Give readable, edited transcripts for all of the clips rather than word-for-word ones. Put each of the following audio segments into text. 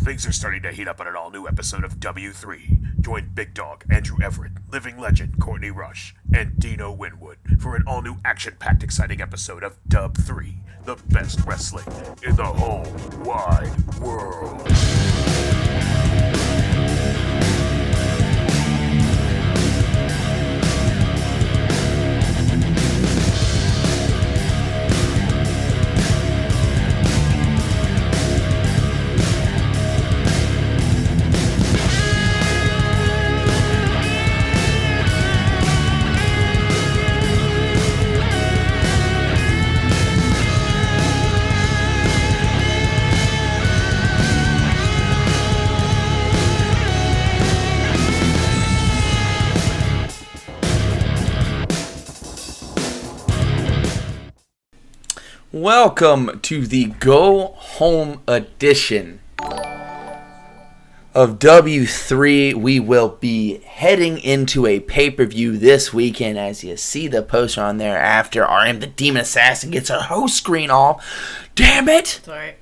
Things are starting to heat up on an all-new episode of W3. Join Big Dog, Andrew Everett, living legend Courtney Rush, and Dino Winwood for an all-new action-packed exciting episode of Dub 3, the best wrestling in the whole wide world. Welcome to the Go Home edition of W3. We will be heading into a pay-per-view this weekend. As you see the poster on there, after RM the Demon Assassin gets a host screen off. Damn it! Sorry.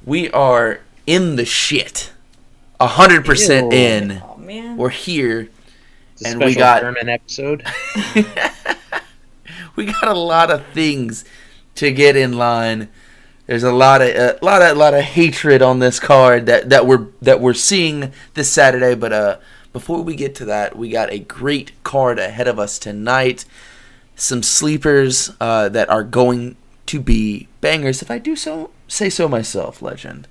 We are in the shit. 100% in. Oh, man. We're here. And we got German episode. We got a lot of things to get in line. There's a lot of hatred on this card that we're seeing this Saturday. But before we get to that, we got a great card ahead of us tonight. Some sleepers that are going to be bangers, if I do say so myself. Legend.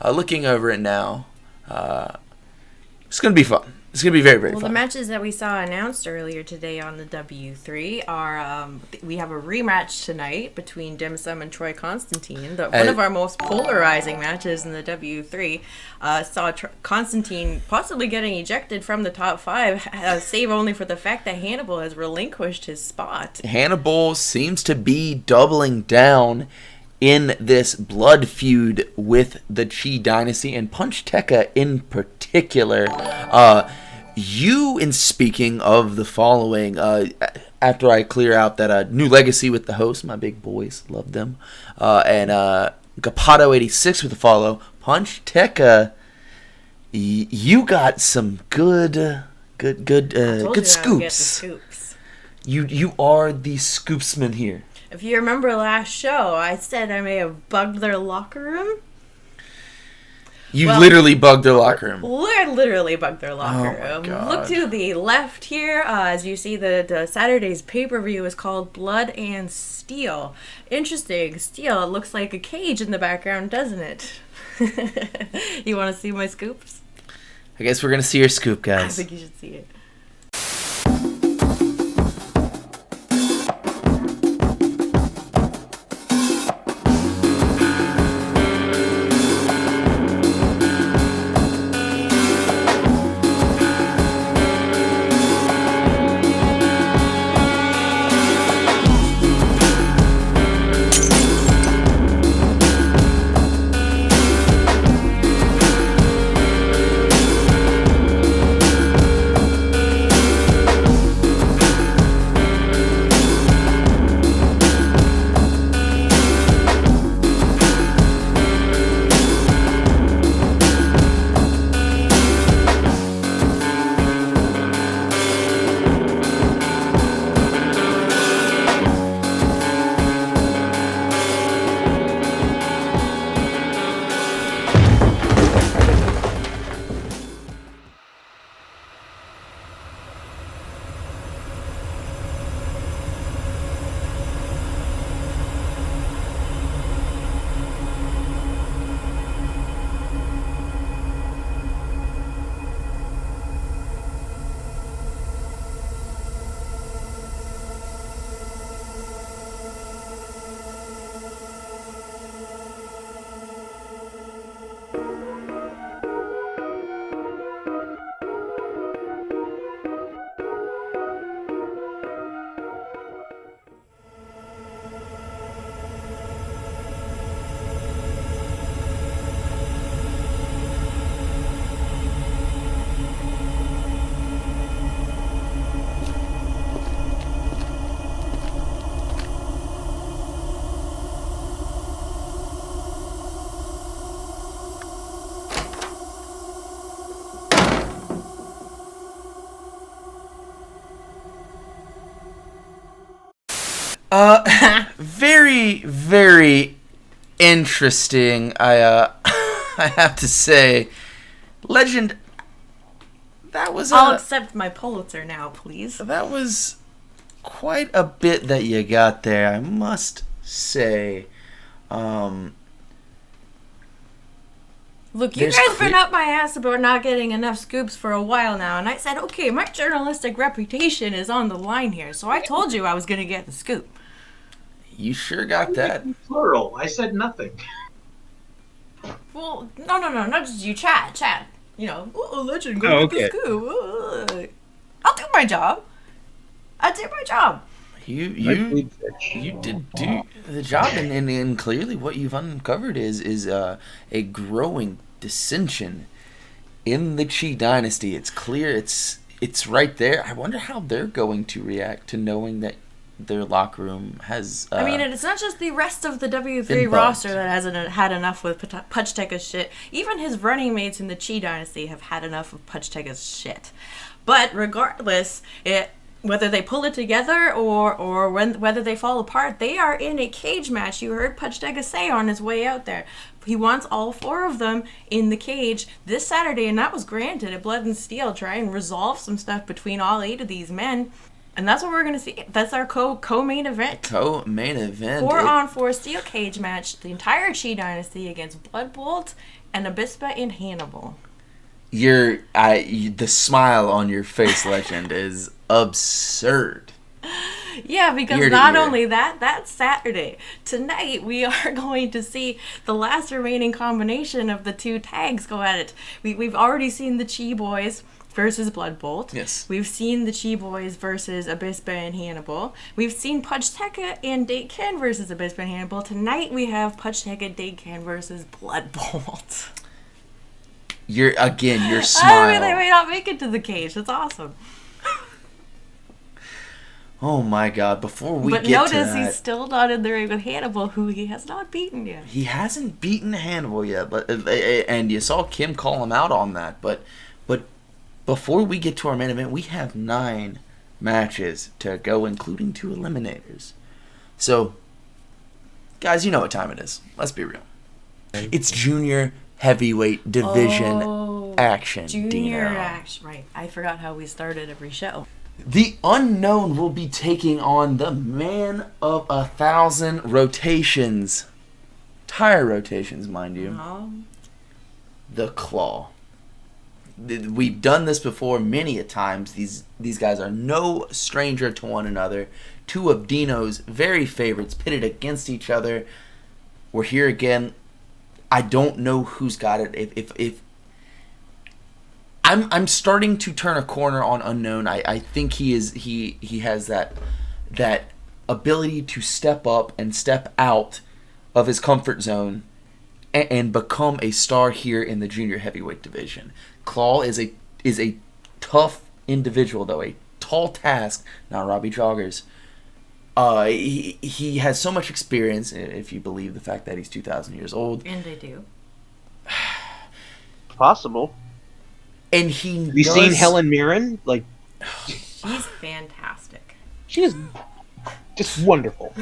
Looking over it now, it's gonna be fun. It's going to be very, very fun. The matches that we saw announced earlier today on the W3 are, we have a rematch tonight between Dim Sum and Troy Constantine. One of our most polarizing matches in the W3 saw Constantine possibly getting ejected from the top 5, save only for the fact that Hannibal has relinquished his spot. Hannibal seems to be doubling down in this blood feud with the Chee Dynasty and Puchteca in particular. In speaking of the following, after I clear out that new legacy with the host, my big boys, love them, and Gapato86 with the follow, Puchteca, you got some good scoops. You are the scoopsman here. If you remember last show, I said I may have bugged their locker room. You literally bugged their locker room. Literally bugged their locker room. God. Look to the left here. As you see, the Saturday's pay-per-view is called Blood and Steel. Interesting. Steel. It looks like a cage in the background, doesn't it? You want to see my scoops? I guess we're going to see your scoop, guys. I think you should see it. Very, very interesting. I have to say, Legend. That was. I'll accept my Pulitzer now, please. That was quite a bit that you got there, I must say. Look, you guys been up my ass about not getting enough scoops for a while now, and I said, okay, my journalistic reputation is on the line here, so I told you I was going to get the scoop. You sure got that. Plural. I said nothing. Well, no, not just you, Chad. You know, Legend, go get the scoop. I'll do my job. You did do the job, and clearly what you've uncovered is a growing dissension in the Chee Dynasty. It's clear, it's right there. I wonder how they're going to react to knowing that their locker room has. I mean, it's not just the rest of the W3 roster that hasn't had enough with Puchteca's shit. Even his running mates in the Chee Dynasty have had enough of Puchteca's shit. But regardless, whether they pull it together or whether they fall apart, they are in a cage match. You heard Puchteca say on his way out there. He wants all 4 of them in the cage this Saturday, and that was granted at Blood and Steel. Try and resolve some stuff between all 8 of these men. And that's what we're going to see. That's our co-main event. Co-main event. 4-on-4 steel cage match. The entire Chee Dynasty against BloodBolt and Abysspa in Hannibal. The smile on your face, Legend, is absurd. Yeah, because not only that's Saturday. Tonight, we are going to see the last remaining combination of the 2 tags go at it. We've already seen the Chee Boys versus BloodBolt. Yes. We've seen the Chee Boys versus Abysspa and Hannibal. We've seen Puchteca and Dake Ken versus Abysspa and Hannibal. Tonight, we have Puchteca Dake Ken versus BloodBolt. Your smile. I mean, they may not make it to the cage. That's awesome. Oh my God! Before we get to notice that, he's still not in the ring with Hannibal, who he has not beaten yet. He hasn't beaten Hannibal yet, but and you saw Kim call him out on that. But before we get to our main event, we have 9 matches to go, including 2 eliminators. So, guys, you know what time it is. Let's be real. It's junior heavyweight division action. Junior Dino. action, right. I forgot how we started every show. The Unknown will be taking on the man of 1,000 rotations. Tire rotations, mind you. The Claw. We've done this before many a times. These guys are no stranger to one another. 2 of Dino's very favorites pitted against each other. We're here again. I don't know who's got it. If I'm starting to turn a corner on Unknown. I think he has that ability to step up and step out of his comfort zone and become a star here in the junior heavyweight division. Claw is a tough individual, though, a tall task. Not Robbie Joggers. He has so much experience, if you believe the fact that he's 2,000 years old. And they do. Possible. And he Have you seen Helen Mirren? Like, she's fantastic. She is just wonderful.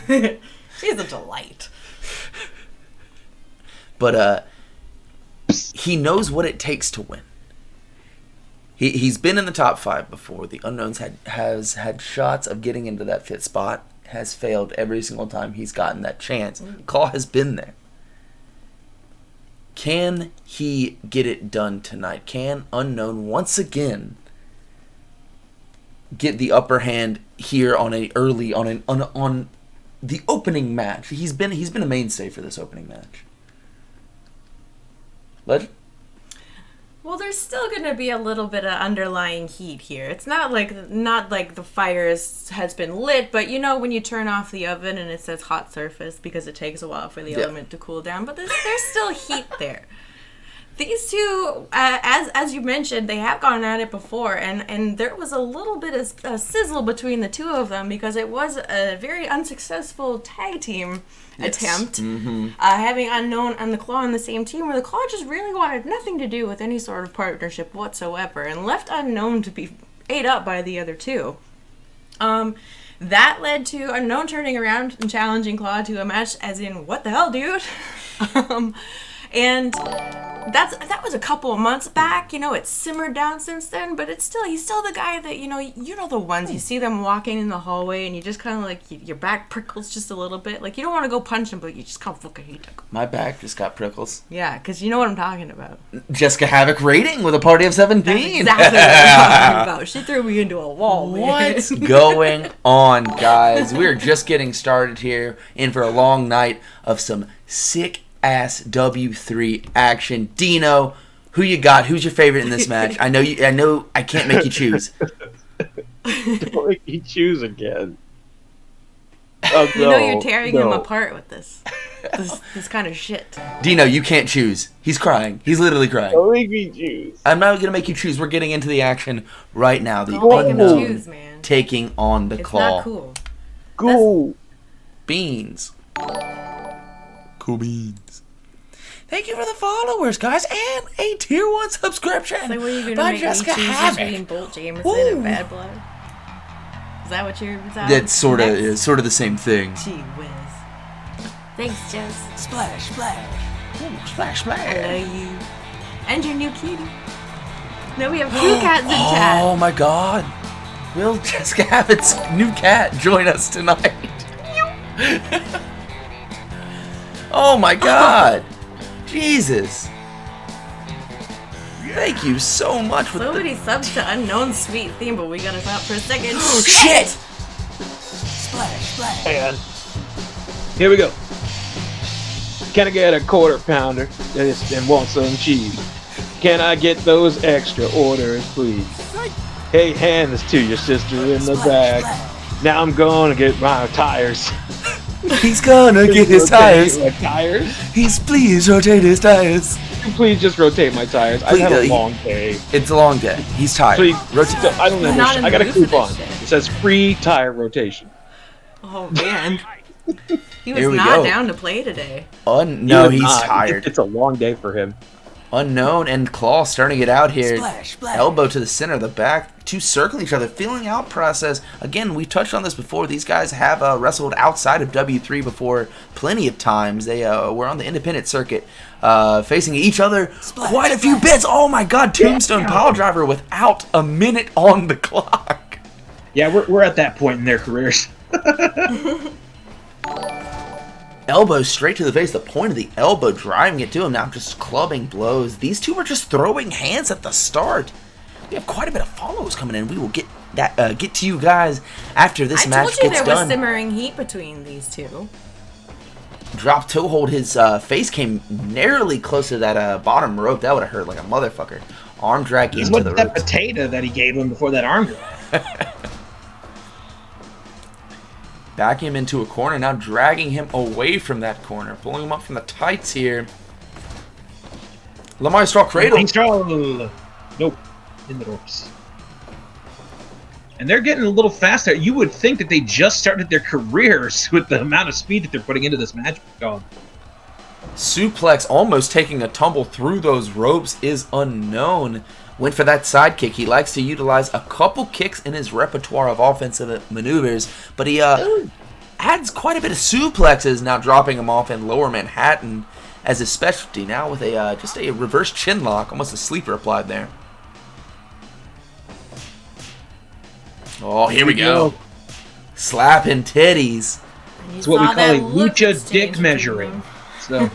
She's a delight. But he knows what it takes to win. He's been in the top 5 before. The Unknown's has had shots of getting into that 5th spot. Has failed every single time he's gotten that chance. Claw has been there. Can he get it done tonight? Can Unknown once again get the upper hand here on the opening match? He's been a mainstay for this opening match. Legend? Well, there's still going to be a little bit of underlying heat here. It's not like the fire has been lit, but you know when you turn off the oven and it says hot surface because it takes a while for the element to cool down, but there's still heat there. These 2, as you mentioned, they have gone at it before, and there was a little bit of a sizzle between the 2 of them because it was a very unsuccessful tag team attempt. Mm-hmm. Having Unknown and the Claw on the same team, where the Claw just really wanted nothing to do with any sort of partnership whatsoever and left Unknown to be ate up by the other 2. That led to Unknown turning around and challenging Claw to a match, as in, what the hell, dude? And that was a couple of months back. You know, it's simmered down since then, but he's still the guy that, you know the ones you see them walking in the hallway and you just kind of like, your back prickles just a little bit. Like, you don't want to go punch him, but you just kind of fucking hate him. My back just got prickles. Yeah, because you know what I'm talking about. Jessica Havoc rating with a party of 17. That's exactly what I'm talking about. She threw me into a wall, man. What's going on, guys? We're just getting started here, in for a long night of some sick ass W3 action. Dino, who you got? Who's your favorite in this match? I know I can't make you choose. Don't make me choose again. You know you're tearing him apart with this kind of shit. Dino, you can't choose. He's crying. He's literally crying. Don't make me choose. I'm not gonna make you choose. We're getting into the action right now. The Don't make him Unknown choose, man. taking on the It's Claw. not cool. Cool. Beans. Cool beans. Thank you for the followers, guys, and a tier 1 subscription So what are you going to by make Jessica me choose Havoc. between Bolt Jameson Ooh. and Bad Blood? Is that what you're... That's sort of the same thing. Gee whiz. Thanks, Jess. Splash, splash. Ooh, splash, I splash. love you. And your new kitty. Now we have 2 cats in chat. Oh my god. Will Jessica Havoc's new cat join us tonight? Oh my god. Jesus. Thank you so much for So many subs to Unknown sweet theme, but we gotta stop for a second. Oh shit! Splash, splash. And here we go. Can I get a quarter pounder and want some cheese? Can I get those extra orders, please? Hey, hand this to your sister in the bag. Now I'm gonna get my tires. He's gonna get his tires. My tires? He's please rotate his tires. Please just rotate my tires. I've had a long day. It's a long day. He's tired. Please, Rotate. so I don't Not in understand. I the got a mood for this coupon. shit. It says free tire rotation. Oh man. He Here was we not go. down to play today. No, he's Not. tired. It's a long day for him. Unknown and Claw starting it out here. Splash, splash. Elbow to the center of the back. 2 circling each other. Feeling out process. Again, we touched on this before. These guys have wrestled outside of W3 before plenty of times. They were on the independent circuit facing each other quite a few bits. Oh my god. Tombstone pile driver without a minute on the clock. Yeah, we're at that point in their careers. Elbow straight to the face, the point of the elbow driving it to him. Now just clubbing blows. These two were just throwing hands at the start. We have quite a bit of follows coming in. We will get to you guys after this match I told you gets there done. was simmering heat between these two. Drop toe hold. His face came narrowly close to that bottom rope. That would have hurt like a motherfucker. Arm drag He's into with the that ropes. potato that he gave him before that arm drag. Back him into a corner. Now dragging him away from that corner. Pulling him up from the tights here. Lamar Straw cradle. Straw. Nope. In the ropes. And they're getting a little faster. You would think that they just started their careers with the amount of speed that they're putting into this match. Oh. Suplex almost taking a tumble through those ropes is Unknown. Went for that side kick. He likes to utilize a couple kicks in his repertoire of offensive maneuvers, but he adds quite a bit of suplexes, now dropping him off in Lower Manhattan as his specialty. Now with just a reverse chin lock, almost a sleeper applied there. Oh, here we go. Slapping titties. It's what we call a lucha dick measuring. So.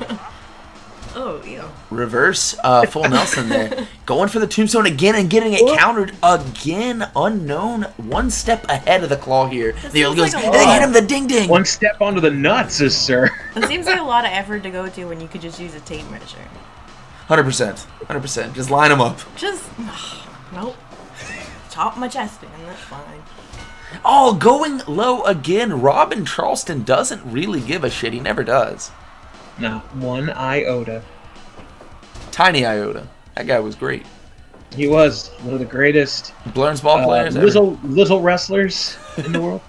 Oh, yeah. Reverse full Nelson there. Going for the tombstone again and getting it countered again. Unknown. One step ahead of the Claw here. There he goes. like a And they lot. hit him the ding ding. One step onto the nuts, sir. It seems like a lot of effort to go to when you could just use a tape measure. 100%. 100%. Just line them up. Just, nope. Chop my chest in, that's fine. Oh, going low again. Robin Charleston doesn't really give a shit. He never does. Not one iota. Tiny iota. That guy was great. He was one of the greatest Blurns ball players ever. little wrestlers in the world.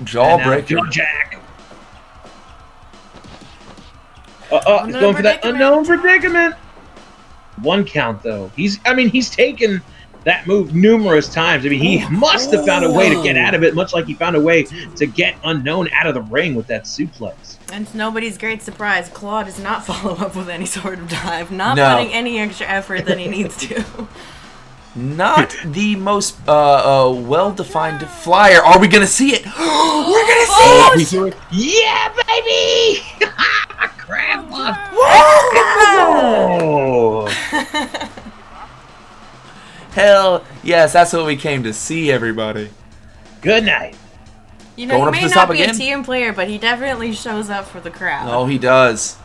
Jawbreaker. Jack. He's going for that unknown predicament. One count though. He's taken that move numerous times. I mean, he must have found a way to get out of it, much like he found a way to get Unknown out of the ring with that suplex. And to nobody's great surprise, Claw does not follow up with any sort of dive, not No. putting any extra effort than he needs to. Not the most well-defined flyer. Are we gonna see it? We're gonna see it! Yeah, baby! Grandma! Oh! Hell yes, that's what we came to see, everybody. Good night. You know, Going he up to may the not top be again? a team player, but he definitely shows up for the crowd. Oh, he does.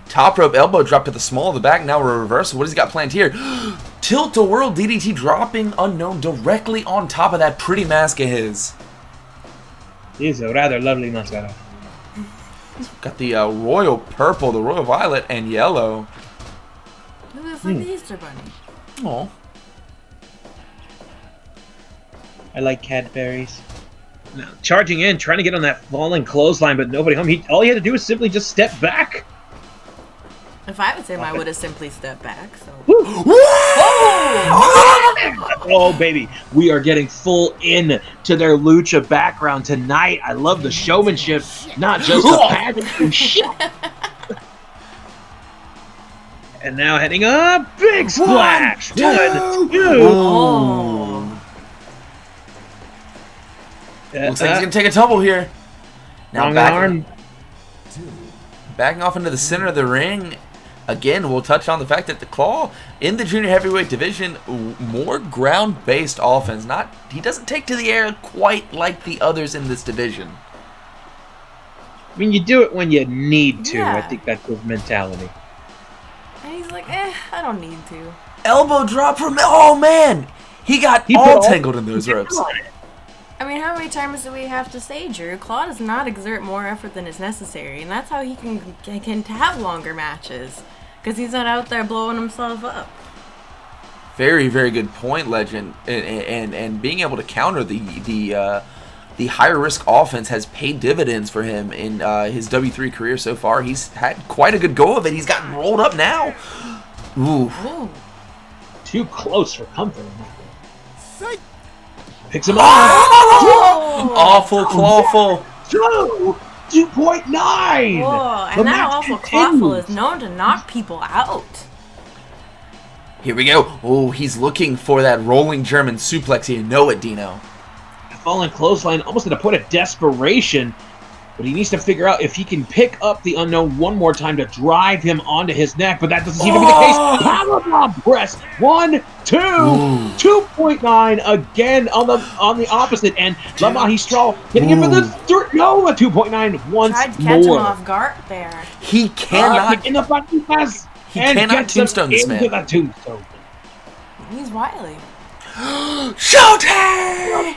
Top rope elbow drop to the small of the back. Now we're reversal. What has he got planned here? Tilt-a-whirl DDT dropping Unknown directly on top of that pretty mask of his. He's a rather lovely mascara. Got the royal purple, the royal violet, and yellow. It looks like the Easter Bunny. Oh. I like Cadbury's. Now, charging in, trying to get on that falling clothesline, but nobody home. All he had to do was simply just step back. If I was him, I would have simply stepped back. So. Oh, baby. We are getting full in to their lucha background tonight. I love the showmanship, not just the pageant. Shit. And now heading up. Big splash. One, two. Oh. Looks like he's going to take a tumble here. Now Wrong backing, arm. backing off into the center of the ring. Again, we'll touch on the fact that the Claw in the junior heavyweight division, more ground-based offense. He doesn't take to the air quite like the others in this division. I mean, you do it when you need to. Yeah. I think that's his mentality. And he's like, I don't need to. Elbow drop from... Oh, man! He got He put all all- tangled in those ropes. I mean, how many times do we have to say, Drew? Claw does not exert more effort than is necessary, and that's how he can have longer matches, because he's not out there blowing himself up. Very, very good point, Legend. And being able to counter the higher risk offense has paid dividends for him in his W3 career so far. He's had quite a good go of it. He's gotten rolled up now. Ooh. Ooh. Too close for comfort. Picks him up. Oh! Awful, clawful. 2.9. Whoa, The and that match awful continues. clawful is known to knock people out. Here we go. Oh, he's looking for that rolling German suplex. You know it, Dino. Falling clothesline, almost at a point of desperation. But he needs to figure out if he can pick up the Unknown one more time to drive him onto his neck. But that doesn't seem to be the case. Powerbomb press. 1, 2, 2.9 again on the opposite end. La Magistral hitting him for the third. No, a 2.9 once Tried to catch him more. off guard there. He cannot. In the button pass. He And cannot gets him tombstone this into man. the tombstone. He's wily. Showtime!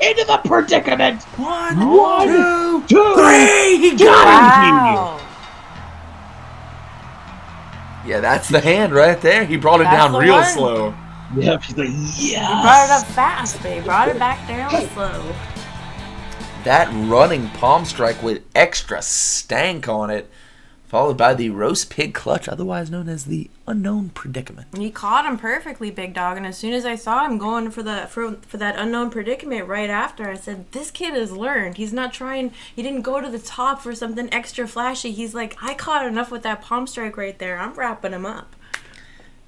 Into the predicament. One, 1, 2, 3. He got Wow. Yeah, that's the hand right there. He brought it That's down the real one. slow. Yep, she's like, He brought it up yes. fast, but he brought it back down slow. That running palm strike with extra stank on it, followed by the roast pig clutch, otherwise known as the Unknown predicament. He caught him perfectly, Big Dog, and as soon as I saw him going for that Unknown predicament right after, I said, this kid has learned. He's not trying, he didn't go to the top for something extra flashy. He's like, I caught enough with that palm strike right there. I'm wrapping him up.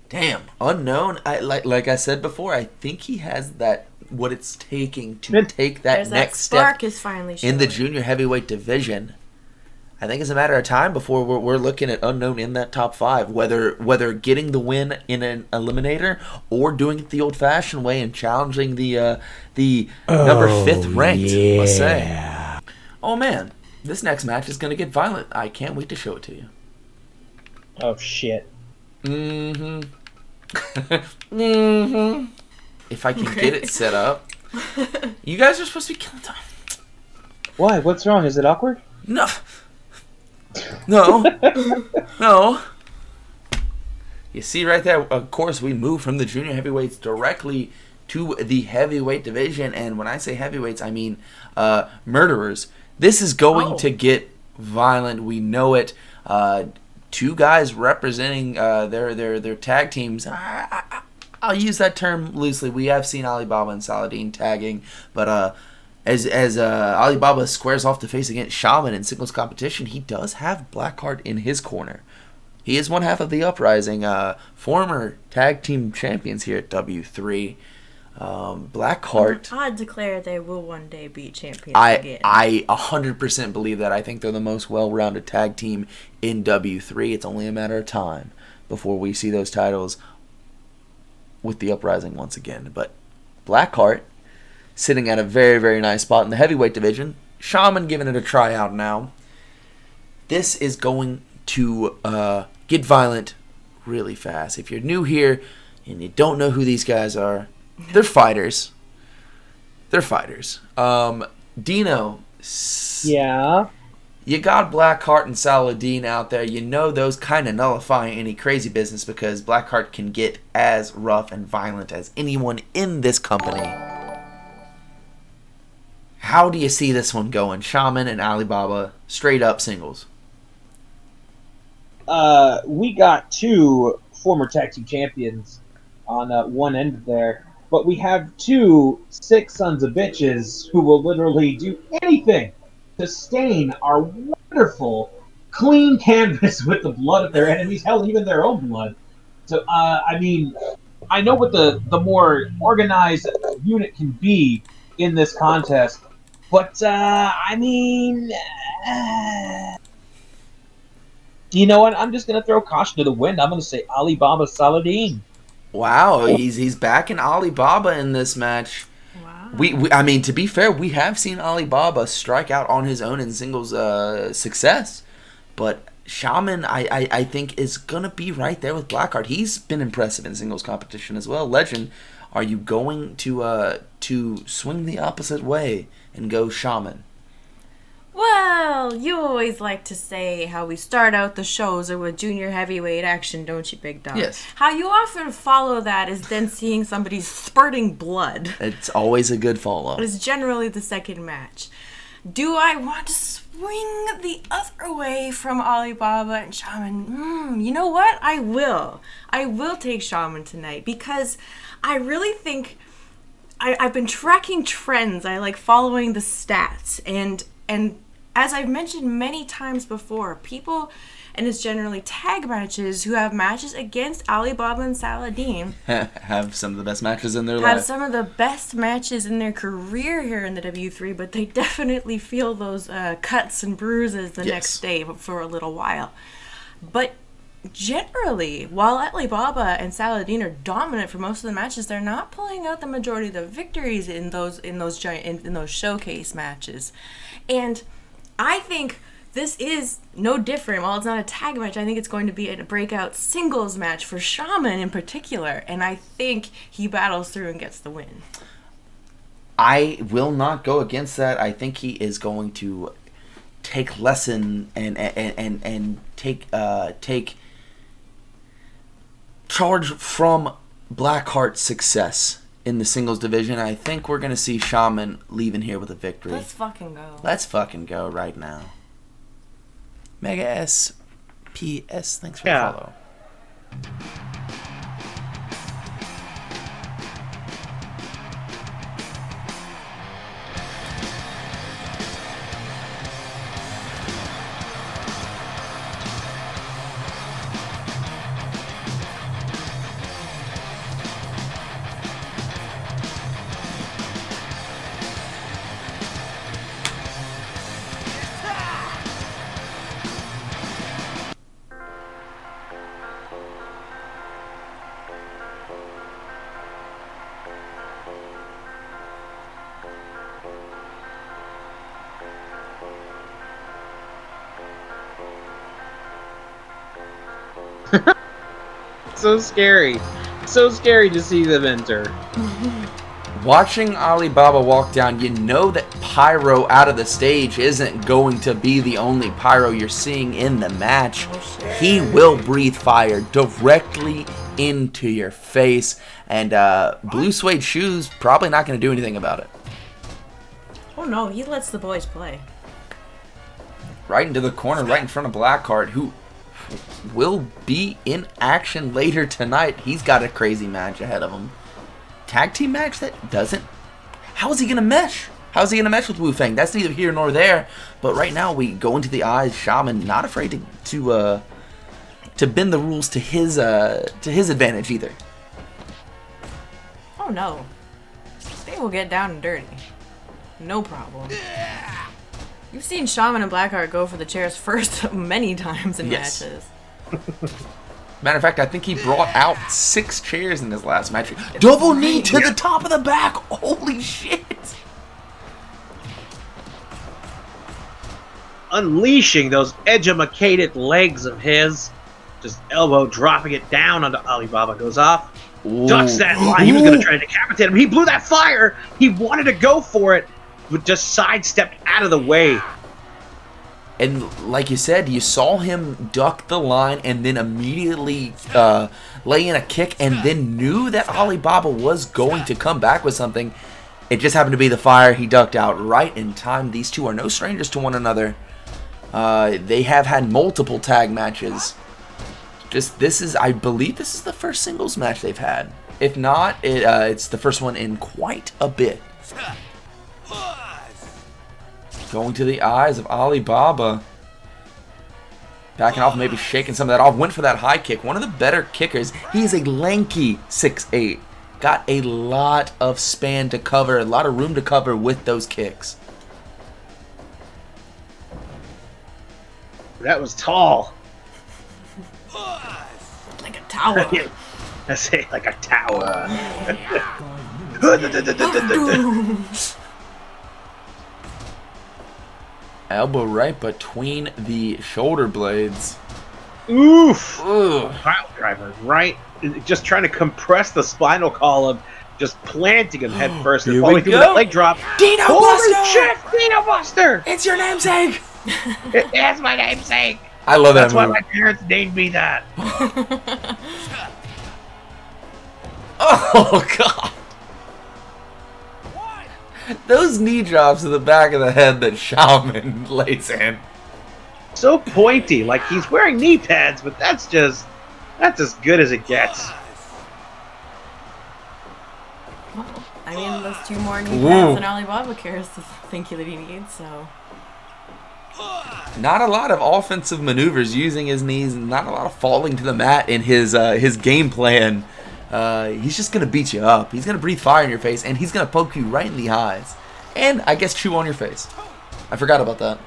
Damn, Unknown. Like I said before, I think he has that what it's taking to take that There's next that spark step is finally showing. in the junior heavyweight division. I think it's a matter of time before we're looking at Unknown in that top 5, whether getting the win in an eliminator or doing it the old-fashioned way and challenging the number 5th ranked. Let's say. Oh man, this next match is gonna get violent. I can't wait to show it to you. Oh, shit. If I can get it set up. You guys are supposed to be killing time. Why? What's wrong? Is it awkward? No. No. No. You see right there, of course, we move from the junior heavyweights directly to the heavyweight division. And when I say heavyweights, I mean murderers. This is going to get violent. We know it. 2 guys representing their tag teams. I'll use that term loosely. We have seen Alibaba and Saladin tagging, but as Alibaba squares off to face against Shaman in singles competition, he does have Blackheart in his corner. He is one half of the Uprising, former tag team champions here at W3. Blackheart. I declare they will one day be champions again. I 100% believe that. I think they're the most well-rounded tag team in W3. It's only a matter of time before we see those titles with the Uprising once again. But Blackheart sitting at a very, very nice spot in the heavyweight division. Shaman giving it a tryout now. This is going to get violent really fast. If you're new here and you don't know who these guys are, they're fighters. Dino. Yeah. You got Blackheart and Saladin out there. You know those kind of nullify any crazy business because Blackheart can get as rough and violent as anyone in this company. How do you see this one going? Shaman and Alibaba, straight up singles. We got two former tag team champions on one end there, but we have two sick sons of bitches who will literally do anything to stain our wonderful, clean canvas with the blood of their enemies, hell, even their own blood. So, I mean, I know what the more organized unit can be in this contest, but, I mean... you know what? I'm just going to throw caution to the wind. I'm going to say Alibaba Saladin. Wow, he's backing Alibaba in this match. Wow. I mean, to be fair, we have seen Alibaba strike out on his own in singles success. But Shaman, I think, is going to be right there with Blackheart. He's been impressive in singles competition as well. Legend, are you going to swing the opposite way and go Shaman? Well, you always like to say how we start out the shows are with junior heavyweight action, don't you, Big Dog? Yes. How you often follow that is then seeing somebody spurting blood. It's always a good follow. It's generally the second match. Do I want to swing the other way from Alibaba and Shaman? You know what? I will. I will take Shaman tonight because I really think I've been tracking trends. I like following the stats and as I've mentioned many times before, people, and it's generally tag matches, who have matches against Alibaba and Saladin have some of the best matches in their life. Have some of the best matches in their career here in the W3, but they definitely feel those cuts and bruises the next day for a little while. But generally, while Alibaba and Saladin are dominant for most of the matches, they're not pulling out the majority of the victories in those showcase matches. And I think this is no different. While it's not a tag match, I think it's going to be a breakout singles match for Shaman in particular. And I think he battles through and gets the win. I will not go against that. I think he is going to take lesson and take charge from Blackheart's success in the singles division. I think we're going to see Shaman leaving here with a victory. Let's fucking go. Let's fucking go right now. Mega SPS, thanks for the follow. So scary. So scary to see them enter. Watching Alibaba walk down, you know that pyro out of the stage isn't going to be the only pyro you're seeing in the match. He will breathe fire directly into your face, and blue suede shoes probably not going to do anything about it. Oh no, he lets the boys play. Right into the corner, right in front of Blackheart, who will be in action later tonight. He's got a crazy match ahead of him. Tag team match that doesn't... How is he going to mesh? How is he going to mesh with Wu-Fang? That's neither here nor there. But right now we go into the eyes. Shaman not afraid to bend the rules to his advantage either. Oh no. They will get down and dirty. No problem. You've seen Shaman and Blackheart go for the chairs first many times in matches. Matter of fact, I think he brought out 6 chairs in his last match. Double knee to the top of the back. Holy shit. Unleashing those edumacated legs of his. Just elbow dropping it down onto Alibaba. Goes off. Ooh. Ducks that line. He was going to try to decapitate him. He blew that fire. He wanted to go for it, but just sidestepped out of the way. And like you said, you saw him duck the line and then immediately lay in a kick and then knew that Alibaba was going to come back with something. It just happened to be the fire. He ducked out right in time. These two are no strangers to one another. They have had multiple tag matches. I believe this is the first singles match they've had. If not, it's the first one in quite a bit. Going to the eyes of Alibaba. Backing off, maybe shaking some of that off. Went for that high kick. One of the better kickers. He's a lanky 6'8". Got a lot of span to cover, a lot of room to cover with those kicks. That was tall. Like a tower. I say like a tower. Elbow right between the shoulder blades. Oof. Ugh. Pile driver right. Just trying to compress the spinal column. Just planting him head first and Here falling we through go. that leg drop. Dino Holy Buster! shit! Dino Buster! It's your namesake! It's my namesake! I love that That's why move. my parents named me that. Oh, God. Those knee drops to the back of the head that Shaman lays in. So pointy, like he's wearing knee pads, but that's as good as it gets. I mean, those 2 more knee pads than Alibaba cares to think that he needs, so... Not a lot of offensive maneuvers using his knees, not a lot of falling to the mat in his game plan. He's just going to beat you up. He's going to breathe fire in your face, and he's going to poke you right in the eyes. And, I guess, chew on your face. I forgot about that.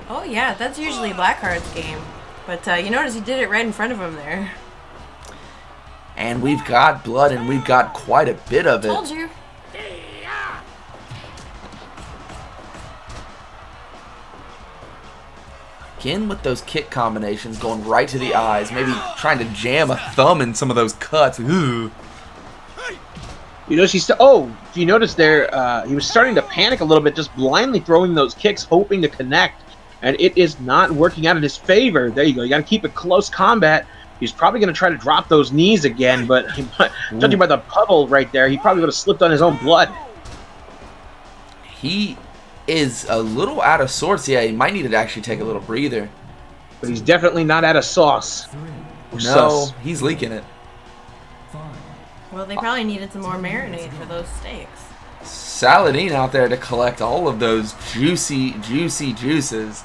Oh yeah, that's usually Blackheart's game. But you notice he did it right in front of him there. And we've got blood, and we've got quite a bit of it. Told you. Again with those kick combinations, going right to the eyes, maybe trying to jam a thumb in some of those cuts. Ooh. You notice do you notice there? He was starting to panic a little bit, just blindly throwing those kicks, hoping to connect, and it is not working out in his favor. There you go. You got to keep it close combat. He's probably going to try to drop those knees again, but judging by the puddle right there, he probably would have slipped on his own blood. He is a little out of sorts. Yeah, he might need to actually take a little breather. But he's definitely not out of sauce. No, he's leaking it. Well, they probably needed some more marinade for those steaks. Saladin out there to collect all of those juicy, juicy juices.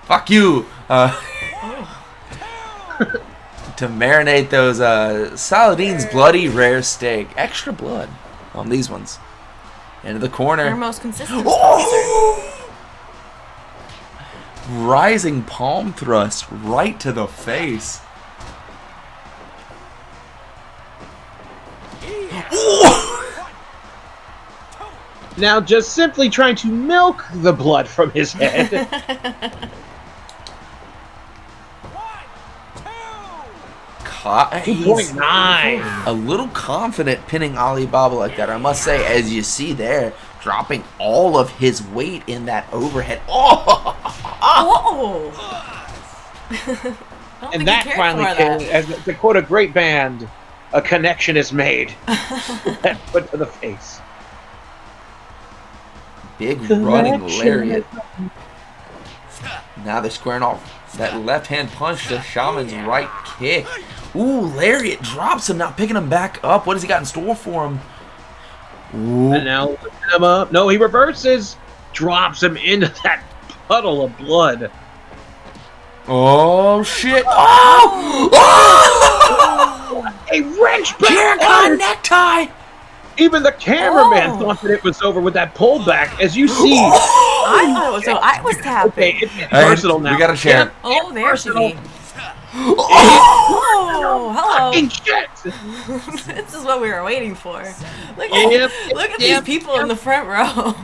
Fuck you! To marinate those Saladin's bloody rare steak. Extra blood on these ones. Into the corner. Their most consistent Oh! Rising palm thrust right to the face. Now just simply trying to milk the blood from his head. 2.9. A little confident pinning Alibaba like that, I must say, as you see there, dropping all of his weight in that overhead. Oh! And that finally came, as to quote a great band, a connection is made. That foot to the face. Big running lariat. Now they're squaring off. That left hand punch to Shaman's right kick. Ooh, Lariat drops him, not picking him back up. What has he got in store for him? Ooh. And now lifting him up. No, he reverses. Drops him into that puddle of blood. Oh, shit. Oh! Oh! A wrench back. Jericho necktie! Even the cameraman thought that it was over with that pullback. As you see. I thought it was so. I was tapping. Okay, it's personal now. We got a chant. Oh, there she be. Oh! Hello. Fucking shit. This is what we were waiting for. Look Yep, at these people in the front row.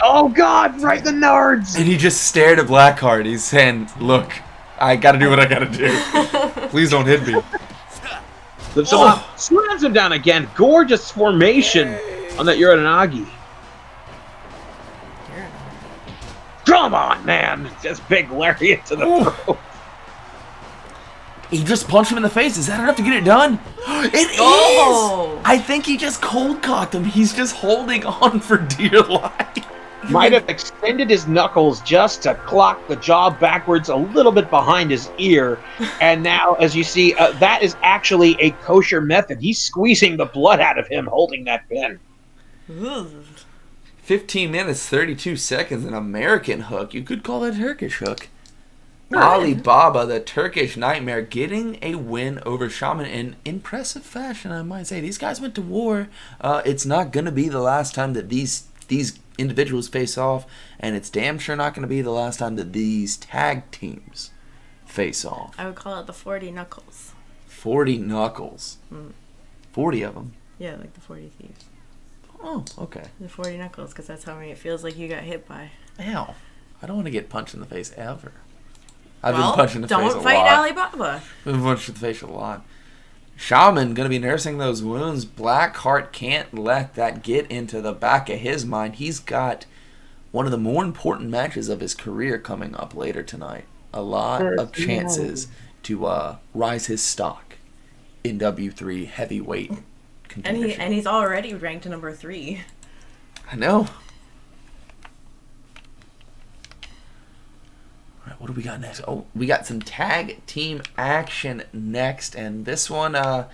Oh God, right in the nards. And he just stared at Blackheart. He's saying, look, I gotta do what I gotta do. Please don't hit me. So slams him down again. Gorgeous formation on that Uranagi. Come on, man. Just big lariat to the throat. He just punched him in the face. Is that enough to get it done? It is! I think he just cold cocked him. He's just holding on for dear life. Might have extended his knuckles just to clock the jaw backwards a little bit behind his ear. And now, as you see, that is actually a kosher method. He's squeezing the blood out of him holding that pin. 15 minutes, 32 seconds, an American hook. You could call it a Turkish hook. Alibaba, the Turkish Nightmare, getting a win over Shaman in impressive fashion, I might say. These guys went to war. It's not going to be the last time that these individuals face off, and it's damn sure not going to be the last time that these tag teams face off. I would call it the 40 knuckles. 40 knuckles. 40 of them. Yeah, like the 40 thieves. Oh, okay. The 40 knuckles, because that's how many it feels like you got hit by. Ow. I don't want to get punched in the face ever. I've been punched in the face a lot. Don't fight Alibaba. I've been punched in the face a lot. Shaman going to be nursing those wounds. Blackheart can't let that get into the back of his mind. He's got one of the more important matches of his career coming up later tonight. A lot of chances to rise his stock in W3 heavyweight contention. And he's already ranked number 3. I know. Alright, what do we got next? Oh, we got some tag team action next, and this one gonna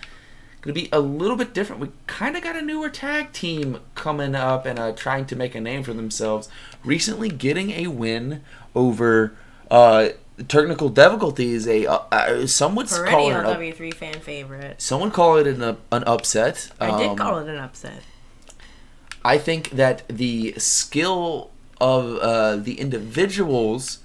be a little bit different. We kind of got a newer tag team coming up and trying to make a name for themselves. Recently getting a win over Technical Difficulties. Some would call it a W3 fan favorite. Someone call it an upset. I did call it an upset. I think that the skill of the individuals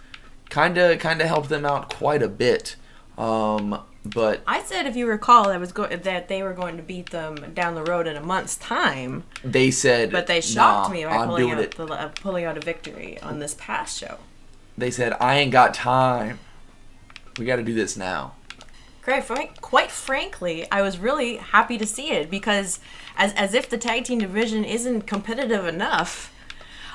kind of helped them out quite a bit. But I said, if you recall, that they were going to beat them down the road in a month's time. They said, but they shocked me by I'm pulling out a victory on this past show. They said, I ain't got time. We got to do this now. Quite frankly, I was really happy to see it, because as if the tag team division isn't competitive enough.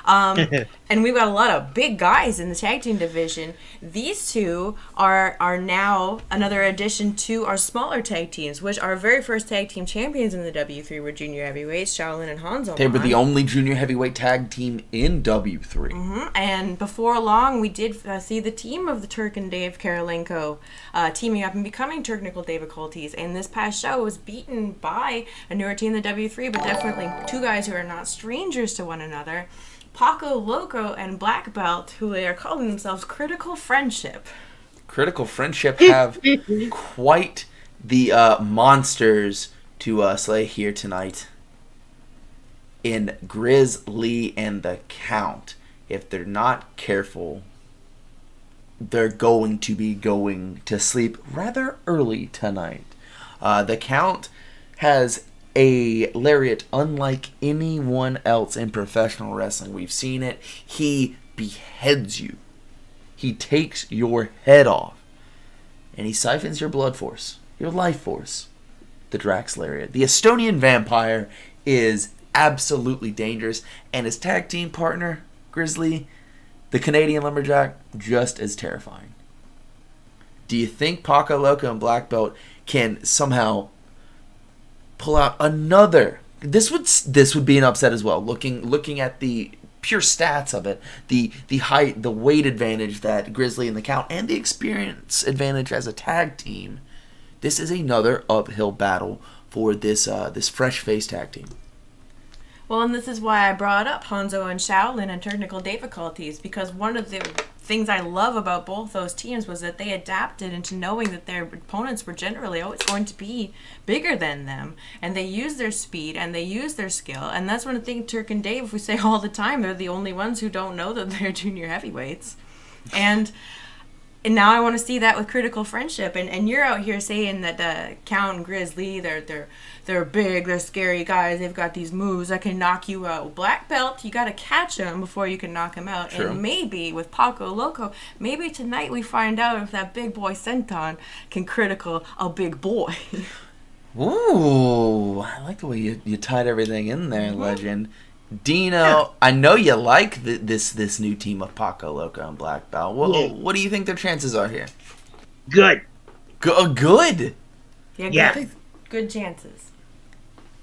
And we've got a lot of big guys in the tag team division. These two are now another addition to our smaller tag teams, which our very first tag team champions in the W3 were junior heavyweights, Shaolin and Hanzo. They were the only junior heavyweight tag team in W3. And before long, we did see the team of the Turk and Dave Karolinko teaming up and becoming Technical Difficulties. And this past show was beaten by a newer team in the W3, but definitely two guys who are not strangers to one another. Paco Loco and Black Belt, who they are calling themselves Critical Friendship. Critical Friendship have quite the monsters to slay here tonight in Grizzly and the Count. If they're not careful, they're going to be going to sleep rather early tonight. The Count has a lariat unlike anyone else in professional wrestling. We've seen it. He beheads you. He takes your head off. And he siphons your blood force, your life force. The Drax lariat. The Estonian vampire is absolutely dangerous. And his tag team partner, Grizzly, the Canadian lumberjack, just as terrifying. Do you think Paco Loco and Black Belt can somehow pull out another? This would be an upset as well. Looking at the pure stats of it, the height, the weight advantage that Grizzly and the Count, and the experience advantage as a tag team, this is another uphill battle for this fresh face tag team. Well, and this is why I brought up Hanzo and Shaolin and technical difficulties, because one of the things I love about both those teams was that they adapted into knowing that their opponents were generally always going to be bigger than them, and they use their speed and they use their skill, and that's one of the things Turk and Dave, we say all the time, they're the only ones who don't know that they're junior heavyweights. And now I want to see that with Critical Friendship, and you're out here saying that Count and Grizzly, they're big, they're scary guys, they've got these moves that can knock you out. Black Belt, you got to catch them before you can knock them out. True. And maybe with Paco Loco, maybe tonight we find out if that big boy senton can critical a big boy. Ooh, I like the way you tied everything in there, Legend. Dino, I know you like this new team of Paco Loco and Black Belt. What do you think their chances are here? Good. Good. Yeah. Good chances.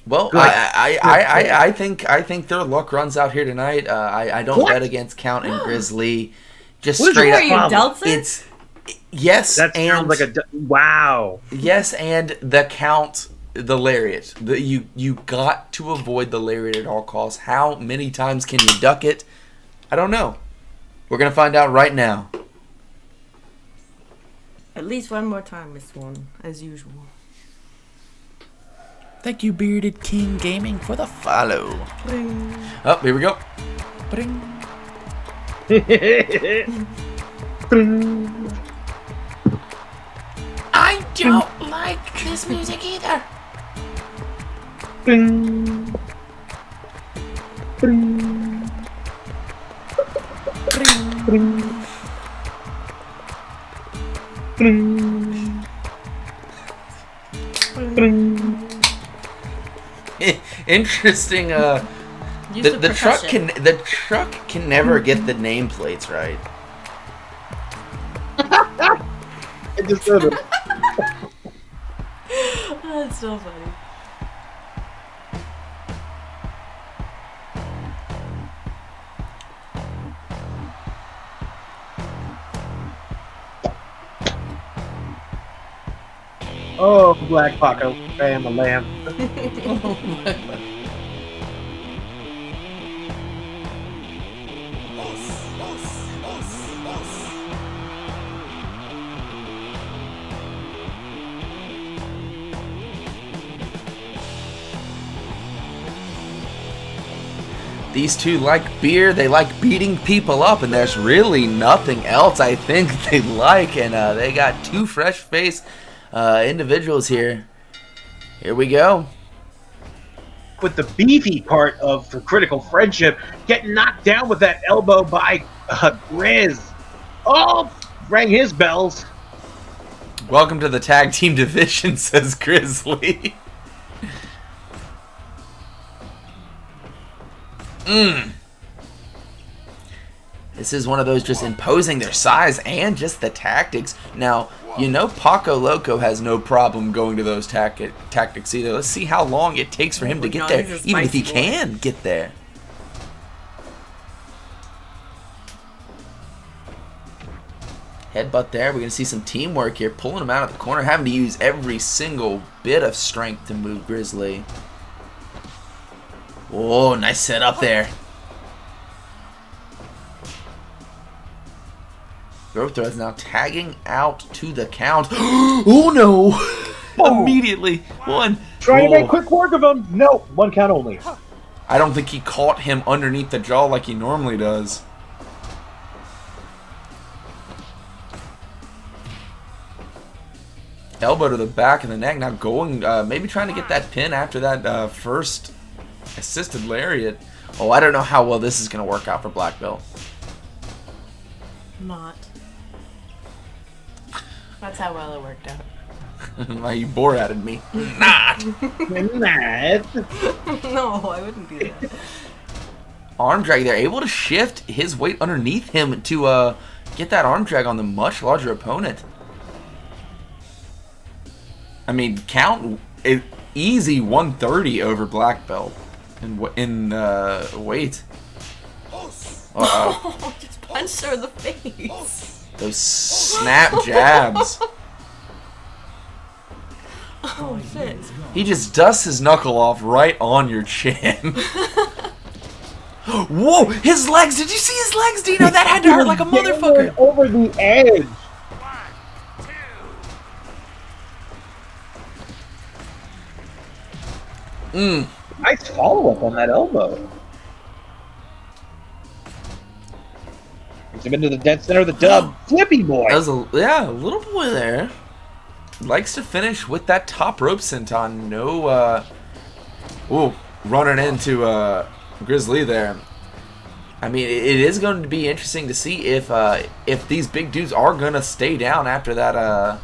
Well, Good. I think their luck runs out here tonight. I don't bet against Count and Grizzly. Just What is straight Are up. you Delta? It's yes, That and sounds like wow. yes, and the Count, the lariat. You got to avoid the lariat at all costs. How many times can you duck it? I don't know. We're gonna find out right now. At least one more time, Miss One, as usual. Thank you, Bearded King Gaming, for the follow. Oh, here we go. Bring. I don't like this music either. Interesting. Use The truck percussion. can never get the nameplates right. It just sort of Oh, that's so funny. oh, Black Paco, I am a lamb. These two like beer, they like beating people up, and there's really nothing else I think they like, and they got two fresh-faced individuals here. Here we go. With the beefy part of the Critical Friendship getting knocked down with that elbow by Grizz. Oh, rang his bells. Welcome to the tag team division, says Grizzly. This is one of those just imposing their size and just the tactics. Now, you know Paco Loco has no problem going to those tactics either. Let's see how long it takes for him to get there, he's a even if he spicy boy. can get there. Headbutt there. We're going to see some teamwork here, pulling him out of the corner, having to use every single bit of strength to move Grizzly. Whoa, nice setup there. Throat throws now tagging out to the count. Oh no! Oh. Immediately. One. Trying to Whoa. make quick work of him. No, one count only. I don't think he caught him underneath the jaw like he normally does. Elbow to the back of the neck. Now going, maybe trying to get that pin after that first assisted lariat. Oh, I don't know how well this is going to work out for Black Belt. Not. That's how well it worked out. Why you Borated me? Not. No, I wouldn't do that. Arm drag. They're able to shift his weight underneath him to get that arm drag on the much larger opponent. I mean, count easy 130 over Black Belt in weight. Uh-oh. Just punched her in the face. Those snap jabs. Oh, shit. He just dusts his knuckle off right on your chin. Whoa, his legs. Did you see his legs, Dino? That had to hurt like a motherfucker. Over the edge. Nice follow-up on that elbow. Brings him into the dead center of the dub. Flippy boy. That was a little boy there. Likes to finish with that top rope senton. No, running into Grizzly there. I mean, it is going to be interesting to see if these big dudes are going to stay down after that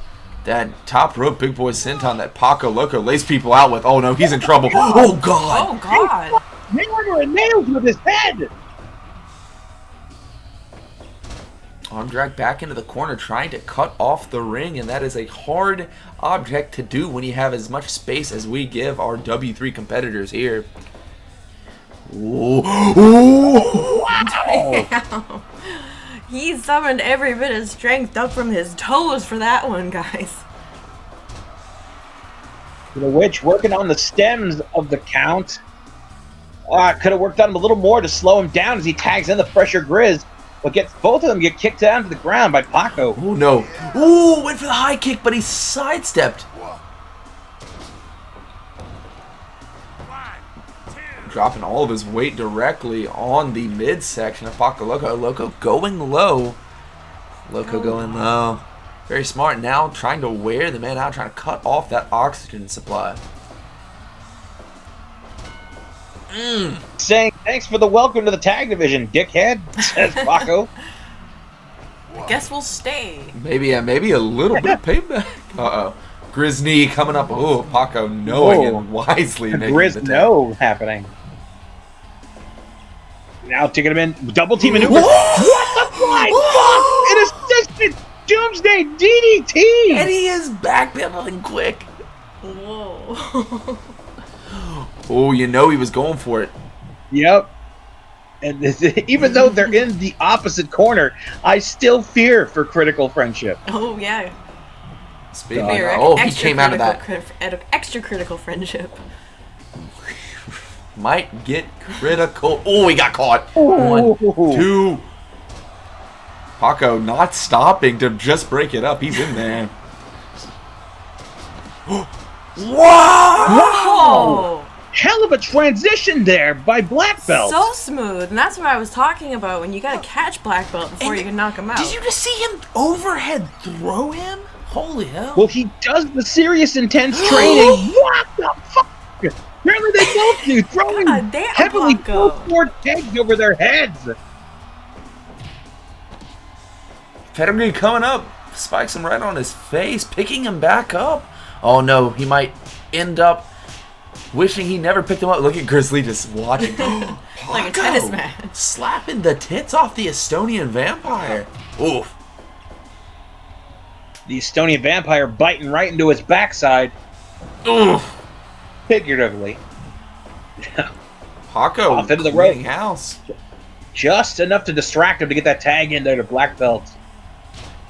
top rope big boy senton that Paco Loco lays people out with. Oh no, he's in trouble. Oh god. Oh, God. Hammer and nails with his head. Arm drag back into the corner, trying to cut off the ring, and that is a hard object to do when you have as much space as we give our W3 competitors here. Ooh. Ooh. Damn. He summoned every bit of strength up from his toes for that one, guys. The witch working on the stems of the count. Could have worked on him a little more to slow him down as he tags in the fresher Grizz. But gets both of them get kicked down to the ground by Paco. Oh no. Ooh, went for the high kick, but he sidestepped. Dropping all of his weight directly on the midsection of Paco Loco. Loco going low. Loco going low. Very smart now, trying to wear the man out, trying to cut off that oxygen supply. Saying thanks for the welcome to the tag division, dickhead, says Paco. I guess we'll stay. Maybe a little bit of payback. Uh-oh. Grizzly coming up. Oh, Paco knowing and wisely making Grizz the tag. no happening. Now taking him in. Double team maneuver. What the flying fuck? An assisted Doomsday DDT! And he is backpedaling quick. Whoa. Oh, you know he was going for it. Yep. And even though they're in the opposite corner, I still fear for critical friendship. Oh, yeah. Speaking Very of, he came out of that. Extra critical friendship. Might get critical. Oh, he got caught. Ooh. 1, 2. Paco not stopping to just break it up. He's in there. Wow! Whoa! Hell of a transition there by Black Belt. So smooth, and that's what I was talking about when you gotta catch Black Belt before you can knock him out. Did you just see him overhead throw him? Holy hell. Well, he does the serious, intense training. What the fuck? Apparently they both do, throwing God damn, heavily Paco. full-board kegs over their heads. Pedigree coming up. Spikes him right on his face, picking him back up. Oh no, he might end up wishing he never picked him up. Look at Grizzly just watching. Like a tennis match. Slapping the tits off the Estonian vampire. Oof. The Estonian vampire biting right into his backside. Oof. Figuratively. Paco Off into the rope. cleaning house. Just enough to distract him to get that tag in there to Black Belt.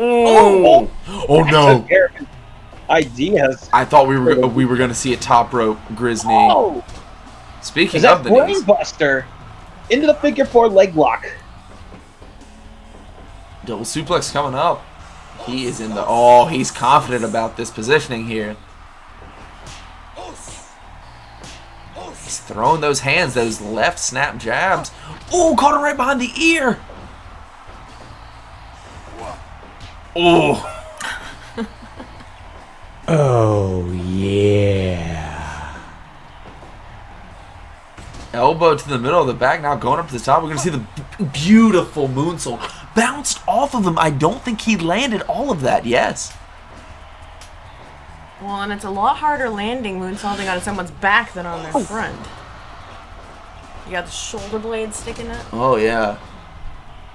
Oh, oh no. Took care of his ideas. I thought we were going to see a top rope Grizzly. Oh! Speaking Is that of the knees, brainbuster into the figure 4 leg lock. double suplex coming up. He is in the... Oh, he's confident about this positioning here. He's throwing those hands, those left snap jabs. Oh, caught him right behind the ear. Oh. Oh, yeah. Elbow to the middle of the back, now going up to the top. We're going to see the beautiful moonsault. Bounced off of him. I don't think he landed all of that. Yes. Well, and it's a lot harder landing moonsaulting on someone's back than on their front. You got the shoulder blades sticking up. Oh, yeah.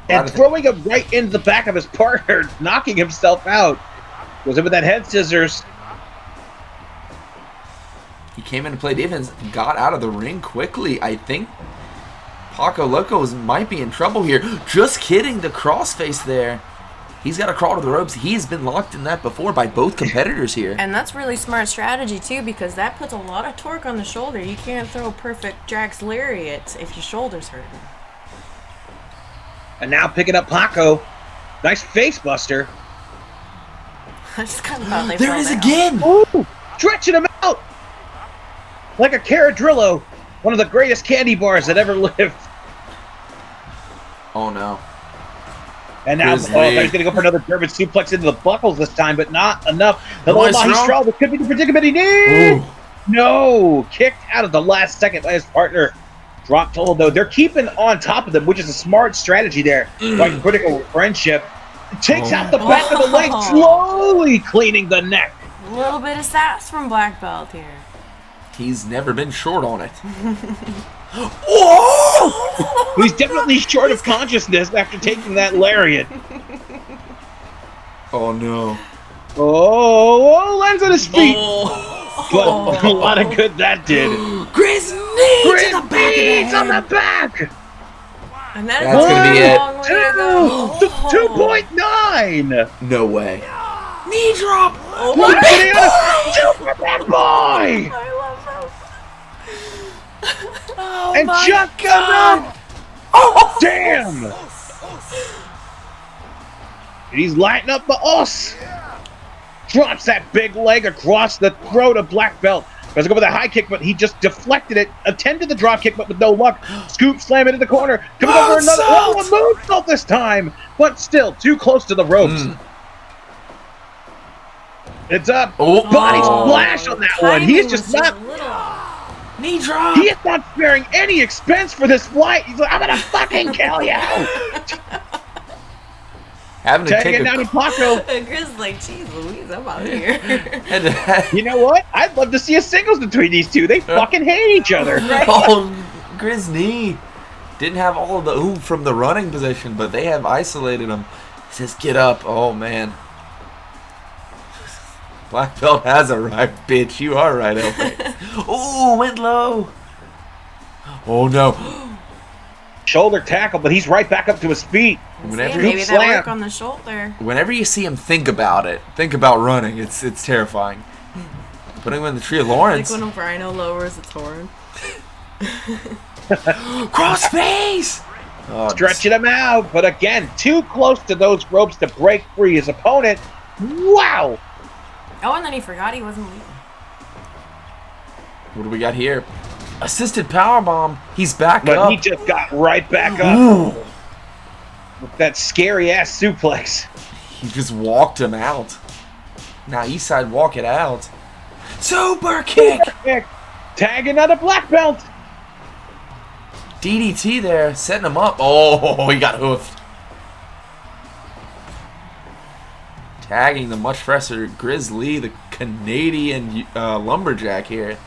And throwing him right into the back of his partner, knocking himself out. Goes in with that head scissors. He came in to play defense, got out of the ring quickly. I think Paco Loco might be in trouble here. Just kidding, the crossface there. He's got to crawl to the ropes. He's been locked in that before by both competitors here. And that's really smart strategy, too, because that puts a lot of torque on the shoulder. You can't throw perfect Drax lariats if your shoulder's hurting. And now picking up Paco. Nice face buster. I just kind of thought they There it fell is down. again. Ooh, stretching him out. Like a Ladrillo. One of the greatest candy bars that ever lived. Oh, no. And now he's going to go for another German suplex into the buckles this time, but not enough. Hello, Magistral. This could be the predicament he needs. No. Kicked out of the last second by his partner. Dropped hold, though. They're keeping on top of them, which is a smart strategy there. Like critical friendship. Takes out the back of the leg, slowly cleaning the neck. A little bit of sass from Black Belt here. He's never been short on it. Whoa! He's definitely short of consciousness after taking that lariat. Oh, no. Oh, lands on his feet. But a lot of good that did. Grizz knees to the back knees on the back. And that That's gonna be a it. long way to go. 2.9. No way. Knee drop. Oh my Super big boy. I love that. Oh And my Chuck God. Oh, damn. And he's lighting up the os. Drops that big leg across the throat of Black Belt. Tries to go with a high kick, but he just deflected it. Attempted the drop kick, but with no luck. Scoop slam into the corner. Coming over another. Oh, a moonsault this time. But still, too close to the ropes. It's up. Body splash on that one. He's just not. Knee drop. He is not sparing any expense for this flight. He's like, I'm going to fucking kill you. Having to Taking take down a... to Paco. Grizz like, geez Louise, I'm out here. You know what? I'd love to see a singles between these two. They fucking hate each other. Oh, Grizz knee. Didn't have all of the oomph from the running position, but they have isolated him. He says, get up. Oh, man. Black Belt has arrived, bitch. You are right, Everett. Oh, went low. Oh, no. Shoulder tackle, but he's right back up to his feet. Maybe that work on the shoulder. Whenever you see him think about it, think about running. It's terrifying. Putting him in the tree of Lawrence. Like when a rhino lowers its horn. Cross face! Oh, Stretching him out, but again, too close to those ropes to break free his opponent. Wow! Oh, and then he forgot he wasn't leaving. What do we got here? Assisted powerbomb. He's back up. But he just got right back up. With that scary-ass suplex. He just walked him out. Now Eastside walk it out. Super kick! Tagging out a Black Belt. DDT there, setting him up. Oh, he got hoofed. Tagging the much fresher Grizzly, the Canadian lumberjack here.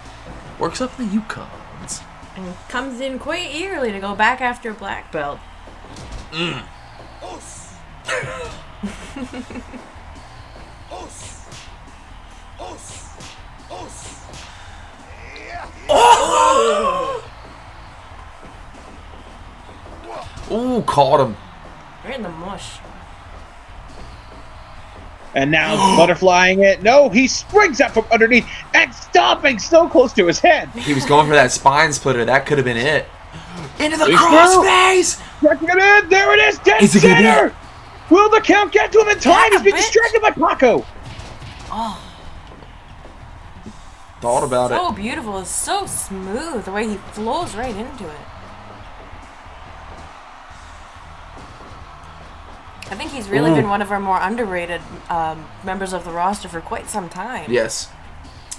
Works up in the Yukons. And comes in quite eagerly to go back after Black Belt. Ooh, caught him. Right in the mush. And now butterflying it. No, he springs up from underneath and stomping so close to his head. He was going for that spine splitter. That could have been it. Into the He's crossface! Stretching it in. There it is. Dead Is it gonna be center. Will the count get to him in time? He's being bitch. distracted by Paco. Thought about So it. beautiful. It's so smooth the way he flows right into it. I think he's really been one of our more underrated members of the roster for quite some time. Yes.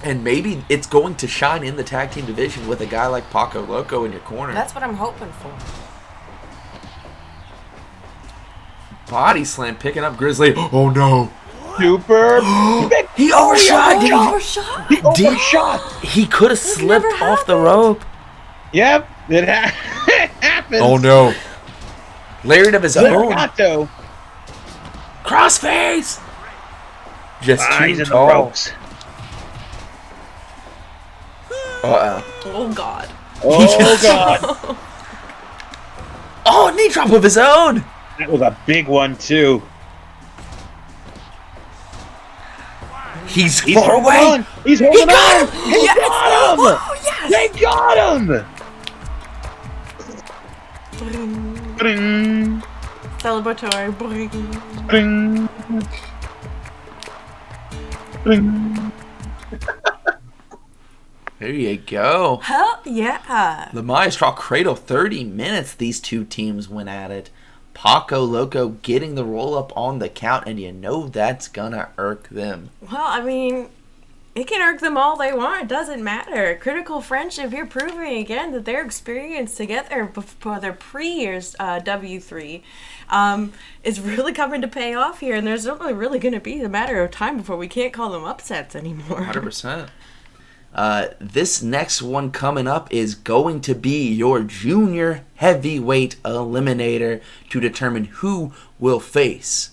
And maybe it's going to shine in the tag team division with a guy like Paco Loco in your corner. That's what I'm hoping for. Body slam picking up Grizzly. Oh no. Super. He overshot. He Overshot. He overshot. He could have slipped never off the rope. Yep. It happens. Oh no. Lariat of his own. Legato. Crossface. Just Eyes too in the tall. ropes. Uh-oh. Oh, God. Oh, God. Oh, knee drop of his own. That was a big one, too. He's far away. On. He's holding on. Got him. He Yes. got him. Oh, yes. They got him. Bring, Celebratory. Boing. bring, bring. There you go. Hell yeah. The Maestro Cradle, 30 minutes these two teams went at it. Paco Loco getting the roll up on the count, and you know that's gonna irk them. Well, I mean, it can irk them all they want. It doesn't matter. Critical Friendship here proving again that their experience together for their pre-years W3 is really coming to pay off here. And there's only really going to be a matter of time before we can't call them upsets anymore. 100%. This next one coming up is going to be your junior heavyweight eliminator to determine who will face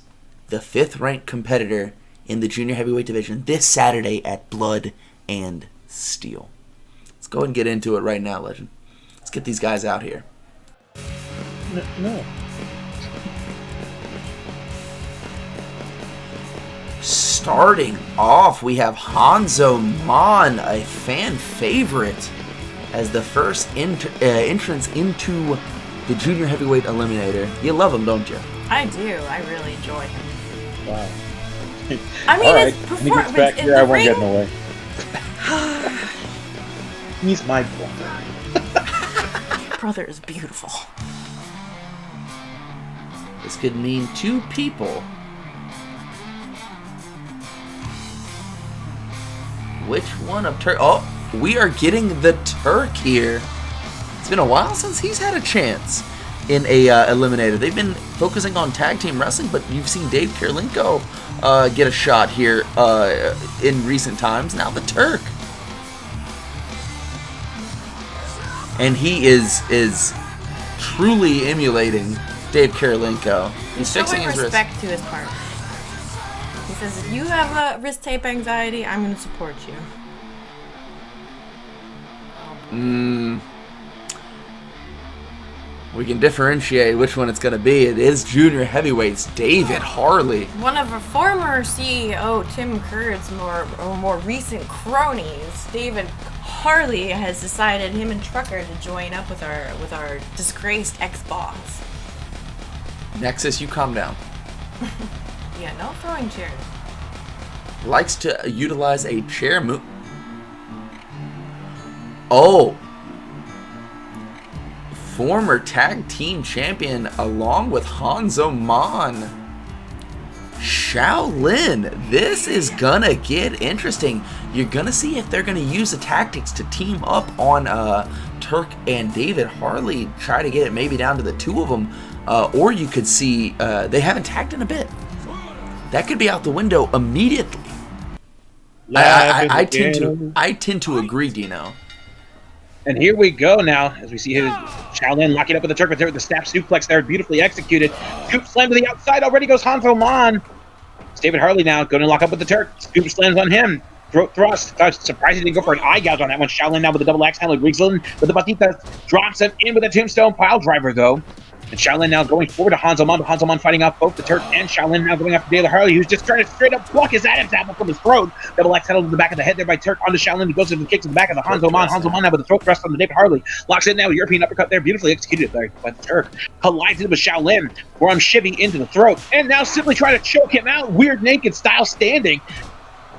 the 5th ranked competitor in the junior heavyweight division this Saturday at Blood and Steel. Let's go ahead and get into it right now, Legend. Let's get these guys out here. No. Starting off, we have Hanzo Man, a fan favorite, as the first entrance into the junior heavyweight eliminator. You love him, don't you? I do. I really enjoy him. Wow. I mean, All right. his When he gets performance back in here, I the won't get in ring. the way. He's my brother. Brother is beautiful. This could mean two people. Which one of Turk? Oh, we are getting the Turk here. It's been a while since he's had a chance in a eliminator. They've been focusing on tag team wrestling, but you've seen Dave Kirilenko get a shot here in recent times. Now the Turk, and he is truly emulating Dave Kirilenko. He's fixing Showing his wrist. respect to his partner. He says, if you have a wrist tape anxiety, I'm going to support you. We can differentiate which one it's going to be. It is junior heavyweights David Harley. One of our former CEO, Tim Kerr's more recent cronies, David Harley, has decided him and Trucker to join up with our disgraced ex-boss. Nexus, you calm down. Yeah, no throwing chairs. Likes to utilize a chair move. Oh. Former tag team champion along with Hanzo Man. Shaolin. This is gonna get interesting. You're gonna see if they're gonna use the tactics to team up on Turk and David Harley. Try to get it maybe down to the two of them. Or you could see they haven't tagged in a bit. That could be out the window immediately. I tend to agree, Dino. And here we go now, as we see his Shaolin locking up with the Turk, but there with the snap suplex there, beautifully executed. Scoop slam to the outside, already goes Hanzo Man. It's David Harley now, going to lock up with the Turk. Scoop slams on him. Throat thrust. Surprisingly, didn't go for an eye gouge on that one. Shaolin now with the double axe handle. Rigsland with the Batista. Drops him in with a tombstone pile driver, though. And Shaolin now going forward to Hanzo Man, but Hanzo Man fighting off both the Turk and Shaolin now going after David Harley, who's just trying to straight up block his Adam's apple from his throat. Double axe handle to the back of the head there by Turk onto Shaolin, who goes into the kick to the back of the Hanzo Man. Hanzo Man now with the throat thrust on the David Harley. Locks in now, European uppercut there, beautifully executed there by the Turk. Collides in with Shaolin, forearm shivvy into the throat, and now simply trying to choke him out. Weird naked style standing.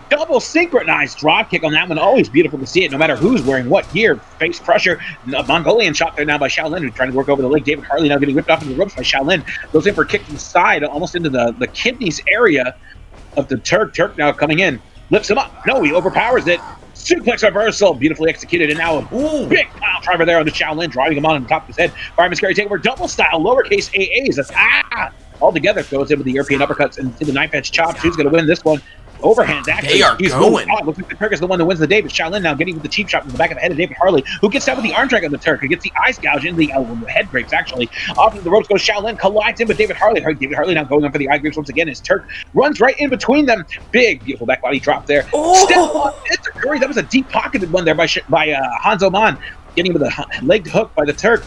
Double synchronized drop kick on that one. Always beautiful to see it, no matter who's wearing what gear. Face pressure. A Mongolian shot there now by Shaolin, who's trying to work over the leg. David Harley now getting whipped off into the ropes by Shaolin. Goes in for a kick to the side, almost into the kidneys area of the Turk. Turk now coming in. Lifts him up. No, he overpowers it. Suplex reversal. Beautifully executed. And now a big pile driver there on the Shaolin, driving him on the top of his head. Fireman's carry takeover. Double style. Lowercase AAs. That's all together. Goes in with the European uppercuts and to the knife edge chops. Who's going to win this one? Overhands, actually. They are going. Looks like the Turk is the one that wins the day, but Shaolin now getting with the cheap shot in the back of the head of David Harley, who gets down with the arm drag on the Turk, who gets the eyes gouge into the head breaks, actually. Off of the ropes goes Shaolin, collides in with David Harley. David Harley now going on for the eye grips once again. His Turk runs right in between them. Big, beautiful back body drop there. Oh! Step on into Curry. That was a deep pocketed one there by Hanzo Man. Getting with a leg hook by the Turk.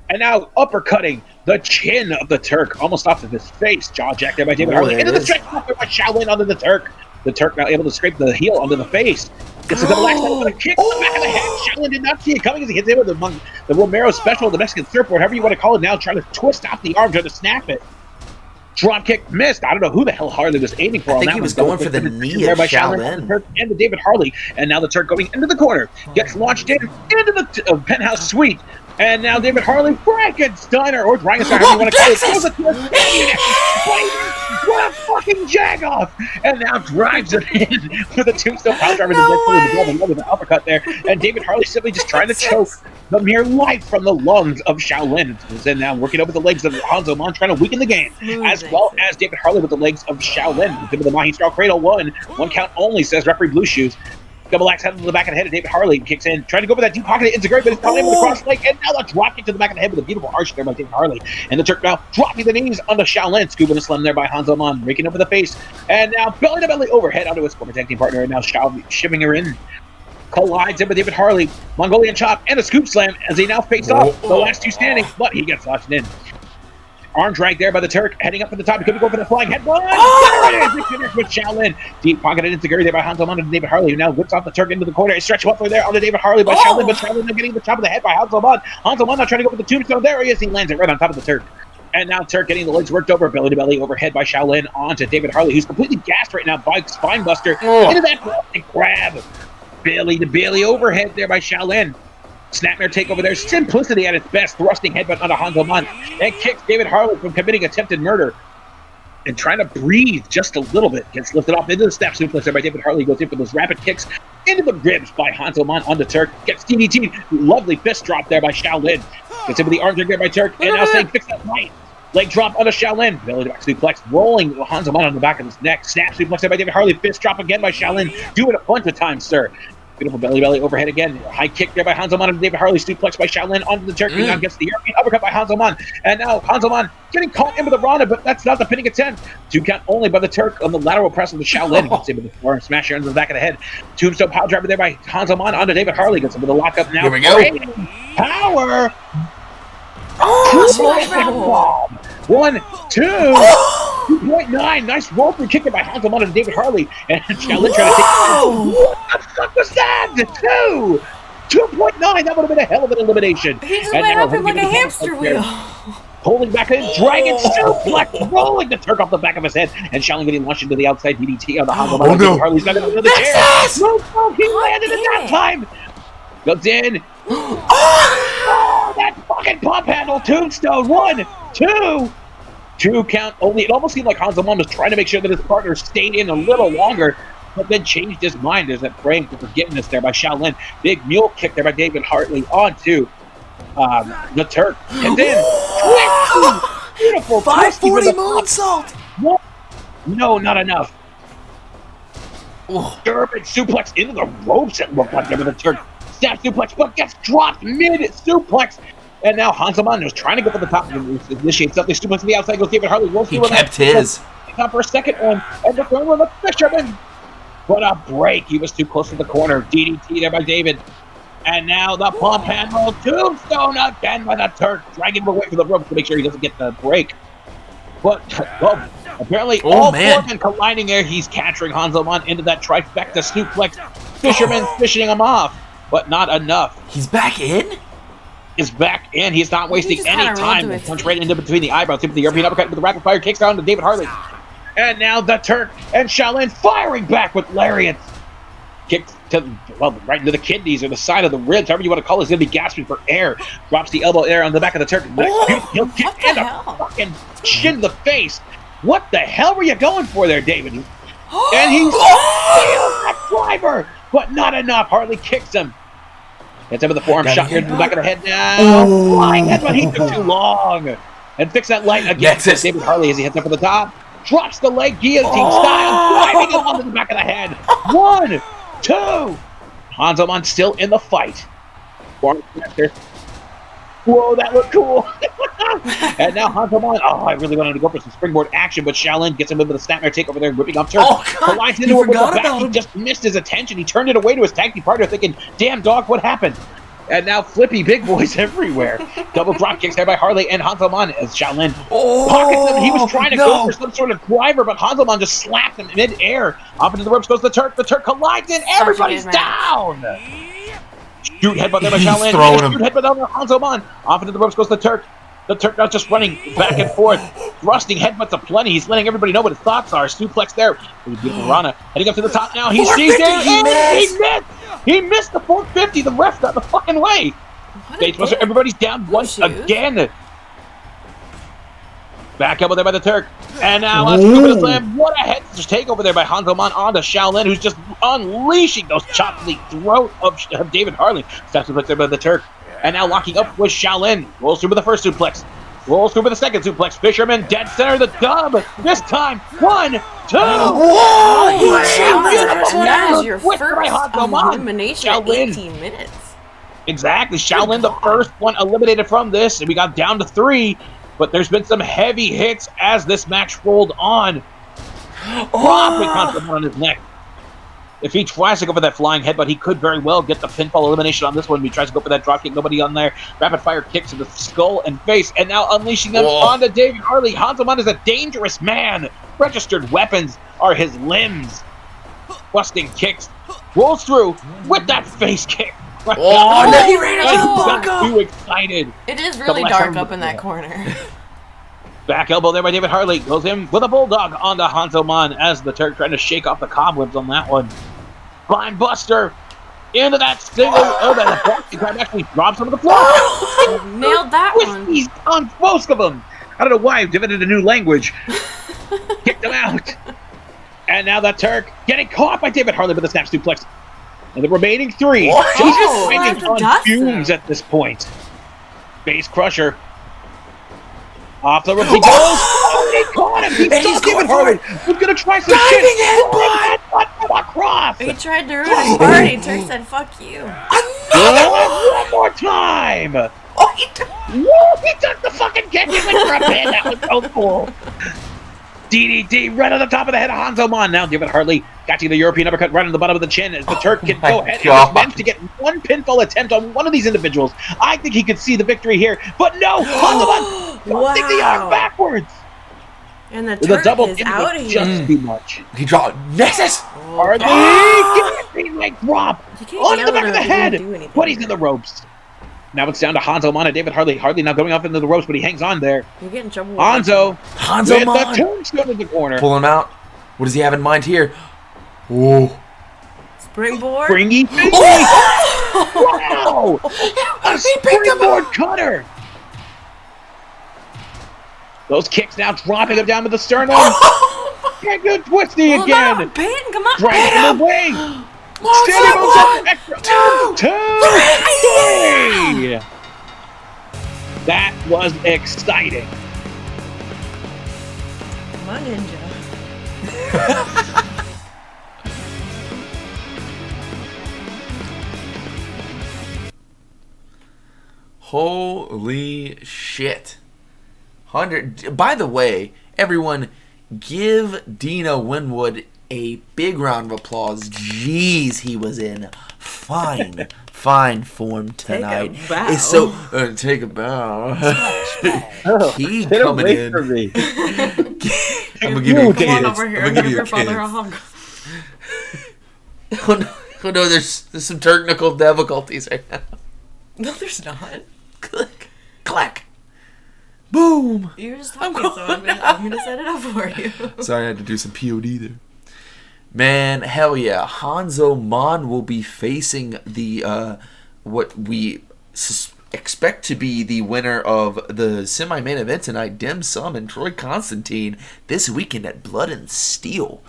And now uppercutting the chin of the Turk, almost off of his face. Jaw jack there by David Harley. Into the stretch by Shaolin onto the Turk. The Turk now able to scrape the heel onto the face. Gets a double axe with a kick to the back of the head. Shaolin did not see it coming as he hits him with the Romero special, the Mexican surfboard, however you want to call it now, trying to twist off the arm, trying to snap it. Drop kick missed. I don't know who the hell Harley was aiming for. I think he was going for the knee of Shaolin. And the David Harley. And now the Turk going into the corner. Gets launched into the penthouse suite. And now David Harley, Frankensteiner, or Dragonsteiner, however you want to call it. What a fucking jag-off! And now drives it in with a tombstone power driver with an uppercut there. And David Harley simply just trying to choke the mere life from the lungs of Shaolin. And now working over the legs of Hanzo Man, trying to weaken the game. As well as David Harley with the legs of Shaolin. With the Mahi Straw Cradle, one count only, says referee Blue Shoes. Double axe head to the back of the head of David Harley, kicks in, trying to go for that deep pocket into Gary, but it's coming in with a cross leg, and now the drop kick to the back of the head with a beautiful arch there by David Harley. And the Turk now dropping the knees onto Shaolin, scooping a slam there by Hanzo Man, raking over the face, and now belly to belly overhead onto his former tag team partner, and now Shaolin shivering her in. Collides in with David Harley, Mongolian chop, and a scoop slam as they now face off the last two standing, but he gets launched in. Arm drag there by the Turk, heading up to the top. He could be going for the flying headbutt. There it is! Finish with Shaolin. Deep pocketed into Gary there by Hanzo Man and David Harley, who now whips off the Turk into the corner. A stretch muffler there onto David Harley by Shaolin, but Shaolin now getting the top of the head by Hanzo Man. Hanzo Man now trying to go for the tombstone. There he is. He lands it right on top of the Turk. And now Turk getting the legs worked over, belly to belly overhead by Shaolin onto David Harley, who's completely gassed right now by Spinebuster. Into that grab. Belly to belly overhead there by Shaolin. Snapmare takeover there. Simplicity at its best. Thrusting headbutt onto Hanzo Man. And kicks David Harley from committing attempted murder. And trying to breathe just a little bit. Gets lifted off into the step suplex there by David Harley. Goes in for those rapid kicks into the ribs by Hanzo Man on the Turk. Gets DDT. Lovely fist drop there by Shaolin. Gets in with the arm drag there by Turk. And now saying fix that right. Leg drop onto Shaolin. Belly to back suplex. Rolling Hanzo Man on the back of his neck. Snap suplex there by David Harley. Fist drop again by Shaolin. Do it a bunch of times, sir. Beautiful belly belly overhead again. High kick there by Hanzo Man and David Harley. Suplex by Shaolin onto the Turk. Now gets the European uppercut by Hanzo Man. And now Hanzo Man getting caught in with the Rana, but that's not the pinning attempt. 2 count only by the Turk on the lateral press of the Shaolin. Gets in with the forearm smasher under the back of the head. Tombstone power driver there by Hanzo Man onto David Harley. Gets in with the lockup now. Here we go. Power. Oh, 1, 2. 2.9. Nice roll through kick by Hanzo Man and David Harley. And Shaolin trying to take. What the fuck was that? 2. 2.9. That would have been a hell of an elimination. He just went up him like a hamster wheel. Holding back in Dragon suplex, rolling the Turk off the back of his head, and Shaolin getting launched into the outside DDT on the Hanzo Man. no. Harley's got another chair. No, he landed at that time. Goes in. Oh, that fucking pump handle tombstone. 1, 2. 2 count only. It almost seemed like Hanzo Man was trying to make sure that his partner stayed in a little longer, but then changed his mind. There's that praying for forgiveness there by Shaolin. Big mule kick there by David Hartley onto the Turk. And then beautiful 540 moonsault. No, not enough. German suplex into the ropes. It looked like there with the Turk. Snap suplex, but gets dropped mid suplex. And now Hanzo Man was trying to go for the top. Initiate something. Suplex to the outside goes David Harley. He kept his. Top for a second one. And the third one, the fisherman. What a break. He was too close to the corner. DDT there by David. And now the pump handle. Tombstone again by the Turk. Dragging him away from the ropes to make sure he doesn't get the break. But apparently all 4 men colliding there. He's capturing Hanzo Man into that trifecta suplex. Fisherman fishing him off. But not enough. He's back in? Is back in. He's not wasting any time. Punch right into between the eyebrows. Hit with the European uppercut with the rapid fire kicks down to David Harley. And now the Turk and Shaolin firing back with lariats. Kick to right into the kidneys or the side of the ribs, however you want to call it. He's going to be gasping for air. Drops the elbow there on the back of the Turk. He'll kick in the fucking chin to the face. What the hell were you going for there, David? And he's that driver, but not enough. Harley kicks him. Hits him with the forearm shot here to the back of the head now. Flying headbutt. He took too long. And fix that light again. David Harley as he hits up at the top. Drops the leg guillotine style. Driving him onto the back of the head. 1, 2. Hanzo Man still in the fight. Whoa, that looked cool. And now Hanzo Man. Oh, I really wanted to go for some springboard action, but Shaolin gets him in with a snapmare takeover there, whipping off Turk. Collides into it with the back. He just missed his attention. He turned it away to his tag team partner, thinking, damn dog, what happened? And now flippy big boys everywhere. Double drop kicks there by Harley and Hanselman as Shaolin pockets him. He was trying to go for some sort of driver, but Hanselman just slapped him mid-air. Off into the ropes goes the Turk. The Turk collides in. Everybody's down. Shoot headbutt there by Shaolin. Shoot headbutt down by Hanselman. Off into the ropes goes the Turk. The Turk now just running back and forth. Thrusting headbutts aplenty. He's letting everybody know what his thoughts are. Suplex there. Beautiful Rana. Heading up to the top now. He sees it. He missed. He missed the 450. The ref got the fucking way. Facebuster, everybody's down once again. Back elbow there by the Turk. And now let's go for the slam. What a head takeover there by Hanselman onto Shaolin, who's just unleashing those chops to the throat of David Harley. Steps suplex there by the Turk. And now locking up with Shaolin. Rolls through with the first suplex. Rolls through with the second suplex. Fisherman dead center. The dub. This time. 1, 2. Whoa! That is your first elimination in 18 minutes. Exactly. Shaolin, the first one eliminated from this. And we got down to 3. But there's been some heavy hits as this match rolled on. Dropping Constantine on his neck. If he tries to go for that flying headbutt, he could very well get the pinfall elimination on this one. If he tries to go for that dropkick, nobody on there. Rapid fire kicks to the skull and face, and now unleashing them onto David Harley. Hanselman is a dangerous man. Registered weapons are his limbs. Busting kicks. Rolls through with that face kick. He ran into the bunker. Too excited. It is really dark up in that corner. Back elbow there by David Harley. Goes in with a bulldog onto Hanselman as the Turk trying to shake off the cobwebs on that one. Blind Buster into that single. That actually drops him to the floor. Nailed that one. He's on most of them. I don't know why I've given it a new language. Kicked him out. And now the Turk getting caught by David Harley with a snap suplex. And the remaining 3 just hanging on fumes at this point. Face crusher. Off the ropes he goes. He caught him. He's going for it. He's going to try some shit. Headbutt across. He tried to ruin his party. Turk said, fuck you. One more time. He took the fucking kick. He went for a pin. That was so cool. DDT right on the top of the head of Hanselman. Now David Harley catching the European uppercut right on the bottom of the chin as the Turk can go ahead and managed to get one pinfall attempt on one of these individuals. I think he could see the victory here, but no, Hanselman thrusting the arm backwards. And the Turk double is out of here. Just too much. He dropped Nexus. Harley guillotine leg drop on the back of the head, but he's in the ropes. Now it's down to Hanselman and David Harley. Harley now going off into the ropes, but he hangs on there. You get in trouble with Hanselman with the tombstone in the corner. Pull him out. What does he have in mind here? Oh. Springboard. Springy finish. Wow! A springboard cutter. Those kicks now dropping him down to the sternum. Can't go twisty again. Come on. Dragging him away. Standing on extra. 2, 3. That was exciting. Come on, Ninja. Holy shit. 100. By the way, everyone, give Dino Winwood a big round of applause. Jeez, he was in fine form tonight. Take a bow. It's so take a bow. He coming in. I'm gonna give you a kiss. Come on over here. I'm gonna give your father a hug. Oh no, there's some technical difficulties right now. No, there's not. Click, clack, boom. You're just talking, so I'm gonna set it up for you. Sorry, I had to do some POD there. Man, hell yeah. Hanselman will be facing the what we expect to be the winner of the semi-main event tonight, Dim Sum and Troy Constantine, this weekend at Blood and Steel.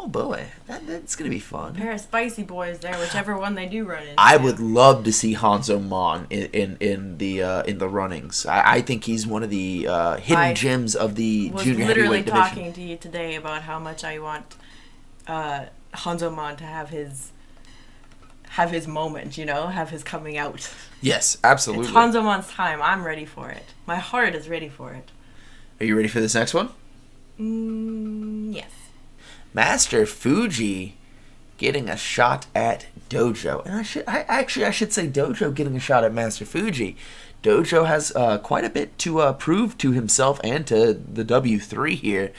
Oh boy, that's gonna be fun. A pair of spicy boys there, whichever one they do run into. I would love to see Hanselman in the runnings. I think he's one of the hidden gems of the junior heavyweight division. I was literally talking to you today about how much I want Hanselman to have his moment, have his coming out. Yes, absolutely. It's Hanselman's time. I'm ready for it. My heart is ready for it. Are you ready for this next one? Yes. Master Fuji getting a shot at Dojo. And I should say Dojo getting a shot at Master Fuji. Dojo has quite a bit to prove to himself and to the W3 here.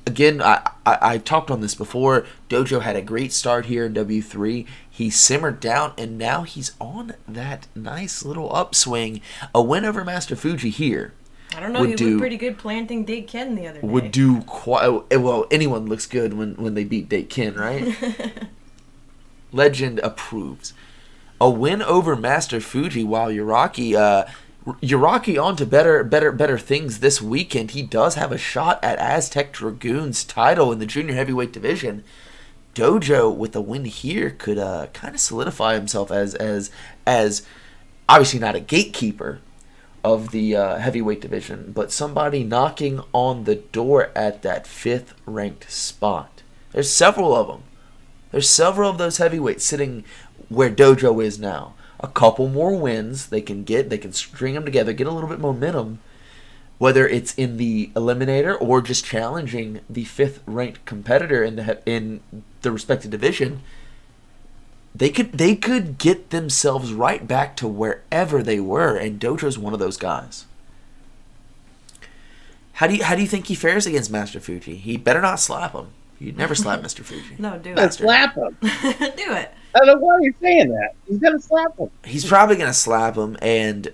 Again, I talked on this before. Dojo had a great start here in W3. He simmered down, and now he's on that nice little upswing. A win over Master Fuji here. I don't know, he looked pretty good planting Dake Ken the other day. Would do quite well. Anyone looks good when they beat Dake Ken, right? Legend approves. A win over Master Fuji, while Uraki on to better things this weekend. He does have a shot at Aztec Dragoon's title in the junior heavyweight division. Dojo with a win here could kind of solidify himself as obviously not a gatekeeper of the heavyweight division, but somebody knocking on the door at that 5th ranked spot. There's several of them. There's several of those heavyweights sitting where Dojo is now. A couple more wins they can string them together, get a little bit momentum, whether it's in the eliminator or just challenging the 5th ranked competitor in the respective division. They could get themselves right back to wherever they were, and Dojo's one of those guys. How do you think he fares against Master Fuji? He better not slap him. You'd never slap Mr. Fuji. No, do Let's it. slap him. Do it. I don't know why you're saying that. He's gonna slap him. He's probably gonna slap him, and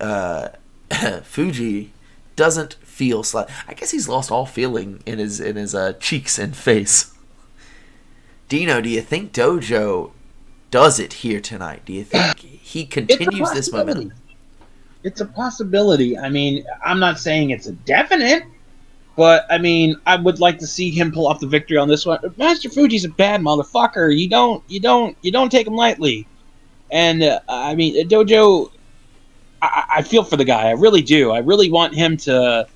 Fuji doesn't feel slap. I guess he's lost all feeling in his cheeks and face. Dino, do you think Dojo does it here tonight? Do you think he continues this momentum? It's a possibility. I mean, I'm not saying it's a definite, but I mean, I would like to see him pull off the victory on this one. Master Fuji's a bad motherfucker. You don't take him lightly. And I mean, Dojo, I feel for the guy. I really do. I really want him to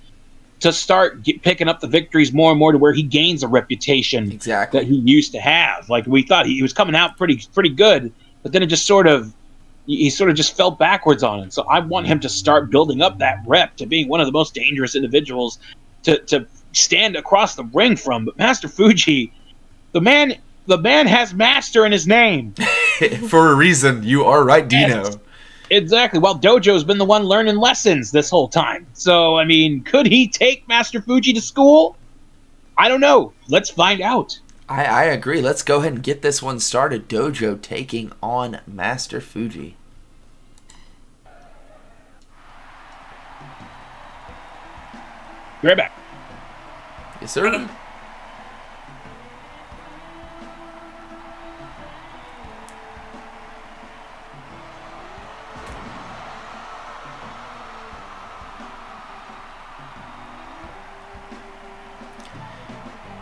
start picking up the victories more and more to where he gains a reputation exactly that he used to have. Like, we thought he was coming out pretty good, but then it just he sort of just fell backwards on it. So I want him to start building up that rep to being one of the most dangerous individuals to stand across the ring from. But Master Fuji, the man has master in his name. For a reason. You are right, Dino. Yes, exactly. Well, Dojo's been the one learning lessons this whole time. So, I mean, could he take Master Fuji to school? I don't know. Let's find out. I agree. Let's go ahead and get this one started. Dojo taking on Master Fuji. Be right back. Yes, sir.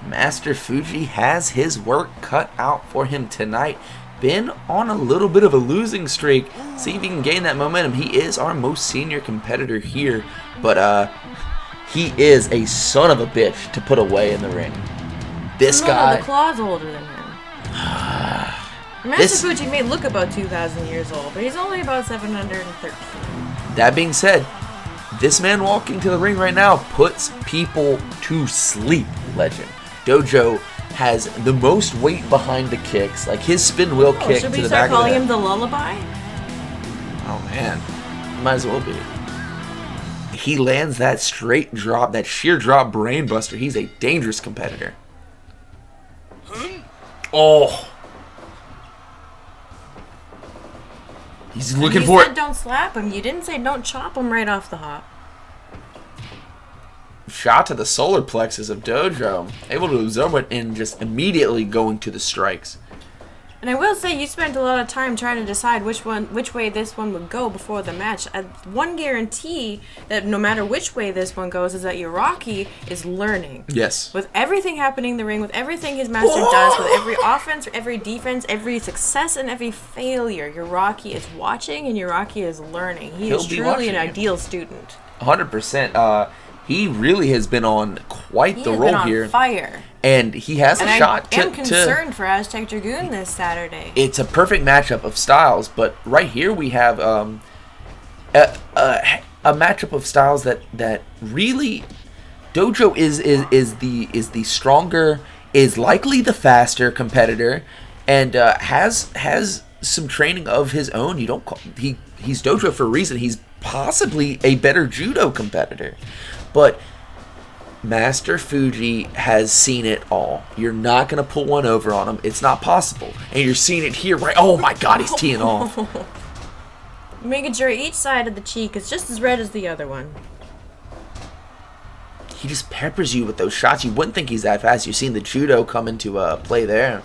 Master Fuji has his work cut out for him tonight. Been on a little bit of a losing streak. See if he can gain that momentum. He is our most senior competitor here, but he is a son of a bitch to put away in the ring. This guy. The claw's older than him. Master Fuji may look about 2,000 years old, but he's only about 713. That being said, this man walking to the ring right now puts people to sleep, Legend. Dojo has the most weight behind the kicks, like his spin wheel kick to the back of the head. Should we start calling him the lullaby? Oh man, might as well be. He lands that straight drop, that sheer drop brainbuster. He's a dangerous competitor. Oh. He's looking for it. You said don't slap him. You didn't say don't chop him right off the hop. Shot to the solar plexus of Dojo. Able to absorb it and just immediately going to the strikes. And I will say you spent a lot of time trying to decide which way this one would go before the match. One guarantee that no matter which way this one goes is that Uraki is learning. Yes. With everything happening in the ring, with everything his master does, with every offense, every defense, every success, and every failure, Uraki is watching and Uraki is learning. He is truly an ideal student. 100%. He really has been on quite the roll here. On fire. And he has a shot to... I'm concerned for Aztec Dragoon this Saturday. It's a perfect matchup of styles, but right here we have a matchup of styles that really... Dojo is the stronger, is likely the faster competitor, and has some training of his own. You don't call he's dojo for a reason. He's possibly a better judo competitor, but Master Fuji has seen it all. You're not going to pull one over on him. It's not possible. And you're seeing it here, right? Oh my god, he's teeing off. Making sure each side of the cheek is just as red as the other one. He just peppers you with those shots. You wouldn't think he's that fast. You've seen the judo come into play there.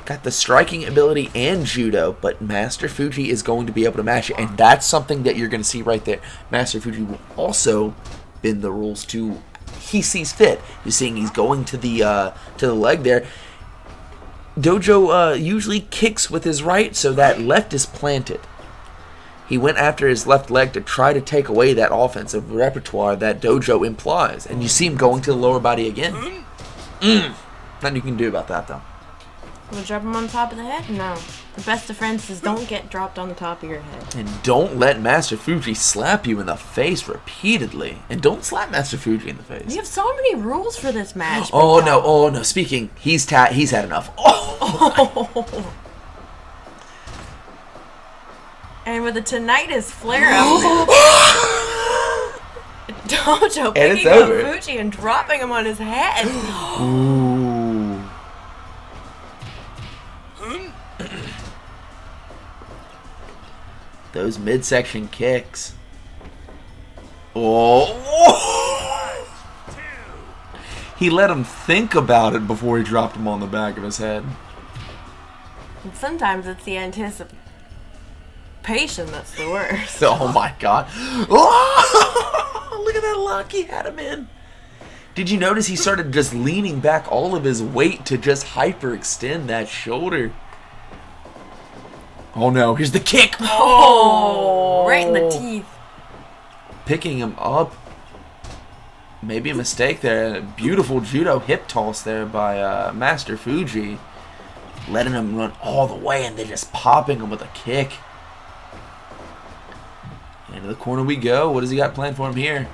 Got the striking ability and judo, but Master Fuji is going to be able to match it. And that's something that you're going to see right there. Master Fuji will also bend the rules to he sees fit. You're seeing he's going to the leg there. Dojo usually kicks with his right, so that left is planted. He went after his left leg to try to take away that offensive repertoire that Dojo implies. And you see him going to the lower body again. Nothing you can do about that, though. We'll drop him on top of the head? No. The best defense is don't get dropped on the top of your head. And don't let Master Fuji slap you in the face repeatedly. And don't slap Master Fuji in the face. You have so many rules for this match. Oh no. Speaking, he's had enough. Oh. And with a tinnitus flare-up, Dojo picking up Fuji and dropping him on his head. Ooh. Those midsection kicks. Oh. He let him think about it before he dropped him on the back of his head. And sometimes it's the anticipation that's the worst. Oh my god. Oh, look at that lock he had him in. Did you notice he started just leaning back all of his weight to just hyperextend that shoulder? Oh no, here's the kick. Oh, right in the teeth. Picking him up. Maybe a mistake there. Beautiful judo hip toss there by Master Fuji. Letting him run all the way and then just popping him with a kick. Into the corner we go. What does he got planned for him here?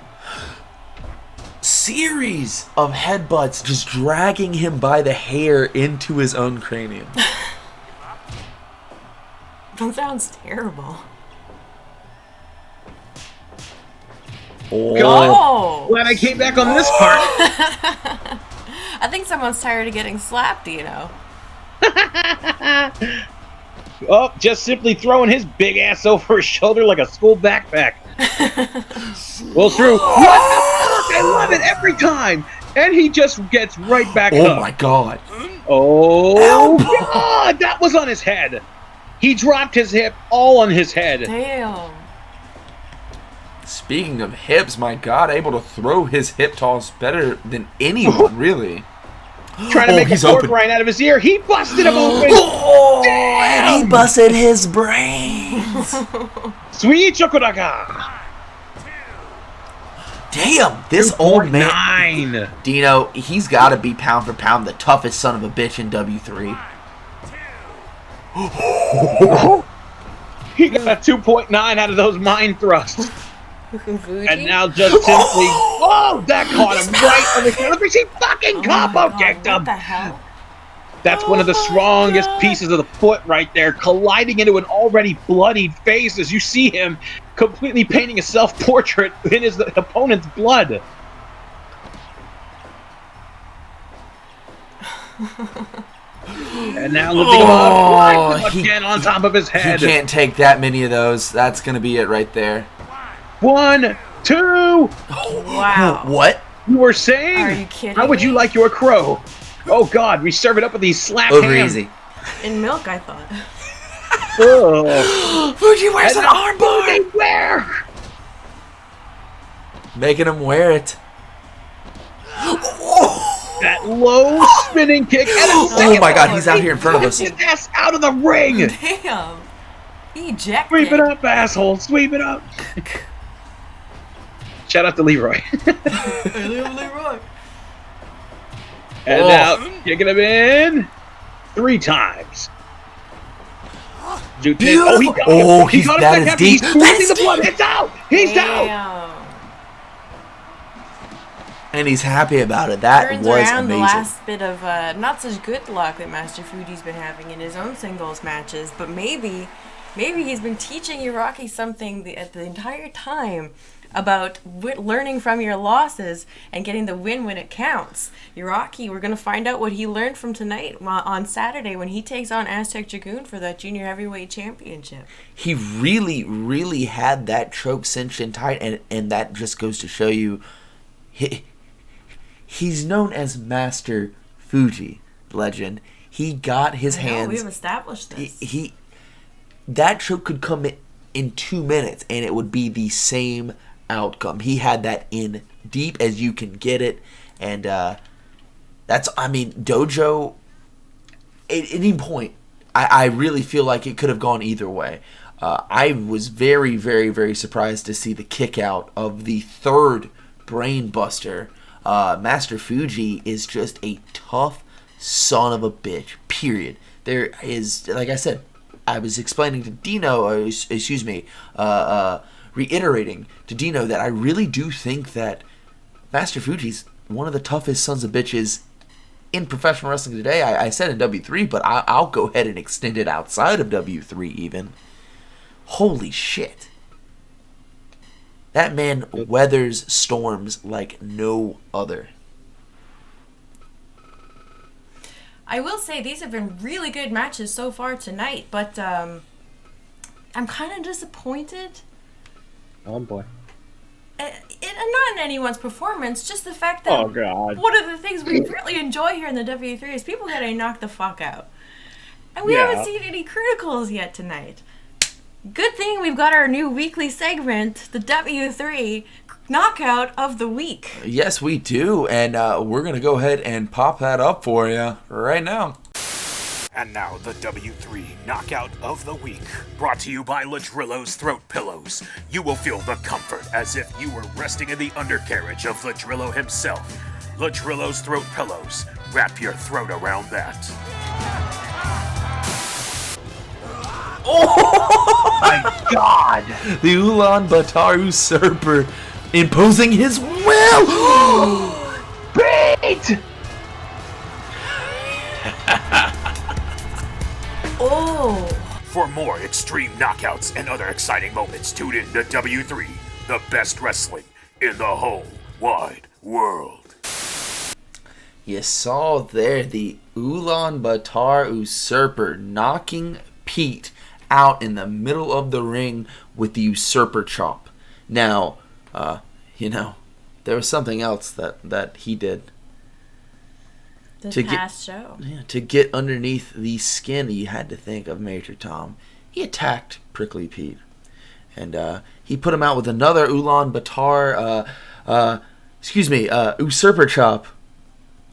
Series of headbutts just dragging him by the hair into his own cranium. That sounds terrible. Oh. Glad I came back on this part. I think someone's tired of getting slapped, you know. Oh, just simply throwing his big ass over his shoulder like a school backpack. Well, through. What? I love it every time. And he just gets right back up. Oh my god. Oh god, that was on his head. He dropped his hip all on his head. Damn. Speaking of hips, my god, able to throw his hip toss better than anyone, really. Trying to make a pork rind out of his ear. He busted him open. Oh, and he busted his brains. Sweet chocolate. Damn, this old man. 9. Dino, he's got to be pound for pound the toughest son of a bitch in W3. He got a 2.9 out of those mind thrusts. Fuji? And now just simply... Oh, that caught him right on the shoulder. He fucking combo kicked him. What the hell? That's one of the strongest pieces of the foot right there, colliding into an already bloodied face as you see him completely painting a self-portrait in his opponent's blood. And now lifting him up again on top of his head. He can't take that many of those. That's going to be it right there. 1, 2. Wow. What? You were saying? Are you kidding How would you me? like your crow? Oh God, we serve it up with these slap Over hams. easy. In milk, I thought. Oh. Fuji wears an They armbar. wear. Making him wear it. That low spinning kick. And Oh my god, he's out here in front of us. His ass out of the ring. Damn. Ejected. Sweep it up, asshole. Sweep it up. Shout out to Leroy. Leroy. And now kicking him in 3 times. Beautiful. Oh, he got him. Oh, He got him that back is after deep. He's squeezing the blood. It's out. He's out. Damn. And he's happy about it. That Turns was around amazing. the last bit of not such good luck that Master Fuji's been having in his own singles matches, but maybe he's been teaching Uraki something the entire time about learning from your losses and getting the win when it counts. Uraki, we're going to find out what he learned from tonight on Saturday when he takes on Aztec Dragoon for that junior heavyweight championship. He really, really had that choke cinched tight, and that just goes to show you he's known as Master Fuji, legend. He got his hands. We've established this. That choke could come in 2 minutes, and it would be the same outcome. He had that in deep as you can get it, and Dojo, at any point, I really feel like it could have gone either way. I was very, very, very surprised to see the kick out of the third brain buster. Master Fuji is just a tough son of a bitch, period. There is, like I said, I was explaining to Dino, reiterating to Dino that I really do think that Master Fuji's one of the toughest sons of bitches in professional wrestling today. I said in W3, but I'll go ahead and extend it outside of W3 even. Holy shit. That man weathers storms like no other. I will say these have been really good matches so far tonight, but I'm kind of disappointed. Oh boy. And not in anyone's performance, just the fact that Oh god. one of the things we really enjoy here in the W3 is people getting knocked the fuck out. And we Yeah. haven't seen any criticals yet tonight. Good thing we've got our new weekly segment, the W3 Knockout of the Week. Yes, we do, and we're going to go ahead and pop that up for you right now. And now the W3 Knockout of the Week, brought to you by Ladrillo's Throat Pillows. You will feel the comfort as if you were resting in the undercarriage of Ladrillo himself. Ladrillo's Throat Pillows. Wrap your throat around that. Oh My god. The Ulaanbaatar usurper imposing his will. Beat! Oh! For more extreme knockouts and other exciting moments, tune in to W3, the best wrestling in the whole wide world. You saw there the Ulaanbaatar usurper knocking Pete out in the middle of the ring with the usurper chop. Now, there was something else that he did. This past show. Yeah, to get underneath the skin, you had to think of Major Tom. He attacked Prickly Pete. And he put him out with another Ulaanbaatar, usurper chop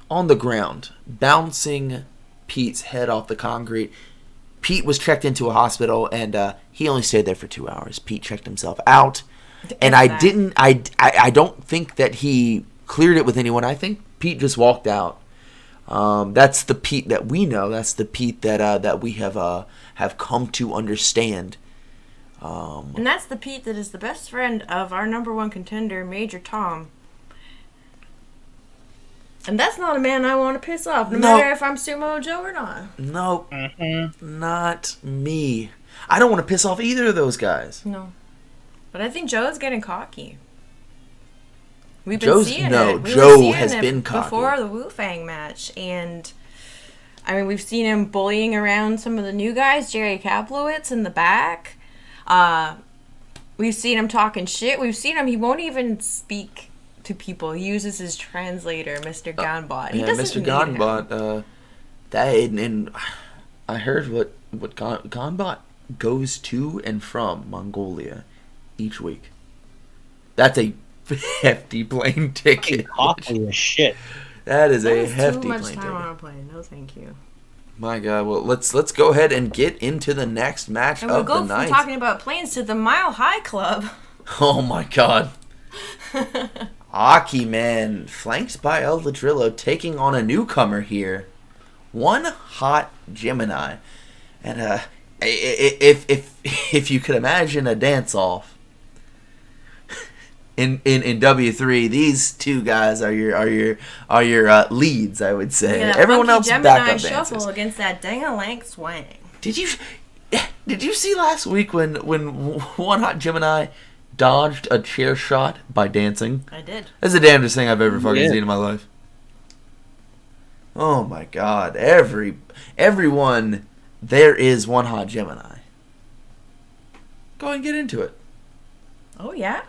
on the ground, bouncing Pete's head off the concrete. Pete was checked into a hospital, and he only stayed there for 2 hours. Pete checked himself out. And I don't think that he cleared it with anyone. I think Pete just walked out. That's the Pete that we know. That's the Pete that we have come to understand. And that's the Pete that is the best friend of our number one contender, Major Tom. And that's not a man I want to piss off, no matter if I'm Sumo Joe or not. No, not me. I don't want to piss off either of those guys. No. But I think Joe's getting cocky. We've been seeing it. Joe has been cocky before the Wu-Fang match, and I mean we've seen him bullying around some of the new guys, Jerry Kaplowitz in the back. We've seen him talking shit. We've seen him. He won't even speak to people. He uses his translator, Mr. Ganbot. He doesn't Mr. need Ganbot. And I heard what Ganbot goes to and from Mongolia each week. That's a hefty plane ticket. Costly as shit. That is a hefty too much plane time ticket. on a plane. No, thank you. My God. Well, let's go ahead and get into the next match And of we'll the go night. from talking about planes to the Mile High Club. Oh my God. Aki Man, flanked by El Ladrillo, taking on a newcomer here. One Hot Gemini. And if you could imagine a dance-off, in W3, these two guys are your leads, I would say. Yeah, Everyone else Gemini backup shuffle dancers. against that dang-a-lang swing. Did you see last week when One Hot Gemini dodged a chair shot by dancing? I did. That's the damnedest thing I've ever fucking seen in my life. Oh my god. Everyone, there is One Hot Gemini. Go ahead and get into it. Oh, yeah?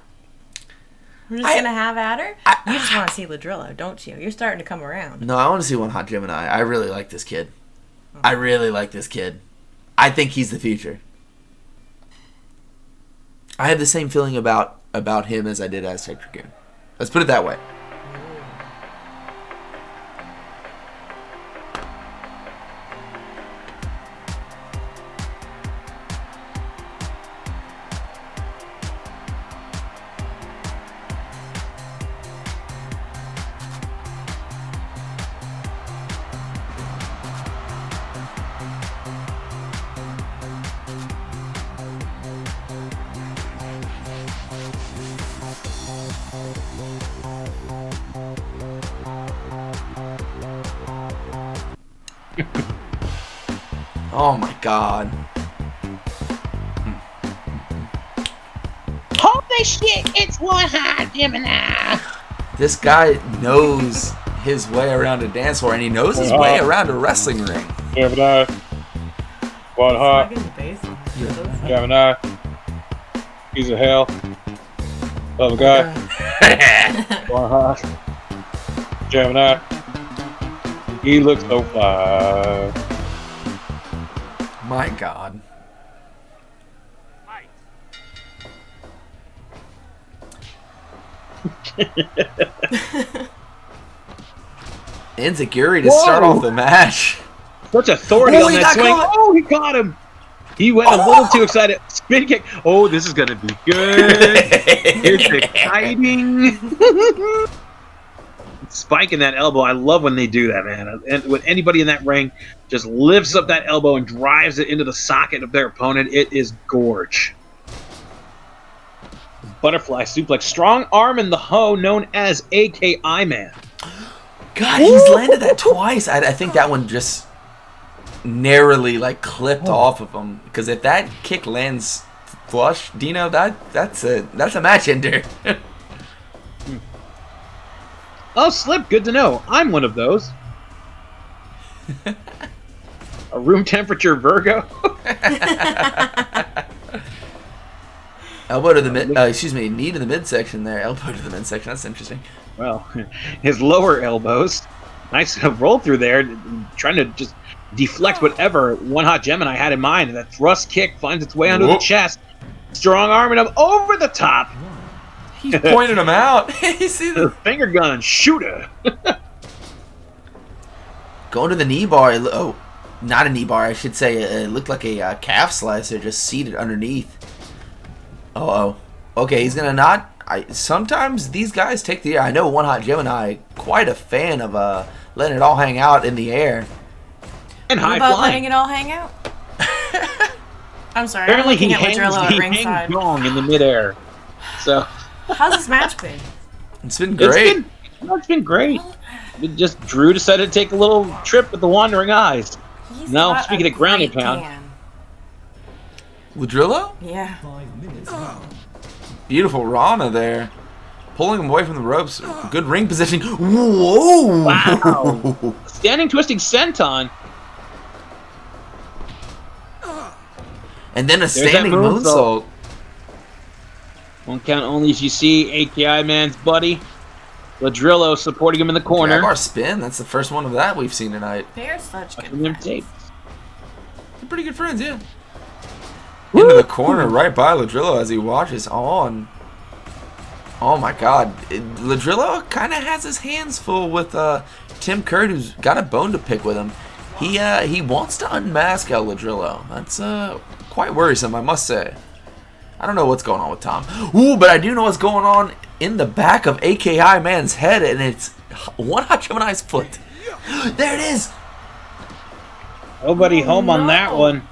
We're just going to have at her? You just want to see Ladrillo, don't you? You're starting to come around. No, I want to see One Hot Gemini. I really like this kid. I really like this kid. I think he's the future. I have the same feeling about him as I did Aztec Dragoon. Let's put it that way. Oh my god. Holy shit, it's One Hot Gemini. This guy knows his way around a dance floor, and he knows his way around a wrestling ring. Gemini. One Hot Gemini. He's a hell of a guy. One Hot Gemini. He looks so fly. My god. Insecurity to start off the match. Such authority on that swing. Caught. Oh, he caught him. He went a little too excited. Spin kick. Oh, this is going to be good. It's exciting. Spiking that elbow. I love when they do that, man. And when anybody in that ring just lifts up that elbow and drives it into the socket of their opponent, it is gorge. Butterfly suplex. Strong arm in the hoe known as AKI Man. God, he's landed that twice. I think that one just narrowly clipped off of him. Because if that kick lands flush, Dino, that's a match ender. Oh, Slip, good to know. I'm one of those. A room temperature Virgo. Elbow to the knee to the midsection there. Elbow to the midsection. That's interesting. Well, his lower elbows. Nice roll through there, trying to just deflect whatever One Hot Gemini had in mind. And that thrust kick finds its way under the chest. Strong arming him over the top. He's pointing him out. You see the finger gun shooter. Going to the knee bar. Oh, not a knee bar. I should say it looked like a calf slicer just seated underneath. Oh. Okay, he's gonna not. Sometimes these guys take the air. I know One Hot Gemini, quite a fan of letting it all hang out in the air. And high about flying. letting it all hang out? I'm sorry. Apparently I'm looking at Ladrillo at ringside. Gong in the midair. So. How's this match been? It's been great. It's been great. It just Drew decided to take a little trip with the wandering eyes. No, speaking of grounded pound. Ladrillo? Yeah. Beautiful Rana there. Pulling him away from the ropes. Good ring position. Whoa! Wow. Standing twisting senton. And then a standing moonsault. One count only as you see AKI Man's buddy. Ladrillo supporting him in the corner. Grab our spin. That's the first one of that we've seen tonight. They're such good friends. They're pretty good friends, yeah. Woo! Into the corner right by Ladrillo as he watches on. Oh my god. Ladrillo kind of has his hands full with Tim Kurt, who's got a bone to pick with him. He wants to unmask El Ladrillo. That's quite worrisome, I must say. I don't know what's going on with Tom. Ooh, but I do know what's going on in the back of AKI Man's head, and it's One Hot Gemini's foot. There it is. Nobody home on that one.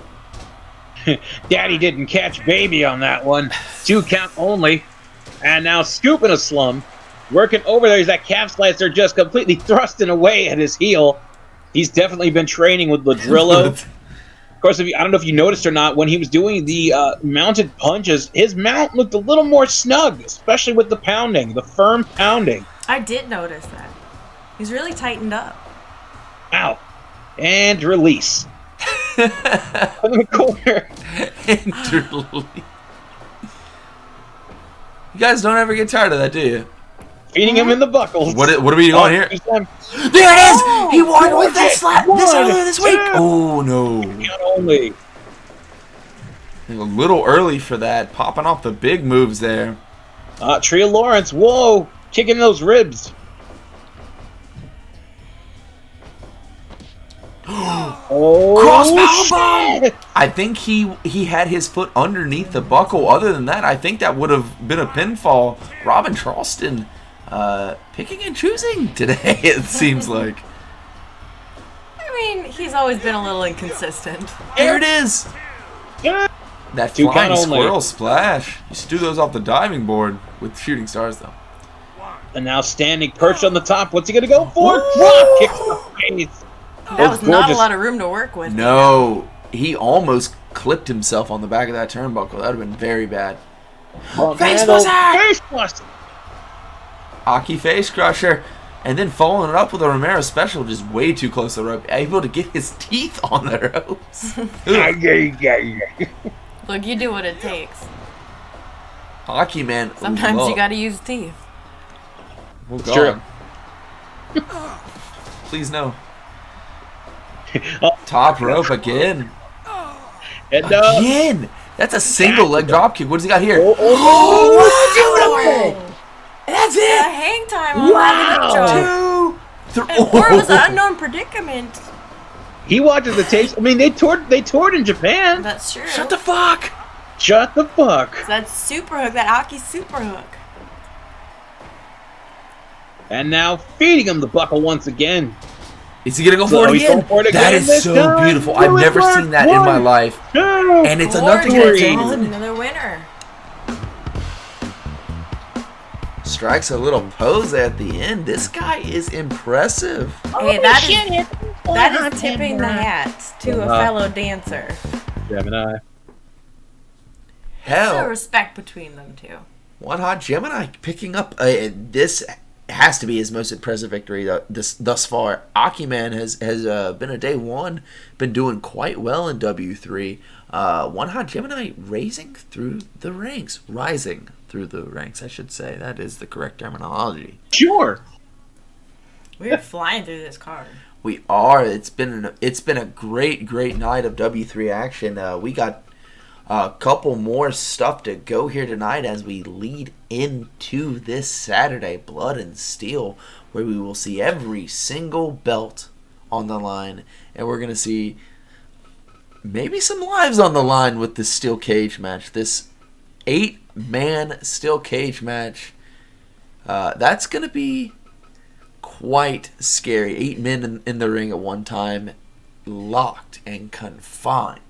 Daddy didn't catch baby on that one. 2 count only. And now Scoop in a slum. Working over there. He's that calf slicer just completely thrusting away at his heel. He's definitely been training with Ladrillo. Of course, I don't know if you noticed or not, when he was doing the mounted punches, his mount looked a little more snug, especially with the pounding, the firm pounding. I did notice that. He's really tightened up. Ow. And release. In the corner. And release. You guys don't ever get tired of that, do you? Feeding him in the buckles. What are we doing here? There it is! He won with that slap earlier this week. Oh, no. Only. A little early for that. Popping off the big moves there. Tria Lawrence. Whoa. Kicking those ribs. Cross power bomb! I think he had his foot underneath the buckle. Other than that, I think that would have been a pinfall. Robin Charleston picking and choosing today, it seems like. I mean, he's always been a little inconsistent. There it is! That flying squirrel splash. You should do those off the diving board with shooting stars, though. And now standing perched on the top. What's he going to go for? Drop kick to the face. That was not a lot of room to work with. No, he almost clipped himself on the back of that turnbuckle. That would have been very bad. Face buster! Aki face crusher. And then following it up with a Romero special, just way too close to the rope. Able to get his teeth on the ropes. Look, you do what it takes. Aki, man. Sometimes you gotta use teeth. Oh, God. Please no. Top rope again. Again. That's a single leg drop kick. What does he got here? That's it. A hang time on that. Or it was an unknown predicament. He watches the tapes. I mean, they toured in Japan. That's true. Shut the fuck. Shut the fuck. So that's super hook. That Aki super hook. And now feeding him the buckle once again. Is he going to go for it again? That is so beautiful. I've never seen that in my life. And it's enough to get it done. Another winner. Strikes a little pose at the end. This guy is impressive. Hey, that is tipping the hat to a fellow dancer. Gemini. Hell. There's respect between them two. One Hot Gemini picking up this has to be his most impressive victory thus far. Akiman has been a day one, been doing quite well in W3. One Hot Gemini rising through the ranks, I should say. That is the correct terminology. Sure. We're flying through this card. We are. It's been a great night of W3 action. We got a couple more stuff to go here tonight as we lead into this Saturday, Blood and Steel, where we will see every single belt on the line, and we're going to see maybe some lives on the line with this steel cage match. This 8-man steel cage match, that's going to be quite scary. 8 men in the ring at one time, locked and confined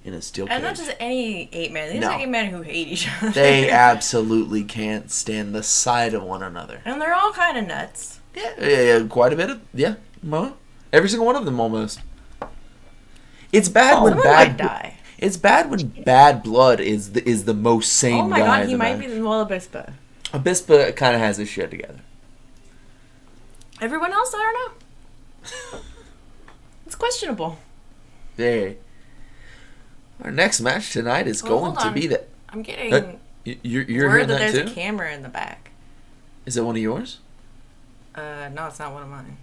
in a steel cage. And not just any 8-man. These are 8 men who hate each other. They absolutely can't stand the sight of one another. And they're all kind of nuts. Yeah, quite a bit of, well, every single one of them almost. It's bad when bad die. It's bad when bad blood is the most sane guy. Oh my god, he might be the Abispa. Abispa kind of has his shit together. Everyone else, I don't know. It's questionable. There. Our next match tonight is going to be the. I'm getting you're word hearing that that there's too? a camera in the back. Is it one of yours? No, it's not one of mine.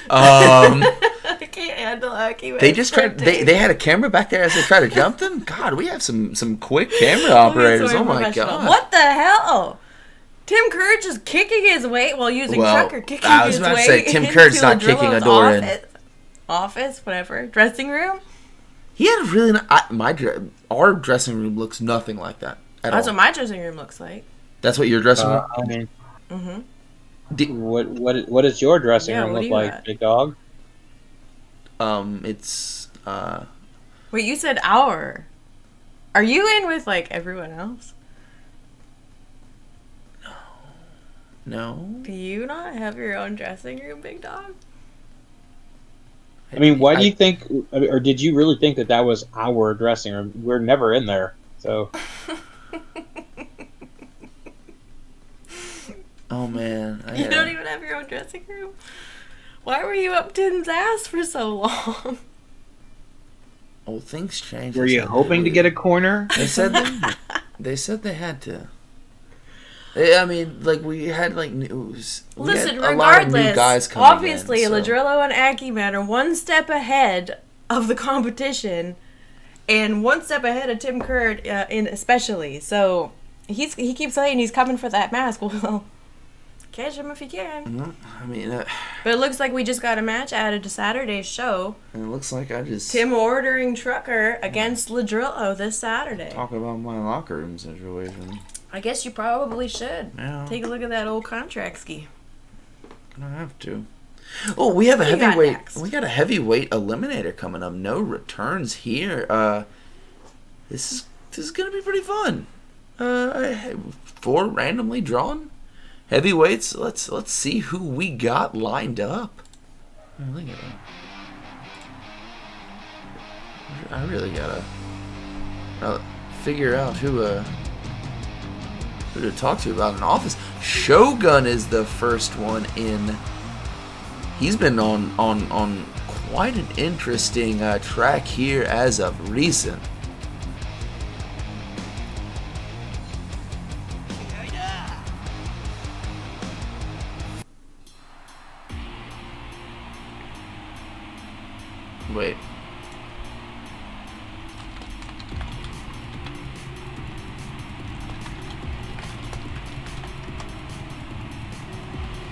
I can't handle hockey. They just tried. They had a camera back there as they tried to jump them. God, we have some quick camera operators. Oh my god! What the hell? Tim Kerr just kicking his weight while using Tucker kicking his weight. I was about to say Tim Kerr's not kicking a door in. Office, whatever, dressing room. He had a really our dressing room looks nothing like that at That's all. what my dressing room looks like. That's what your dressing room. I mean, Mm-hmm. what does your dressing room what look do you like, got? big dog? It's Wait, you said our. Are you in with like everyone else? no. Do you not have your own dressing room, big dog? I mean, why do you think, or did you really think that was our dressing room? We're never in there, so. Oh man, You don't even have your own dressing room? Why were you up Tim's ass for so long? Oh, things change. Were you hoping to get a corner? They said they said they had to. I mean, like we had like news. Listen, a lot of new regardless, guys coming obviously in, so. Ladrillo and Akiman are one step ahead of the competition, and one step ahead of Tim Kerr, in especially. So he keeps saying he's coming for that mask. Well, catch him if you can. I mean, But it looks like we just got a match added to Saturday's show. and it looks like I just Tim ordering Trucker against Ladrillo this Saturday. talk about my locker room situation. I guess you probably should. Yeah. Take a look at that old contract ski. I don't have to. Oh, we have a What do you got heavyweight. next? We got a heavyweight eliminator coming up. No returns here. This is gonna be pretty fun. 4 randomly drawn heavyweights. Let's see who we got lined up. Oh, look at that. I really gotta figure out who to talk to about an office. Shogun is the first one in. He's been on quite an interesting track here as of recent. Wait.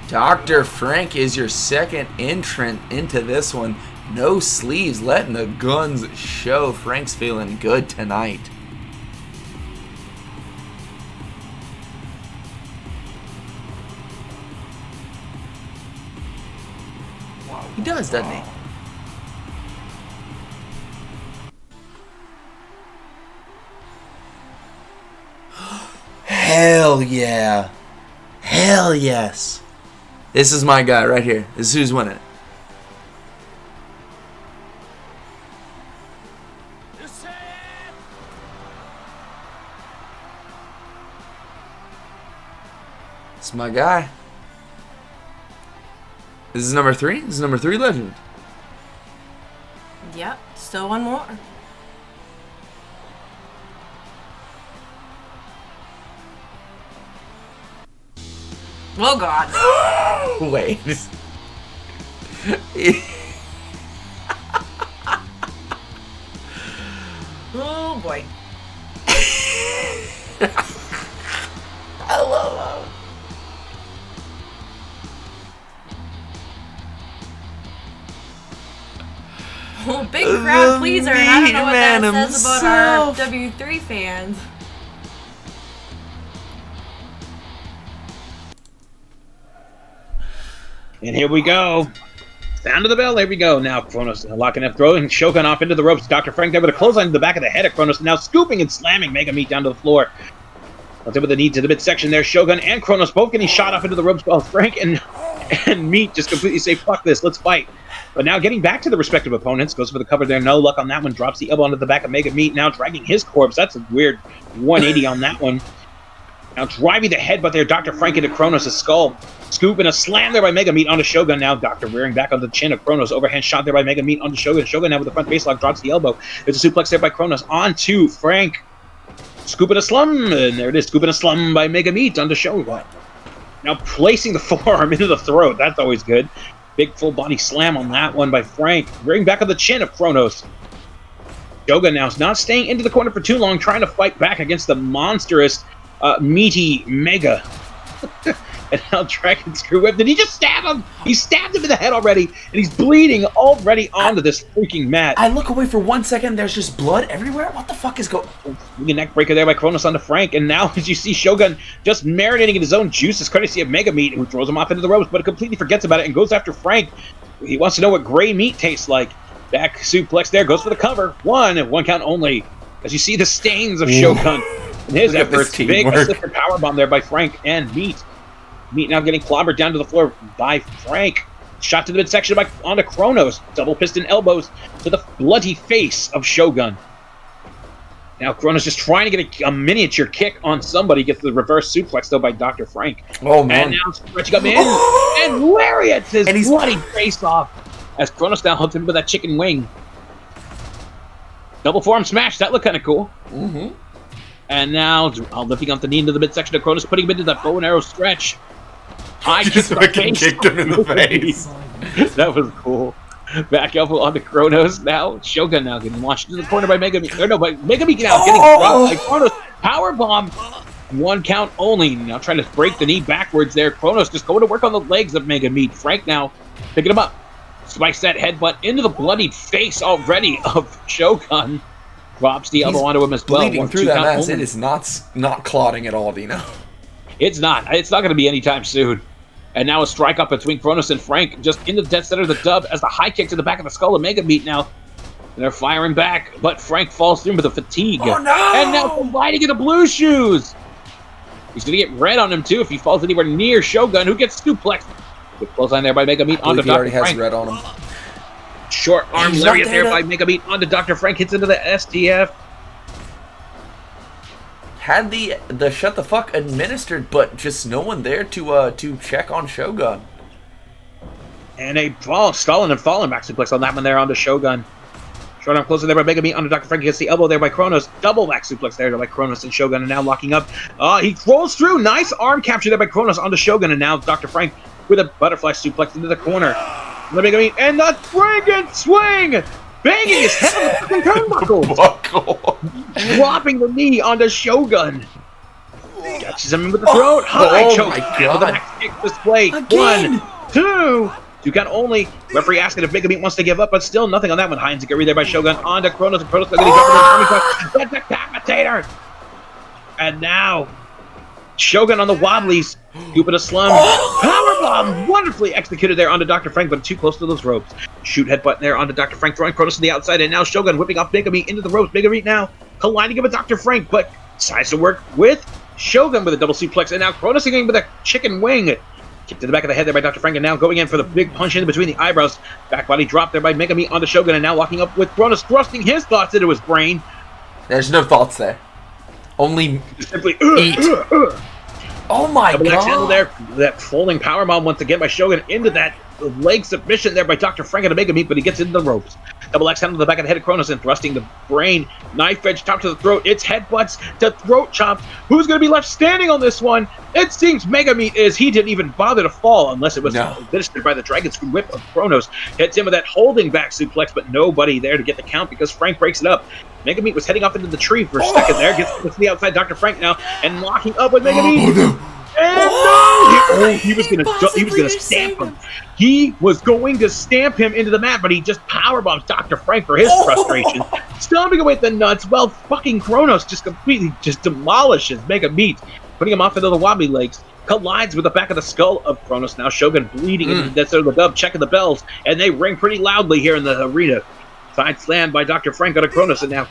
Dr. Frank is your second entrant into this one. No sleeves, letting the guns show. Frank's feeling good tonight. He does, doesn't he? Hell yeah. Hell yes. This is my guy right here. This is who's winning. This is my guy. This is number 3. This is number 3 legend. Yep, still one more. Oh God. Wait. Oh boy. I love him. Oh, big crowd pleaser, and I don't know what that man says about our himself. W3 fans. And here we go. Sound of the bell. There we go. Now Kronos locking up, throwing Shogun off into the ropes. Dr. Frank there with a clothesline to the back of the head of Kronos. Now scooping and slamming Mega Meat down to the floor. On top of the knee to the midsection there. Shogun and Kronos both getting shot off into the ropes. While Frank and Meat just completely say, fuck this, let's fight. But now getting back to the respective opponents. Goes for the cover there. No luck on that one. Drops the elbow onto the back of Mega Meat. Now dragging his corpse. That's a weird 180 on that one. Now driving the headbutt there, Dr. Frank into Kronos' skull. Scoop and a slam there by Mega Meat onto Shogun. Now Dr. rearing back on the chin of Kronos. Overhand shot there by Mega Meat onto Shogun. Shogun now with the front baselock drops the elbow. There's a suplex there by Kronos onto Frank. Scoop and a slum. And there it is. Scoop and a slum by Mega Meat onto Shogun. Now placing the forearm into the throat. That's always good. Big full body slam on that one by Frank. Bring back on the chin of Kronos. Shogun now is not staying into the corner for too long, trying to fight back against the monstrous, meaty Mega. And now Dragon Screw Whip. Did he just stab him? He stabbed him in the head already, and he's bleeding already onto this freaking mat. I look away for 1 second, there's just blood everywhere? What the fuck is going on? The neck breaker there by Kronos onto Frank, and now as you see Shogun just marinating in his own juices, courtesy of Mega Meat, who throws him off into the ropes, but completely forgets about it and goes after Frank. He wants to know what gray meat tastes like. Back suplex there, goes for the cover. One count only. As you see the stains of Shogun in his efforts. Big assisted powerbomb there by Frank and Meat. Meat now getting clobbered down to the floor by Frank. Shot to the midsection onto Kronos. Double piston elbows to the bloody face of Shogun. Now Kronos just trying to get a miniature kick on somebody. Gets the reverse suplex though by Dr. Frank. Oh man. And now stretching up in and lariats his bloody face off. As Kronos now hooks him with that chicken wing. Double forearm smash. That looked kind of cool. Mm-hmm. And now lifting up the knee into the midsection of Kronos, putting him into that bow and arrow stretch. High kick to the face. Kicked him in the face. That was cool. Back elbow onto Kronos. Now Shogun now getting launched into the corner by Mega Meat. Or no, by Mega Meat now getting dropped by Kronos. Powerbomb. 1 count only. Now trying to break the knee backwards there. Kronos just going to work on the legs of Mega Meat. Frank now picking him up. Spikes that headbutt into the bloodied face already of Shogun. Drops the elbow onto him as well. Bleeding through that mass. It is not clotting at all, Dino. It's not. It's not going to be anytime soon. And now a strike up between Kronos and Frank, just in the dead center of the dub as the high kick to the back of the skull of Mega Meat now. And they're firing back, but Frank falls through with a fatigue. Oh no! And now colliding into blue shoes. He's going to get red on him too if he falls anywhere near Shogun, who gets suplexed. Good clothesline there by Mega Meat onto He already Dr. has Frank. red on him. Short arm He's lariat not there there by Mega Meat onto Dr. Frank. Hits into the STF. Had the shut the fuck administered, but just no one there to check on Shogun. And a stalling and falling back suplex on that one there onto Shogun. Short arm closer there by Mega Meat onto Dr. Frank. Gets the elbow there by Kronos. Double back suplex there by Kronos and Shogun, and now locking up. He rolls through. Nice arm capture there by Kronos onto Shogun, and now Dr. Frank with a butterfly suplex into the corner. Mega Meat and the Dragon Swing! Banging his head on the turnbuckle. Dropping the knee onto Shogun. Catches him with the throat. High choke. My God. The back kick display. Again. 1, 2. 2 count only. Referee asking if Mega Meat wants to give up, but still nothing on that one. High and Zaguri there by Shogun onto Kronos. And Kronos getting dropped in the decapitator. And now Shogun on the wobblies. Scoop it a slum. Powerbomb! Wonderfully executed there onto Dr. Frank, but too close to those ropes. Shoot headbutt there onto Dr. Frank, throwing Kronos to the outside, and now Shogun whipping off Mega Meat into the ropes. Mega Meat now colliding with Dr. Frank, but decides to work with Shogun with a double suplex, and now Kronos again with a chicken wing. Kick to the back of the head there by Dr. Frank, and now going in for the big punch in between the eyebrows. Back body drop there by Mega Meat onto Shogun, and now locking up with Kronos, thrusting his thoughts into his brain. There's no thoughts there. Only Simply eat. Oh my double X handle God. there. That folding powerbomb once again by Shogun into that leg submission there by Dr. Frank and Mega Meat, but he gets into the ropes. Double X handle to the back of the head of Kronos and thrusting the brain. Knife edge top to the throat. It's headbutts to throat chops. Who's going to be left standing on this one? It seems Mega Meat is. He didn't even bother to fall unless it was administered by the Dragon Screw Whip of Kronos. Hits him with that holding back suplex, but nobody there to get the count because Frank breaks it up. Mega Meat was heading off into the tree for a second there. Gets to the outside Dr. Frank now and locking up with Mega Meat. And he was going to stamp him. He was going to stamp him into the mat, but he just powerbombs Dr. Frank for his frustration. Stomping away at the nuts, well, fucking Kronos just completely demolishes Mega Meat, putting him off into the wobbly legs. Collides with the back of the skull of Kronos. Now Shogun bleeding into the dead center of the dub, checking the bells, and they ring pretty loudly here in the arena. Side slam by Dr. Frank on a Kronos, and now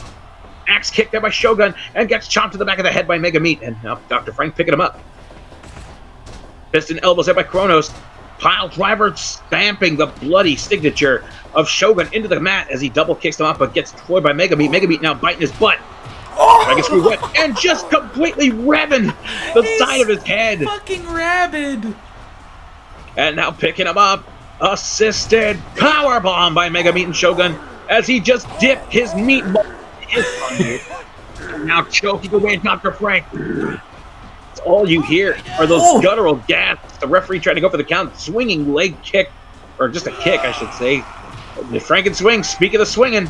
axe kick there by Shogun, and gets chopped to the back of the head by Mega Meat, and now Dr. Frank picking him up. Piston elbows there by Kronos. Pile driver stamping the bloody signature of Shogun into the mat as he double kicks him up, but gets destroyed by Mega Meat. Mega Meat now biting his butt. Dragon Screw Whip, and just completely revving the side of his head. Fucking rabid. And now picking him up. Assisted powerbomb by Mega Meat and Shogun as he just dipped his meatball in his tongue. Now choking away Dr. Frank. All you hear are those guttural gasps. The referee trying to go for the count, swinging leg kick or just a kick, I should say. The Franken swing, speak of the swinging,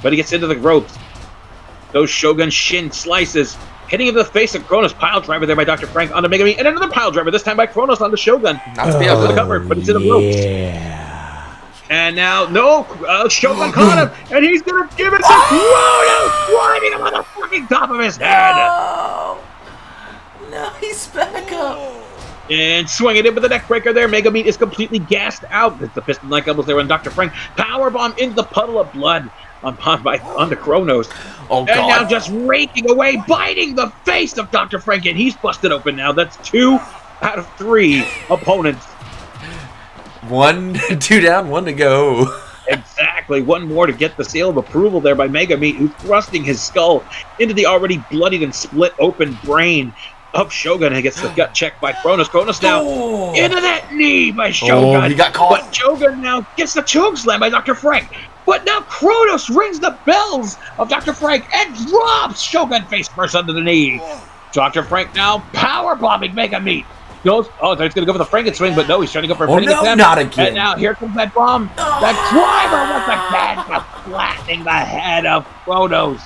but he gets into the ropes. Those Shogun shin slices, hitting into the face of Kronos. Pile driver there by Dr. Frank onto Megami, and another pile driver, this time by Kronos onto Shogun. Not to be able to the cover, but it's in the ropes. And now, no, Shogun caught him, and he's going to give it to Kronos, driving him on the fucking top of his head. No, he's back up. And swinging it with the neck breaker there. Megami is completely gassed out. It's the piston-like elbows there on Dr. Frank. Powerbomb into the puddle of blood onto Kronos. Oh, God. And now just raking away, biting the face of Dr. Frank, and he's busted open now. That's 2 out of 3 opponents. 2 down, 1 to go. Exactly. One more to get the seal of approval there by Megami, who's thrusting his skull into the already bloodied and split open brain of Shogun, and gets the gut check by Kronos. Kronos now into that knee by Shogun. He got caught. But Shogun now gets the choke slam by Dr. Frank. But now Kronos rings the bells of Dr. Frank and drops Shogun face first under the knee. Dr. Frank now power bombing Megami. Goes, he's going to go for the Franken swing, but no, he's trying to go for a pinning attempt. Not again. And now here comes that bomb. That driver once again, just flattening the head of Kronos.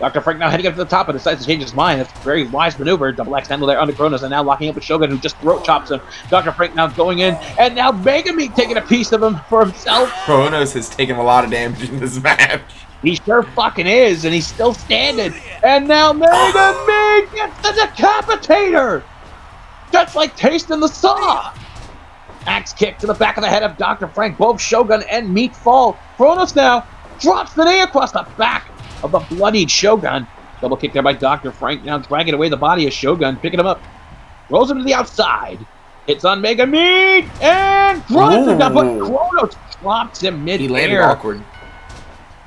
Dr. Frank now heading up to the top and decides to change his mind. That's a very wise maneuver. Double axe handle there under Kronos, and now locking up with Shogun, who just throat chops him. Dr. Frank now going in, and now Megami taking a piece of him for himself. Kronos has taken a lot of damage in this match. He sure fucking is, and he's still standing. And now Megami gets the decapitator. That's like tasting the saw. Axe kick to the back of the head of Dr. Frank. Both Shogun and Meat fall. Kronos now drops the knee across the back of the bloodied Shogun. Double kick there by Dr. Frank, now dragging away the body of Shogun, picking him up. Rolls him to the outside. Hits on Megami and drives him down, but Kronos drops him mid-air. He landed awkward.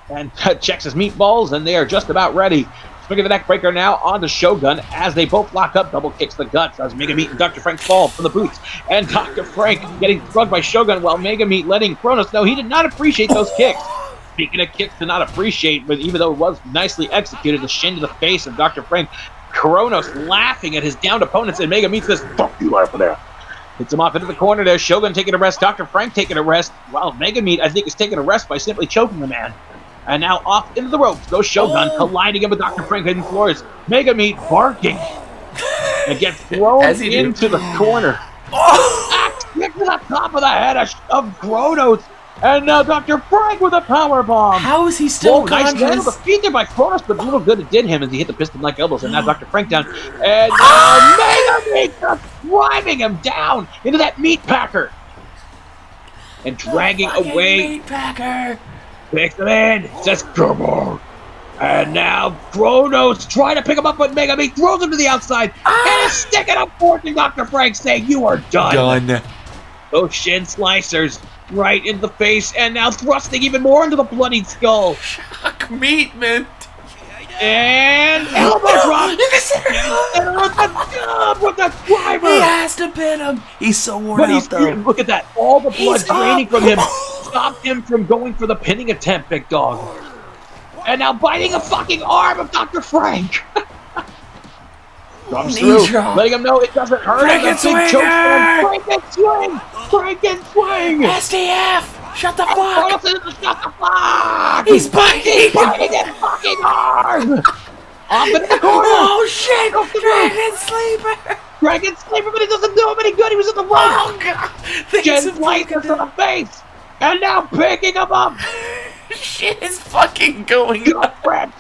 And checks his meatballs, and they are just about ready. Swing of the neck breaker now onto Shogun as they both lock up. Double kicks the guts as Megami and Dr. Frank fall from the boots. And Dr. Frank getting drugged by Shogun while Megami letting Kronos know he did not appreciate those kicks. Speaking of kicks to not appreciate, but even though it was nicely executed, the shin to the face of Dr. Frank. Kronos laughing at his downed opponents, and Megami says, "Fuck you, laughing there." Hits him off into the corner there. Shogun taking a rest. Dr. Frank taking a rest. While Megami, I think, is taking a rest by simply choking the man. And now off into the ropes goes Shogun, colliding him with Dr. Frank hitting floors. Megami barking and gets thrown into the corner. Axe kick to the top of the head of Kronos. And now Dr. Frank with a power bomb. How is he still conscious? Nice handle. The feet there by Kronos, but little good it did him as he hit the piston-like elbows. And now Dr. Frank down. And now Megami just driving him down into that meat packer. And dragging away. Meat packer. Picks him in. Says, "Come on." And now Kronos trying to pick him up, but Megami throws him to the outside. And is sticking up forcing Dr. Frank, saying, "You are done." Those shin slicers right in the face, and now thrusting even more into the bloodied skull. Shock meat, man. And elbow drop. And with the driver. He has to pin him. He's so worn But out, though. Look at that. All the blood draining from him stopped him from going for the pinning attempt, big dog. And now biting a fucking arm of Dr. Frank. Drops through, letting him know it doesn't hurt him. Big choke slam. Franken swing. SDF. Shut the fuck. Shut the fuck. He's biting. His fucking arm. Off into the corner. Oh shit. Dragon Sleeper. Dragon Sleeper, but he doesn't do him any good. He was in the rope. Oh god. Jen slices to the face. And now picking him up. Shit is fucking going on.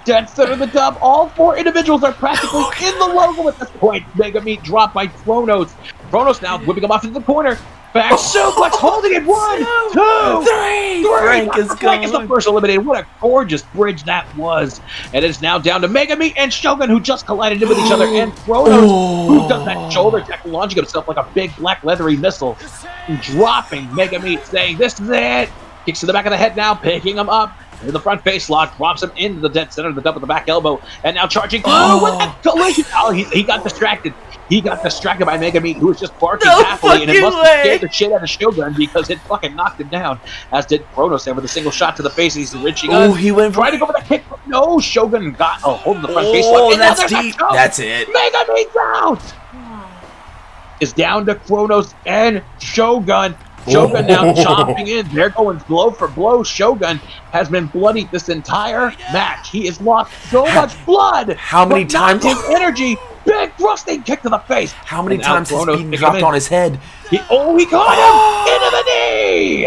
Dead center of the dub. All 4 individuals are practically in the logo at this point. Mega Meat dropped by Kronos. Kronos now whipping him off into the corner. Back suplex, holding it. 1, 2, 3. Frank is Frank is the first eliminated. What a gorgeous bridge that was. And it's now down to Mega Meat and Shogun, who just collided in with each other, and Kronos, who does that shoulder attack, launching himself like a big black leathery missile, and dropping Mega Meat, saying, "This is it." Kicks to the back of the head now, picking him up. In the front face lock, drops him into the dead center of the dump of the back elbow, and now charging with that collision. Oh, he got distracted. He got distracted by Mega Meat, who was just barking happily, and it must have scared the shit out of Shogun because it fucking knocked him down. As did Kronos there with a single shot to the face. He's wrenching on. He went trying to go for the kick. No, Shogun got a hold of the front face lock. And that's deep. That's it. Mega Meat's out. Is down to Kronos and Shogun. Shogun now chomping in. They're going blow for blow. Shogun has been bloodied this entire match. He has lost so much blood. How many but not times? his energy. Big thrusting kick to the face. How many And now times has Kronos being picking dropped him in. on his head? He caught him into the knee.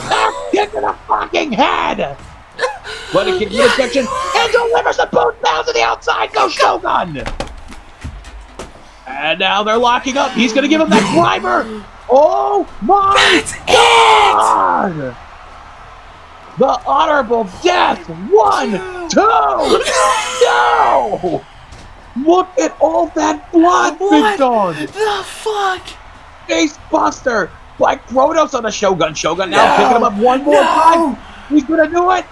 Back kick to the fucking head. But it can get section and delivers the boot down to the outside. Go Shogun. And now they're locking up. He's going to give him that driver. Oh my God! The honorable death. 1, 2. No! Look at all that blood, Big Dog. The fuck? Face buster by Kronos on the Shogun. Shogun now picking him up one more time. He's gonna do it.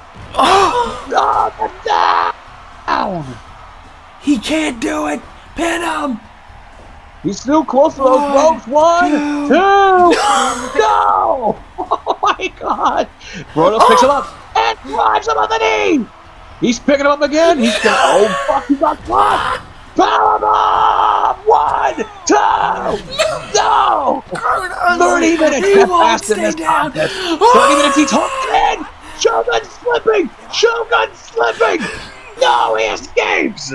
Down. He can't do it. Pin him. He's still close to those ropes. 1, 2. No! Oh my God! Kronos picks him up and drives him on the knee. He's picking him up again. He's gonna. Oh fuck! He got caught. Powerbomb! 1, 2. No! 30 minutes have passed in this contest. 30 minutes. He's hooked in. Shogun slipping. Shogun slipping. No, he escapes.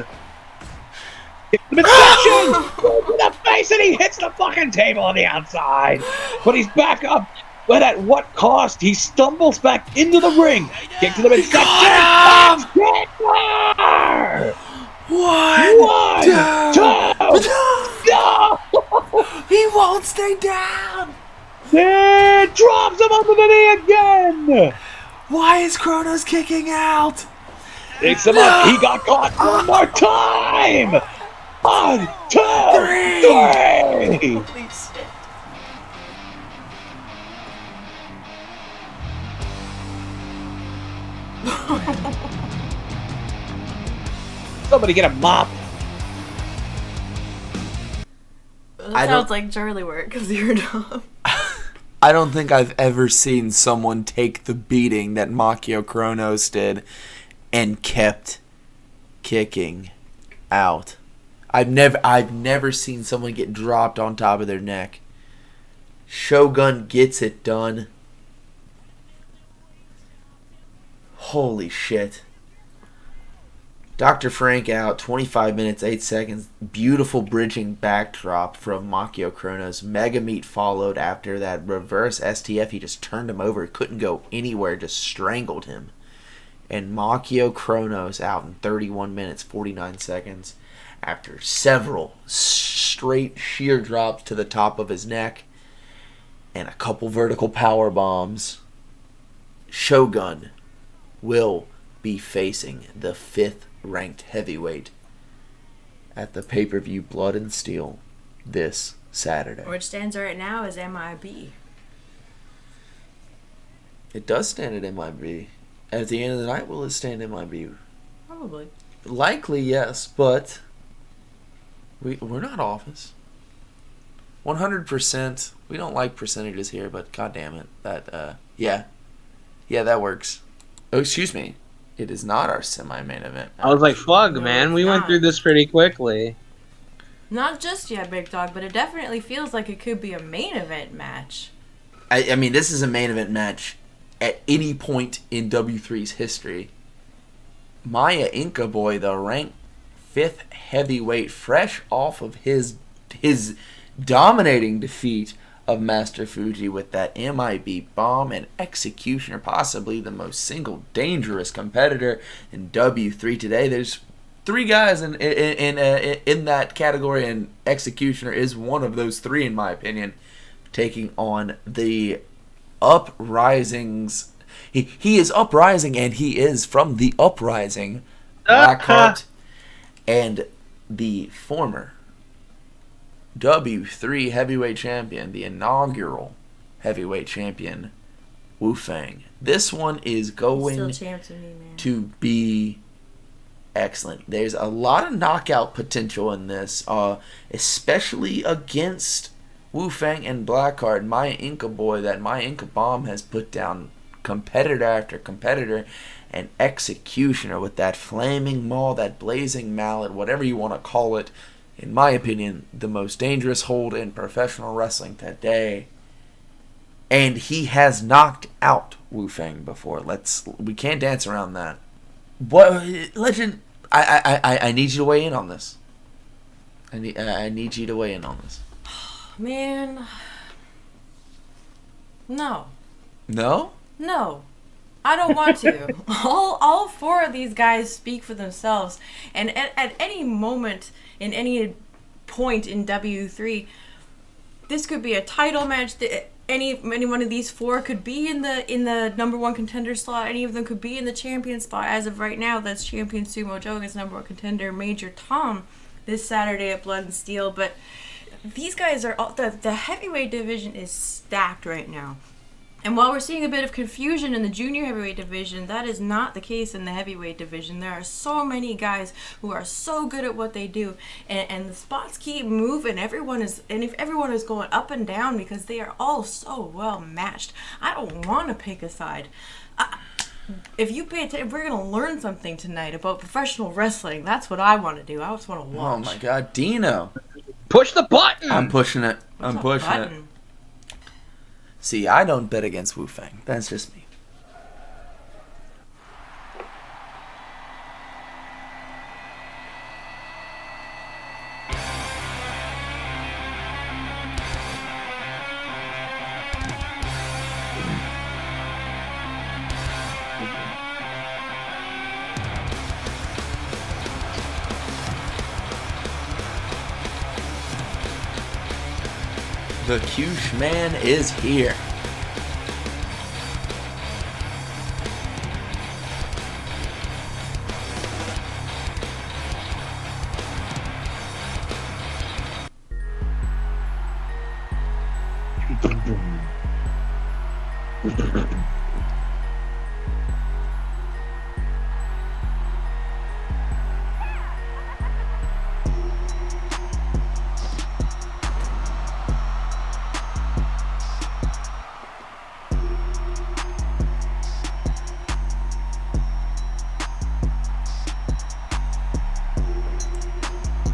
The midsection goes to the face and he hits the fucking table on the outside. But he's back up. But at what cost? He stumbles back into the ring. Kick to the midsection. And kicker! 1, 2. No! He won't stay down. Then drops him onto the knee again. Why is Kronos kicking out? Picks him up. He got caught one more time. 1, 2, 3. Please. Somebody get a mop. That sounds like Charlie work because you're dumb. I don't think I've ever seen someone take the beating that Machio Kronos did and kept kicking out. I've never seen someone get dropped on top of their neck. Shogun gets it done. Holy shit. Dr. Frank out, 25 minutes, 8 seconds. Beautiful bridging backdrop from Machio Kronos. Mega Meat followed after that reverse STF. He just turned him over. Couldn't go anywhere. Just strangled him. And Machio Kronos out in 31 minutes, 49 seconds. After several straight sheer drops to the top of his neck. And a couple vertical power bombs. Shogun will be facing the 5th ranked heavyweight at the pay-per-view Blood and Steel this Saturday. Which stands right now as MIB. It does stand at MIB. At the end of the night, will it stand MIB? Probably. Likely, yes, but we're not office. 100%. We don't like percentages here, but god damn it, that yeah, that works. Oh, excuse me. It is not our semi-main event. I was like, fuck, No, man. it's We went not. through this pretty quickly. Not just yet, Big Dog, but it definitely feels like it could be a main event match. I mean, this is a main event match at any point in W3's history. Maya Inca Boy, the ranked 5th heavyweight, fresh off of his dominating defeat of Master Fuji with that MIB bomb, and Executioner, possibly the most single dangerous competitor in W3 today. There's 3 guys in that category, and Executioner is one of those 3, in my opinion, taking on the uprisings. He is uprising, and he is from the uprising, Blackheart, and the former W3 heavyweight champion, the inaugural heavyweight champion, Wu-Fang. This one is going Still champ to me, man. to be excellent. There's a lot of knockout potential in this, especially against Wu-Fang and Blackheart. Maya Inca Boy, that Maya Inca bomb has put down competitor after competitor, and Executioner with that flaming maul, that blazing mallet, whatever you want to call it. in my opinion, the most dangerous hold in professional wrestling today. And he has knocked out Wu-Fang before. We can't dance around that. What, Legend? I need you to weigh in on this. I need you to weigh in on this. Man, no. No? No. I don't want to. all four of these guys speak for themselves. And at any moment, in any point in W3, this could be a title match. Any one of these four could be in the number one contender slot. Any of them could be in the champion spot. As of right now, that's champion Sumo Jo against number one contender Major Tom this Saturday at Blood and Steel. But these guys are all, the heavyweight division is stacked right now. And while we're seeing a bit of confusion in the junior heavyweight division, that is not the case in the heavyweight division. There are so many guys who are so good at what they do, and the spots keep moving. If everyone is going up and down because they are all so well matched. I don't want to pick a side. If you pay attention, we're going to learn something tonight about professional wrestling. That's what I want to do. I just want to watch. Oh my God, Dino! Push the button. I'm pushing it. I'm pushing it. See, I don't bet against Wu-Fang. That's just me. The Cush Man is here.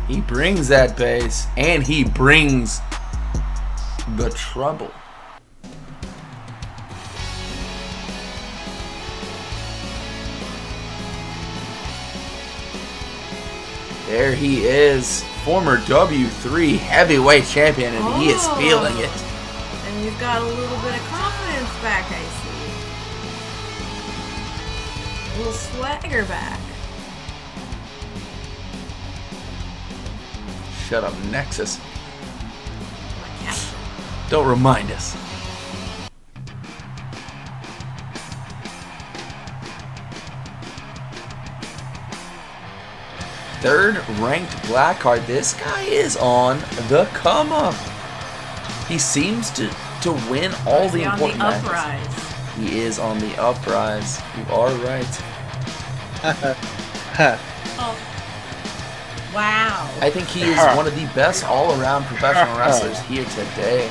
He brings that bass, and he brings the trouble. There he is, former W3 heavyweight champion, and he is feeling it. And you've got a little bit of confidence back, I see. A little swagger back. Shut up, Nexus. Don't remind us. Third-ranked Blackheart. This guy is on the come up. He seems to win all the important matches. Uprise? He is on the uprise. You are right. Oh. Wow. I think he is one of the best all-around professional wrestlers here today.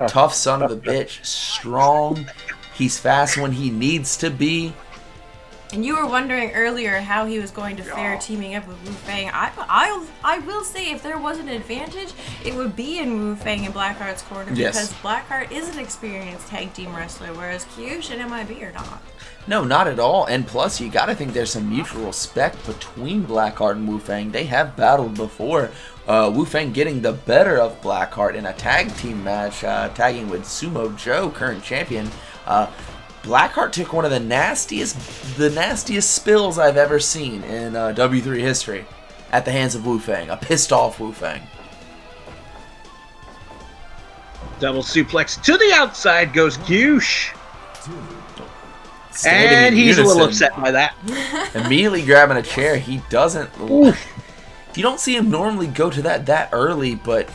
Tough son of a bitch. Strong. He's fast when he needs to be. And you were wondering earlier how he was going to fare teaming up with Wu-Fang. I will say if there was an advantage, it would be in Wu-Fang and Blackheart's corner because Blackheart is an experienced tag team wrestler, whereas Cush and MIB are not. No, not at all. And plus, you gotta think there's some mutual respect between Blackheart and Wu-Fang. They have battled before. Wu-Fang getting the better of Blackheart in a tag team match, tagging with Sumo Jo, current champion. Blackheart took one of the nastiest spills I've ever seen in W3 history at the hands of Wu-Fang. A pissed off Wu-Fang. Double suplex to the outside goes Cush. Standing And in he's unison, a little upset by that. Immediately grabbing a chair. He doesn't. You don't see him normally go to that early, but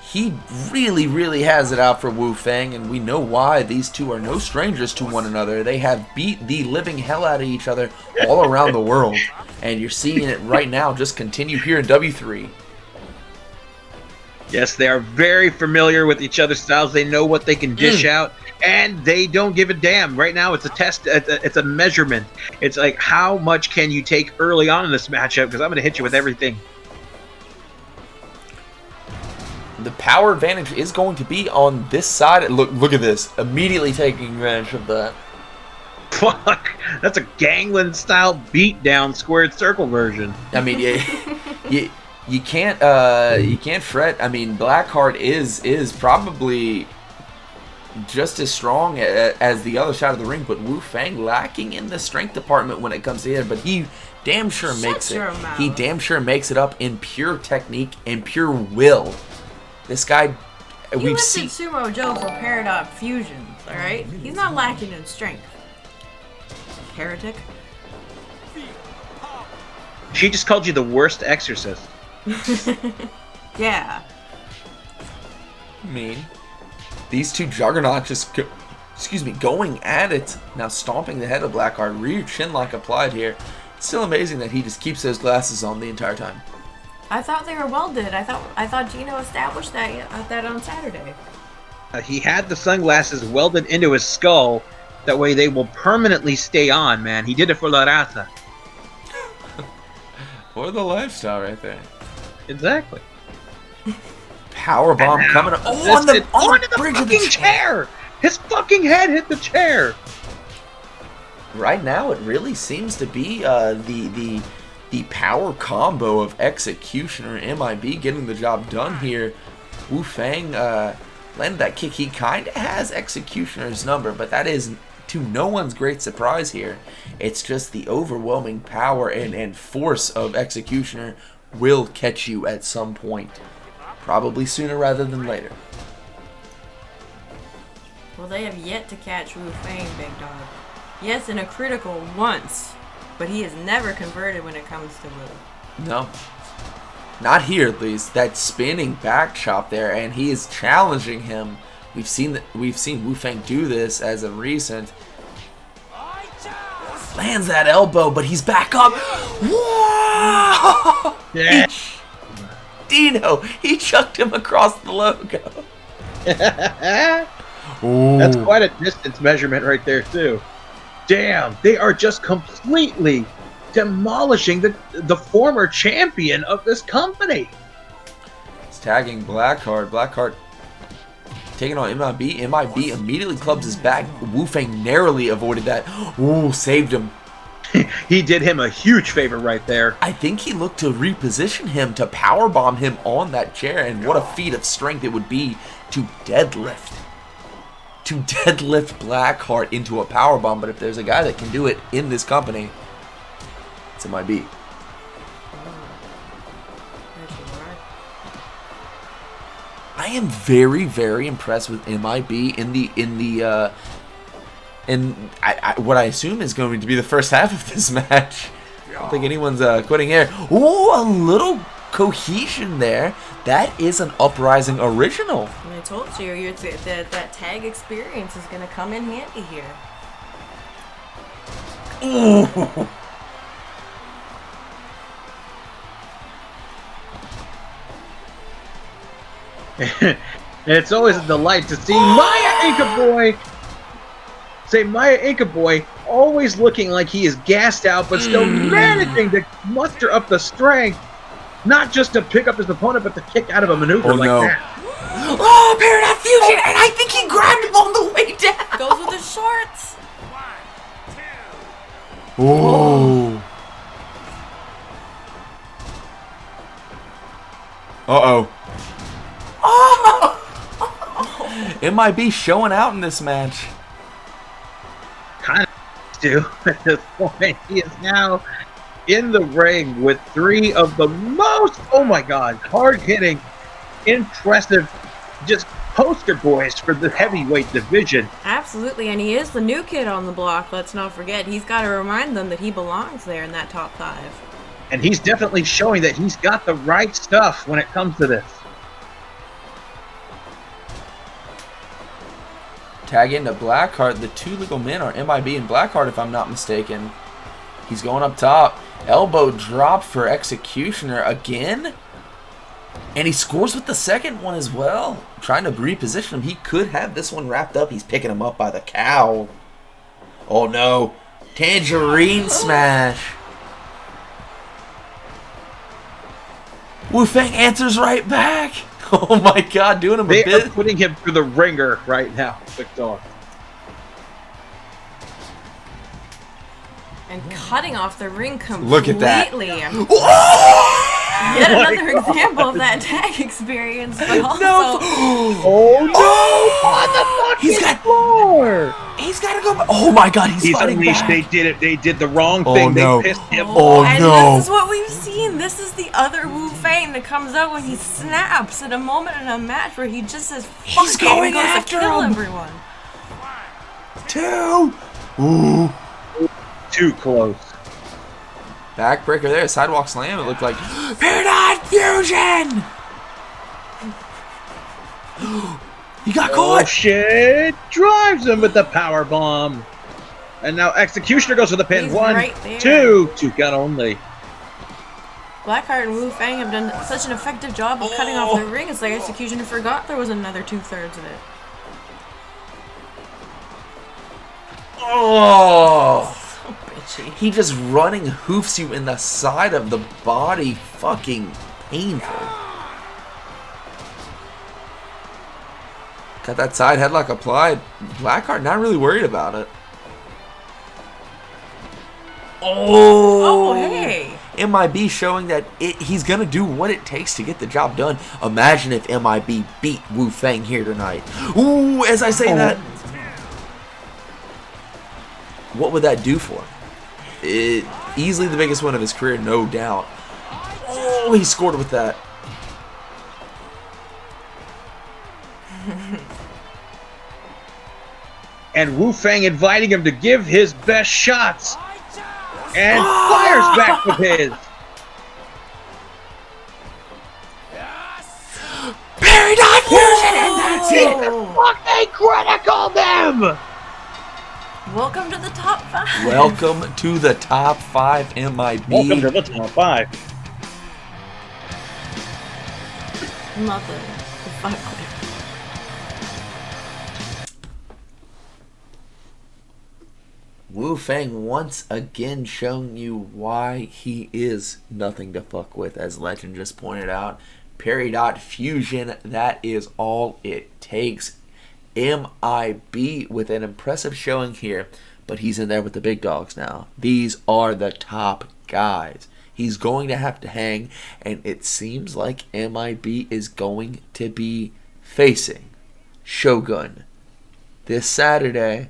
he really, really has it out for Wu-Fang, and we know why. These two are no strangers to one another. They have beat the living hell out of each other all around the world, and you're seeing it right now just continue here in W3. Yes, they are very familiar with each other's styles. They know what they can dish out, and they don't give a damn. Right now, it's a test. It's a measurement. It's like, how much can you take early on in this matchup? Because I'm going to hit you with everything. the power advantage is going to be on this side. Look at this. Immediately taking advantage of that. Fuck, that's a gangland style beatdown squared circle version. I mean, you can't fret. I mean, Blackheart is probably just as strong as the other side of the ring, but Wu-Fang lacking in the strength department when it comes to it. But he damn sure makes it. He damn sure makes it up in pure technique and pure will. This guy, we've seen Sumo Jo for Paradox fusions. All right, he's not lacking in strength. Heretic. She just called you the worst exorcist. Yeah. Mean. These two juggernauts just, going at it. Now stomping the head of Blackheart. Rear chinlock applied here. It's still amazing that he just keeps those glasses on the entire time. I thought they were welded. I thought Dino established that on Saturday. He had the sunglasses welded into his skull. That way they will permanently stay on, man. He did it for La Raza. For the lifestyle right there. Exactly. Powerbomb coming up. Oh, on the bridge of the chair. His fucking head hit the chair. Right now, it really seems to be the power combo of Executioner MIB getting the job done here. Wu-Fang landed that kick. He kind of has Executioner's number, but that is to no one's great surprise here. It's just the overwhelming power and force of Executioner will catch you at some point. Probably sooner rather than later. Well, they have yet to catch Wu-Fang, big dog. Yes, in a critical once, but he has never converted when it comes to Wu. No. Not here, at least. That spinning back chop there, and he is challenging him. We've seen Wu-Fang do this as of recent. Lands that elbow, but he's back up. Whoa! Yeah. Dino, he chucked him across the logo. That's quite a distance measurement right there, too. Damn, they are just completely demolishing the former champion of this company. He's tagging Blackheart. Blackheart taking on MIB. MIB immediately clubs his back. Wu-Fang narrowly avoided that. Ooh, saved him. He did him a huge favor right there. I think he looked to reposition him, to powerbomb him on that chair, and what a feat of strength it would be to deadlift. To deadlift Blackheart into a powerbomb, but if there's a guy that can do it in this company, it's MIB. I am very, very impressed with MIB in what I assume is going to be the first half of this match. I don't think anyone's quitting here. Ooh, a little cohesion there. That is an Uprising original. I told you, that tag experience is going to come in handy here. Ooh. It's always a delight to see Maya Inca Boy. Maya Inca Boy always looking like he is gassed out, but still managing to muster up the strength, not just to pick up his opponent, but to kick out of a maneuver that. Oh, Paradox Fusion, and I think he grabbed him on the way down. Goes with the shorts. Oh. Uh-oh. Oh! MIB showing out in this match. Kind of do at this point. He is now in the ring with three of the most, oh my god, hard-hitting, impressive, just poster boys for the heavyweight division. Absolutely, and he is the new kid on the block, let's not forget. He's got to remind them that he belongs there in that top 5. And he's definitely showing that he's got the right stuff when it comes to this. Tag into Blackheart. The two legal men are MIB and Blackheart, if I'm not mistaken. He's going up top. Elbow drop for Executioner again. And he scores with the second one as well. Trying to reposition him. He could have this one wrapped up. He's picking him up by the cowl. Oh no. Tangerine smash. Wu-Fang answers right back. Oh my God, doing him a They are bit. putting him through the ringer right now, Big Dog. And cutting off the ring completely. Look at that. Yet another example of that tag experience, but also... Oh no! On the fucking floor! He's got to go back. Oh my God, he's fighting unleashed. back. They did it. They did the wrong Oh, thing. no. They pissed him Oh, off. And no. this is what we've seen. This is the other Wu-Fang that comes out when he snaps at a moment in a match where he just says, fuck He's it, going and goes after to kill him. everyone. 2. Ooh. Too close. Backbreaker there, sidewalk slam. It looked like Paradigm Fusion. He got Oh caught. shit! Drives him with the power bomb. And now Executioner goes for the pin. He's 1, right there. 2 count only. Blackheart and Wu-Fang have done such an effective job of cutting off the ring. It's like Executioner forgot there was another 2/3 of it. Oh. So bitchy. He just running hoofs you in the side of the body. Fucking painful. Got that side headlock applied. Blackheart not really worried about it. Oh, hey. MIB showing that he's going to do what it takes to get the job done. Imagine if MIB beat Wu-Fang here tonight. Ooh, as I say that, what would that do for him? Easily the biggest win of his career, no doubt. Oh, he scored with that. And Wu-Fang inviting him to give his best shots. And fires back with his. Paradigm Fusion, and that's it. Fucking critical them! Welcome to the top 5. Welcome to the top 5 MIB. Welcome to the top 5. Nothing to fuck with. Wu-Fang once again showing you why he is nothing to fuck with, as Legend just pointed out. Peridot Fusion, that is all it takes. MIB with an impressive showing here, but he's in there with the big dogs now. These are the top guys. He's going to have to hang, and it seems like MIB is going to be facing Shogun this Saturday.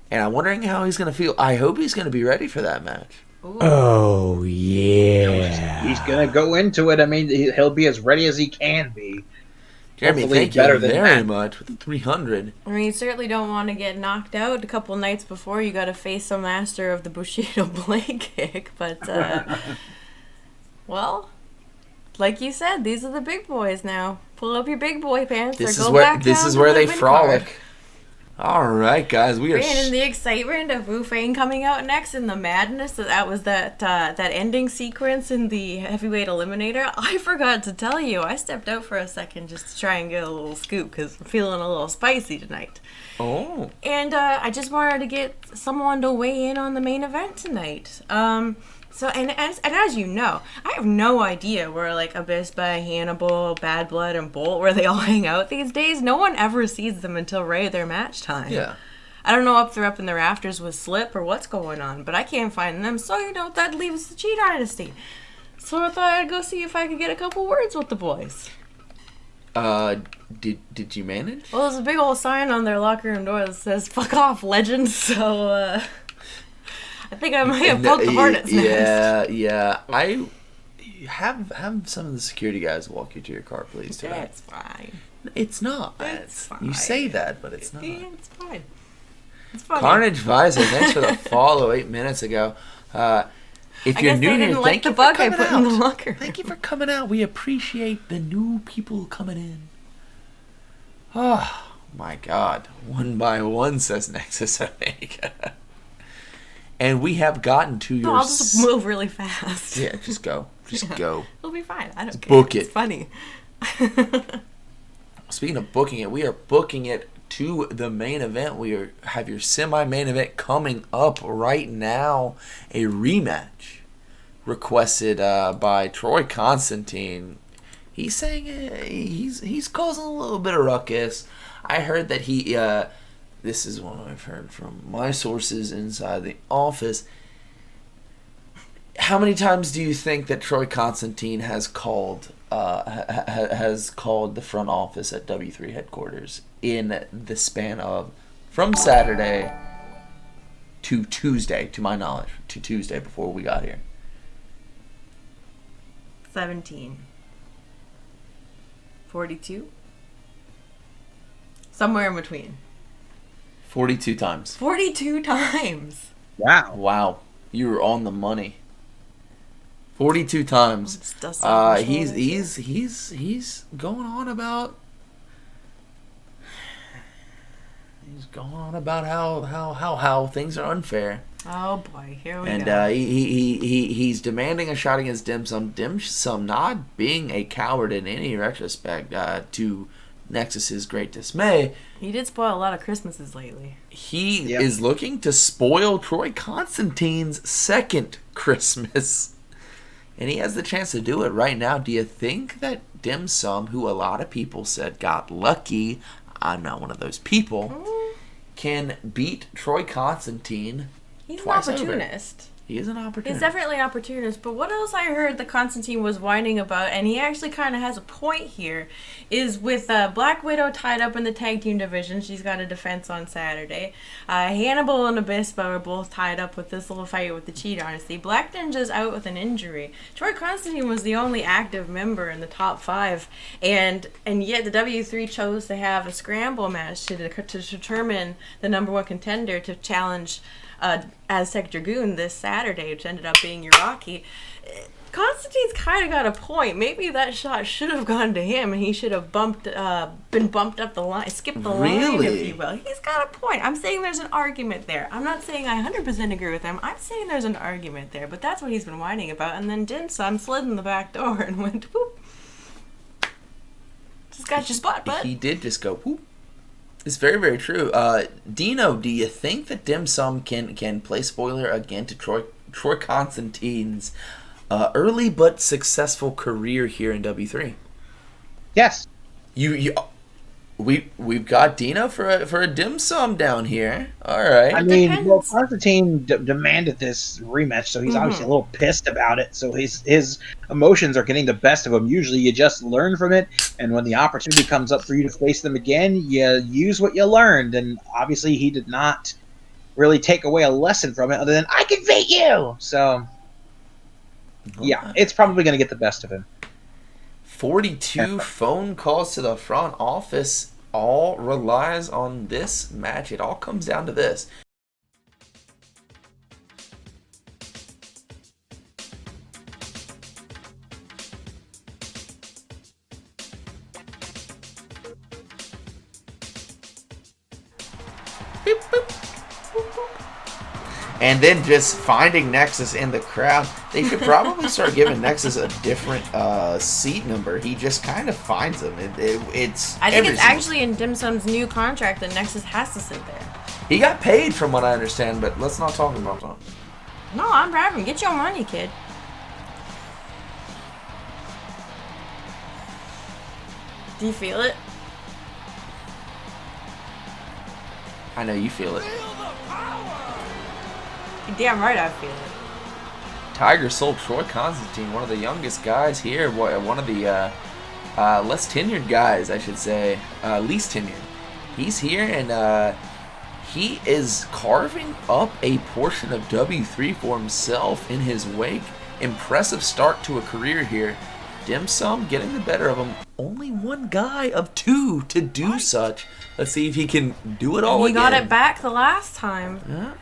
And I'm wondering how he's going to feel. I hope he's going to be ready for that match. Ooh. Oh, yeah. He's going to go into it. I mean, he'll be as ready as he can be. Jeremy, Hopefully thank you better than very that. much with the 300. I mean, you certainly don't want to get knocked out a couple nights before you got to face a master of the Bushido blade kick. But, well, like you said, these are the big boys now. Pull up your big boy pants This or is go where back this down is to where the they mid frolic. card. All right, guys, we are. And in the excitement of Wu-Fang coming out next, and the madness that was that ending sequence in the heavyweight eliminator, I forgot to tell you. I stepped out for a second just to try and get a little scoop because I'm feeling a little spicy tonight. Oh, And I just wanted to get someone to weigh in on the main event tonight. So as you know, I have no idea where like Abyss by Hannibal, Bad Blood, and Bolt, where they all hang out these days. No one ever sees them until right at their match time. yeah. I don't know if they're up in the rafters with Slip or what's going on, but I can't find them. So that leaves the Chee Dynasty. So I thought I'd go see if I could get a couple words with the boys. Did you manage? Well, there's a big old sign on their locker room door that says "Fuck off, legend." So I think I might have poked the hornet's nest. Yeah. I have some of the security guys walk you to your car, please. Today. That's fine. It's not. It's fine. You say that, but it's not. Yeah, it's fine. It's funny. Carnage Visor, thanks for the follow 8 minutes ago. If I you're guess new they here, didn't like thank the you for bug I coming put out. in the locker. Thank you for coming out. We appreciate the new people coming in. Oh my God! 1 by 1 says Nexus Omega, and we have gotten to your. No, I'll just move really fast. Yeah, just go. Just go. It'll be fine. I don't care. Book it. It's funny. Speaking of booking it, we are booking it to the main event. Have your semi-main event coming up right now. A rematch requested by Troy Constantine. He's saying he's causing a little bit of ruckus. I heard that he. This is what I've heard from my sources inside the office. How many times do you think that Troy Constantine has called the front office at W3 headquarters in the span of from Saturday to Tuesday, to my knowledge, to Tuesday before we got here? 17. 42? Somewhere in between. 42 times. 42 times! Wow. Wow. You were on the money. 42 times. He's going on about how things are unfair. Oh boy, here we And go. he's demanding a shot against Dim Sum. Dim Sum not being a coward in any retrospect, to Nexus's great dismay. He did spoil a lot of Christmases lately. He is looking to spoil Troy Constantine's second Christmas. And he has the chance to do it right now. Do you think that Dim Sum, who a lot of people said got lucky, I'm not one of those people, can beat Troy Constantine? He's twice an over? opportunist. He is an opportunist. He's definitely an opportunist, but what else I heard that Constantine was whining about, and he actually kind of has a point here, is with Black Widow tied up in the tag team division. She's got a defense on Saturday. Hannibal and Abysspa are both tied up with this little fight with the Chee Dynasty. Black Ninja's out with an injury. Troy Constantine was the only active member in the top 5, and yet the W3 chose to have a scramble match to determine the #1 contender to challenge Aztec Dragoon this Saturday, which ended up being Uraki. Constantine's kind of got a point. Maybe that shot should have gone to him, and he should have been bumped up the line, skipped the line, if you will. He's got a point. I'm saying there's an argument there. I'm not saying I 100% agree with him. I'm saying there's an argument there, but that's what he's been whining about. And then Dim Sum slid in the back door and went, whoop. Just got your spot, bud. He did just go, whoop. It's very, very true. Dino, do you think that Dim Sum can play spoiler again to Troy Constantine's early but successful career here in W3? Yes. We've got Dino for a Dim Sum down here. All right. I mean, depends. well, Constantine demanded this rematch, so he's obviously a little pissed about it. So his emotions are getting the best of him. Usually, you just learn from it, and when the opportunity comes up for you to face them again, you use what you learned. And obviously, he did not really take away a lesson from it, other than "I can beat you." So, yeah, it's probably going to get the best of him. 42 phone calls to the front office. All relies on this match. It all comes down to this. Beep, boop. And then just finding Nexus in the crowd. They should probably start giving Nexus a different seat number. He just kind of finds them. It's I think it's actually in Dim Sum's new contract that Nexus has to sit there. He got paid from what I understand, but let's not talk about that. No, I'm rapping. Get your money, kid. Do you feel it? I know you feel it. You're damn right I feel it. Tiger sold Troy Constantine, one of the youngest guys here, one of the less tenured guys, I should say, least tenured. He's here, and he is carving up a portion of W3 for himself in his wake. Impressive start to a career here. Dim Sum getting the better of him. Only one guy of 2 to do such. Let's see if he can do it all He again. got it back the last time. Yeah.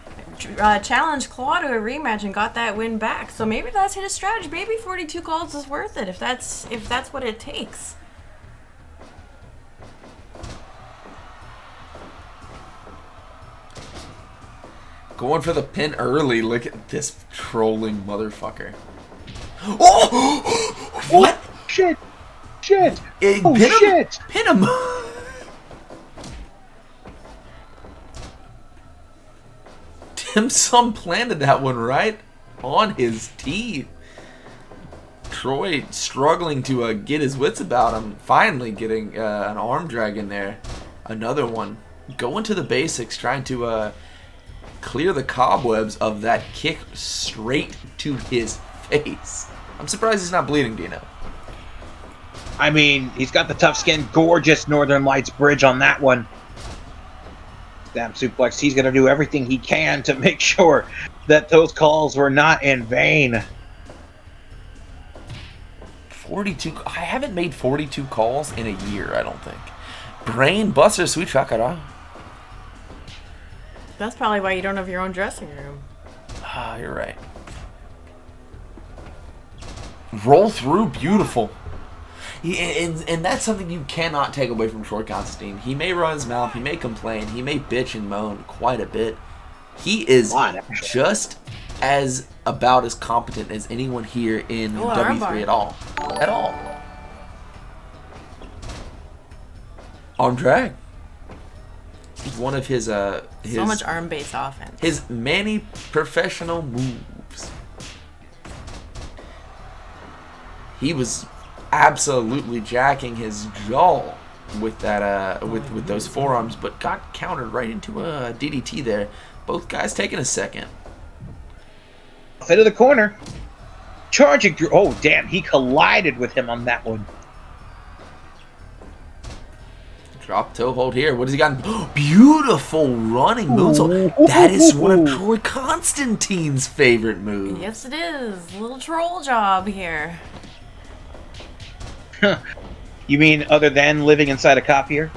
Challenged Claw to a rematch and got that win back. So maybe that's his strategy. Maybe 42 calls is worth it if that's what it takes. Going for the pin early. Look at this trolling motherfucker. Oh! What? Shit! Shit! Oh, shit! Pin him! Dim Sum planted that one right on his teeth. Troy struggling to get his wits about him. Finally getting an arm drag in there. Another one. Going to the basics, trying to clear the cobwebs of that kick straight to his face. I'm surprised he's not bleeding, Dino. I mean, he's got the tough skin. Gorgeous Northern Lights bridge on that one. Damn suplex. He's going to do everything he can to make sure that those calls were not in vain. 42. I haven't made 42 calls in a year, I don't think. Brain buster, sweet chakra. That's probably why you don't have your own dressing room. Ah, you're right. Roll through, beautiful. And that's something you cannot take away from Troy Constantine. He may run his mouth, he may complain, he may bitch and moan quite a bit. He is just as about as competent as anyone here in W3 at all. At all. Arm drag. One of his so much arm-based offense. His many professional moves. He was absolutely jacking his jaw with that with those forearms, but got countered right into a DDT there. Both guys taking a second. Fit of the corner. Charging through. Oh, damn. He collided with him on that one. Drop toe hold here. What has he got? Beautiful running moonsault. That is one of Troy Constantine's favorite moves. Yes, it is. Little troll job here. You mean other than living inside a copier?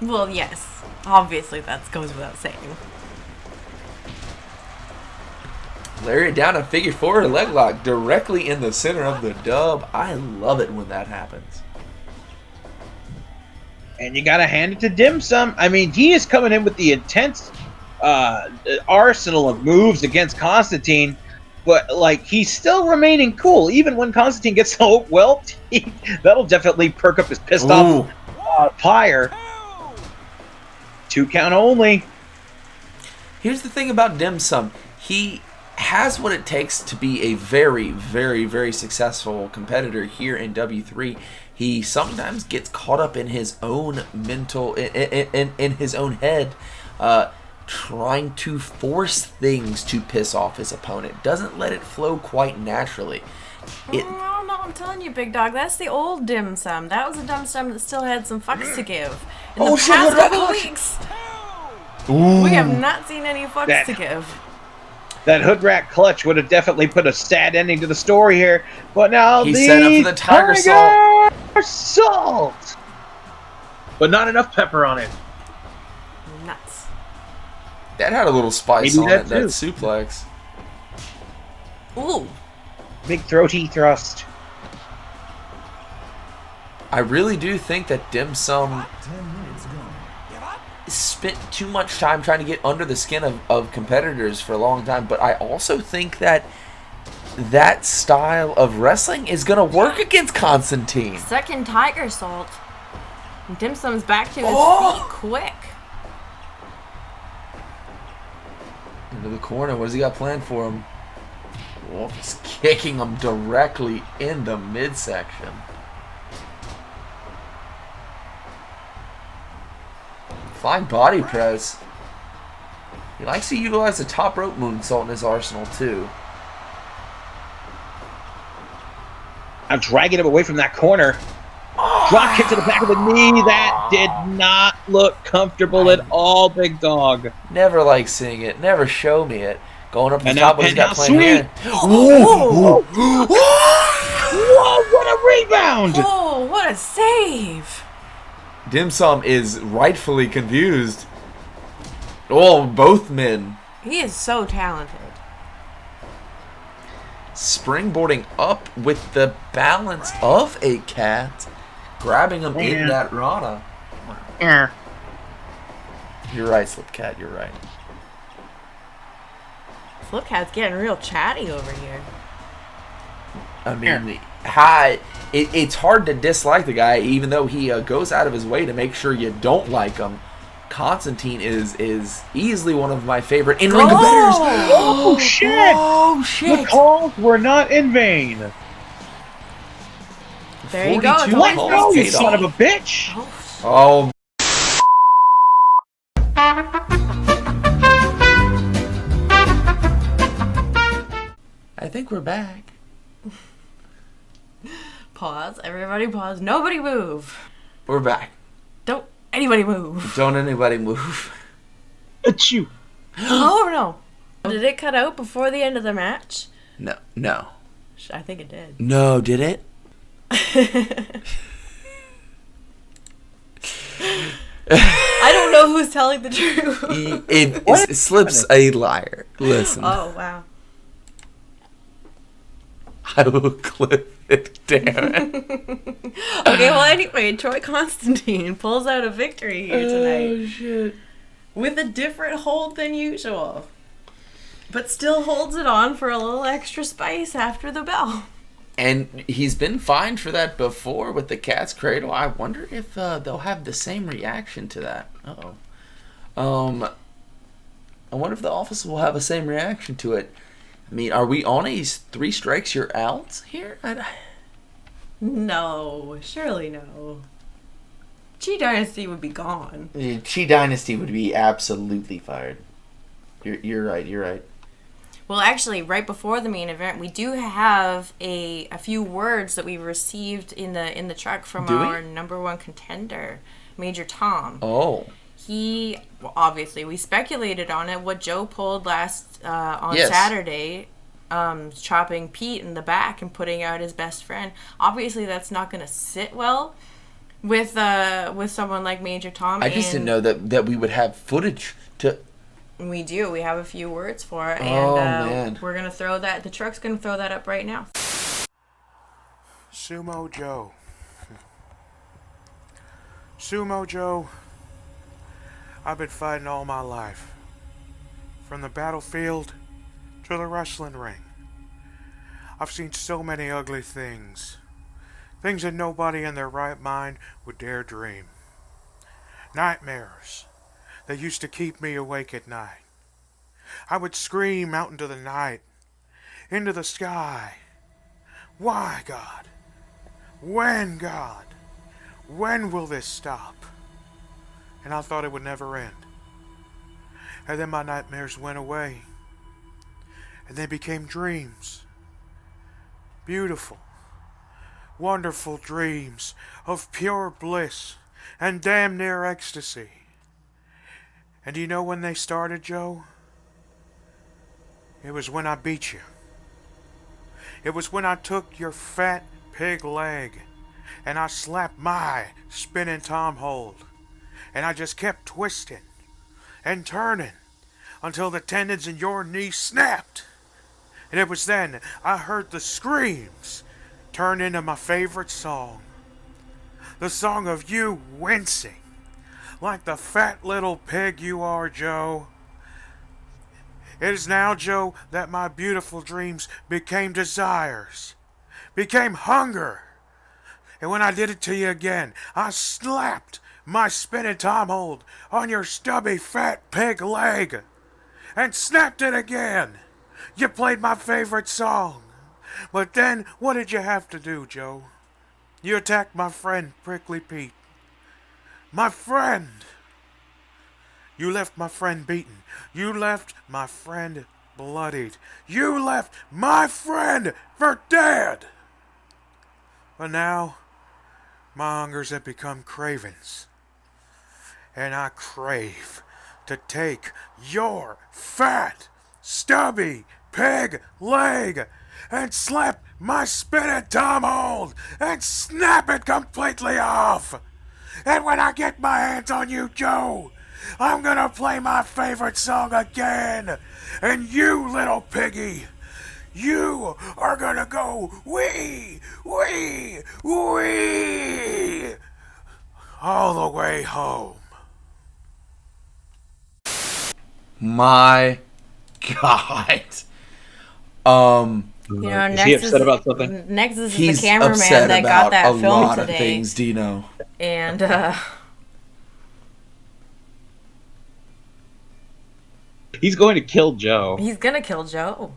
Well, yes. Obviously, that goes without saying. Lariat down a figure four leg lock directly in the center of the dub. I love it when that happens. And you gotta hand it to Dim Sum. I mean, he is coming in with the intense arsenal of moves against Constantine, but like he's still remaining cool. Even when Constantine gets so whelped, that'll definitely perk up his pissed off pyre. 2 count only. Here's the thing about Dim Sum. He has what it takes to be a very, very, very successful competitor here in W3. He sometimes gets caught up in his own mental, in his own head, trying to force things to piss off his opponent. Doesn't let it flow quite naturally. No, I'm telling you, Big Dog, that's the old Dim Sum. That was a Dim Sum that still had some fucks to give. In the past couple of weeks, we have not seen any fucks to give. That hood rat clutch would have definitely put a sad ending to the story here, but now he set up for the Tiger Salt. But not enough pepper on it. Nuts. That had a little spice Maybe on it, too. that suplex. Ooh. Big throaty thrust. I really do think that Dim Sum spent too much time trying to get under the skin of competitors for a long time, but I also think that that style of wrestling is going to work against Constantine. Second Tiger Salt. Dim Sum's back to his feet quick. Into the corner. What has he got planned for him? Oh, he's kicking him directly in the midsection. Flying body press. He likes to utilize the top rope moonsault in his arsenal too. I'm dragging him away from that corner. Drop kick to the back of the knee. That did not look comfortable at all, Big Dog. Never like seeing it. Never show me it. Going up to the And top. now What he's got planned here? Whoa, what a rebound! Oh, what a save! Dim Sum is rightfully confused. Oh, both men. He is so talented. Springboarding up with the balance of a cat. Grabbing him in that Rana. Yeah. You're right, Slipcat, you're right. Slipcat's getting real chatty over here. I mean, it's hard to dislike the guy, even though he goes out of his way to make sure you don't like him. Constantine is easily one of my favorite in-ring competitors. Oh, shit! Oh, shit! The calls were not in vain. There you go. It's 42 always calls Oh, you paid son off. of a bitch! Oh. I think we're back. Pause. Everybody pause. Nobody move. We're back. Don't anybody move. Don't anybody move. Achoo. Oh no. Did it cut out before the end of the match? No. I think it did. No, did it? I don't know who's telling the truth. It slips a liar. Listen. Oh, wow. I will clip it, damn it. Okay, well, anyway, Troy Constantine pulls out a victory here tonight. Oh, shit. With a different hold than usual. But still holds it on for a little extra spice after the bell. And he's been fined for that before with the cat's cradle. I wonder if they'll have the same reaction to that. Uh-oh. I wonder if the office will have the same reaction to it. I mean, are we on a 3 strikes you're out here? No, surely no. Chee Dynasty would be gone. Chee Dynasty would be absolutely fired. You're right. Well, actually, right before the main event, we do have a few words that we received in the truck from our number 1 contender, Major Tom. Oh. He, well, obviously, we speculated on it. What Joe pulled last on Yes. Saturday, chopping Pete in the back and putting out his best friend. Obviously, that's not going to sit well with someone like Major Tom. I just didn't know that we would have footage to. We do. We have a few words for it, and man. we're gonna throw that. The truck's gonna throw that up right now. Sumo Jo. Sumo Jo. I've been fighting all my life. From the battlefield to the wrestling ring. I've seen so many ugly things. Things that nobody in their right mind would dare dream. Nightmares that used to keep me awake at night. I would scream out into the night, into the sky. Why, God? When, God? When will this stop? And I thought it would never end. And then my nightmares went away. And they became dreams. Beautiful, wonderful dreams of pure bliss and damn near ecstasy. And do you know when they started, Joe? It was when I beat you. It was when I took your fat pig leg and I slapped my spinning tom hold. And I just kept twisting and turning until the tendons in your knee snapped. And it was then I heard the screams turn into my favorite song. The song of you wincing like the fat little pig you are, Joe. It is now, Joe, that my beautiful dreams became desires, became hunger. And when I did it to you again, I slapped my spinning tom hold on your stubby fat pig leg and snapped it again. You played my favorite song. But then, what did you have to do, Joe? You attacked my friend, Prickly Pete. My friend! You left my friend beaten. You left my friend bloodied. You left my friend for dead! But now, my hungers have become cravings. And I crave to take your fat, stubby pig leg and slap my spinning tom hold and snap it completely off. And when I get my hands on you, Joe, I'm gonna play my favorite song again. And you, little piggy, you are gonna go wee, wee, wee all the way home. My God. You know, Is he upset about something? Next is He's the cameraman upset that about got that a film lot today. of things, Dino. And He's going to kill Joe. he's gonna kill Joe.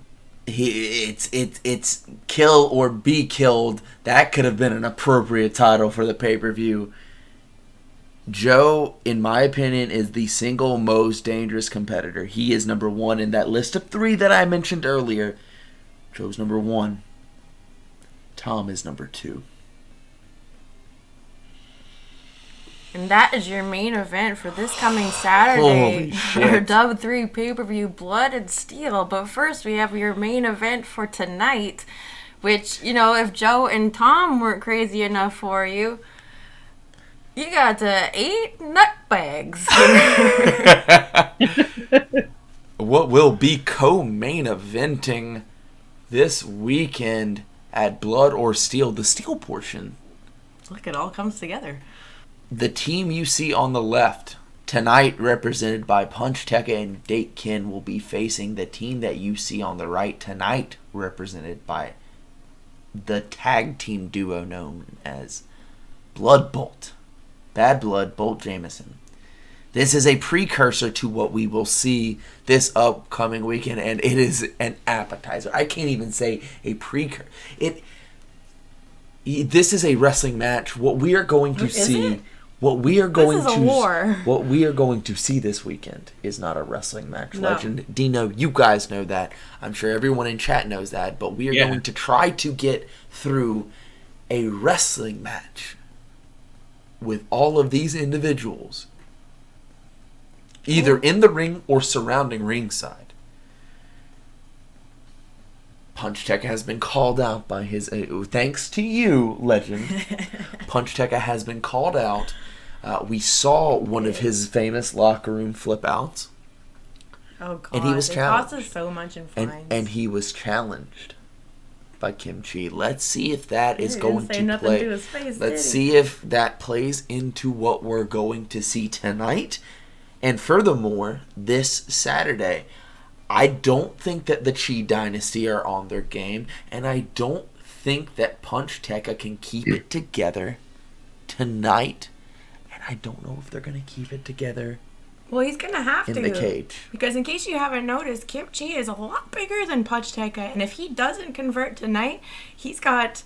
It's kill or be killed. That could have been an appropriate title for the pay-per-view. Joe, in my opinion, is the single most dangerous competitor. He is number one in that list of 3 that I mentioned earlier. Joe's number 1. Tom is number 2. And that is your main event for this coming Saturday. Holy shit. Our Dub 3 pay-per-view, Blood and Steel. But first, we have your main event for tonight, which, you know, if Joe and Tom weren't crazy enough for you, you got 8 nutbags. What will be co-main eventing this weekend at Blood or Steel, the Steel portion. Look, it all comes together. The team you see on the left tonight, represented by Puchteca and Dake Ken, will be facing the team that you see on the right tonight, represented by the tag team duo known as BloodBolt. Bad Blood, Bolt Jameson. This is a precursor to what we will see this upcoming weekend, and it is an appetizer. I can't even say a precursor. This is a wrestling match. What we are going to see, what we are going to see this weekend is not a wrestling match. No. Legend, Dino, you guys know that. I'm sure everyone in chat knows that. But we are going to try to get through a wrestling match with all of these individuals, either in the ring or surrounding ringside. Puchteca has been called out by his... thanks to you, Legend. Puchteca has been called out. We saw one of his famous locker room flip-outs. Oh, God. And he was challenged. It costs us so much in fines. And he was challenged by Kim Chee. Let's see if that is going say to nothing play. to his face, Let's did he? see if that plays into what we're going to see tonight. And furthermore, this Saturday, I don't think that the Chee Dynasty are on their game, and I don't think that Puchteca can keep it together tonight. And I don't know if they're going to keep it together Well, he's going to have in to. the cage. Because in case you haven't noticed, Kim Chee is a lot bigger than Puchteca. And if he doesn't convert tonight, he's got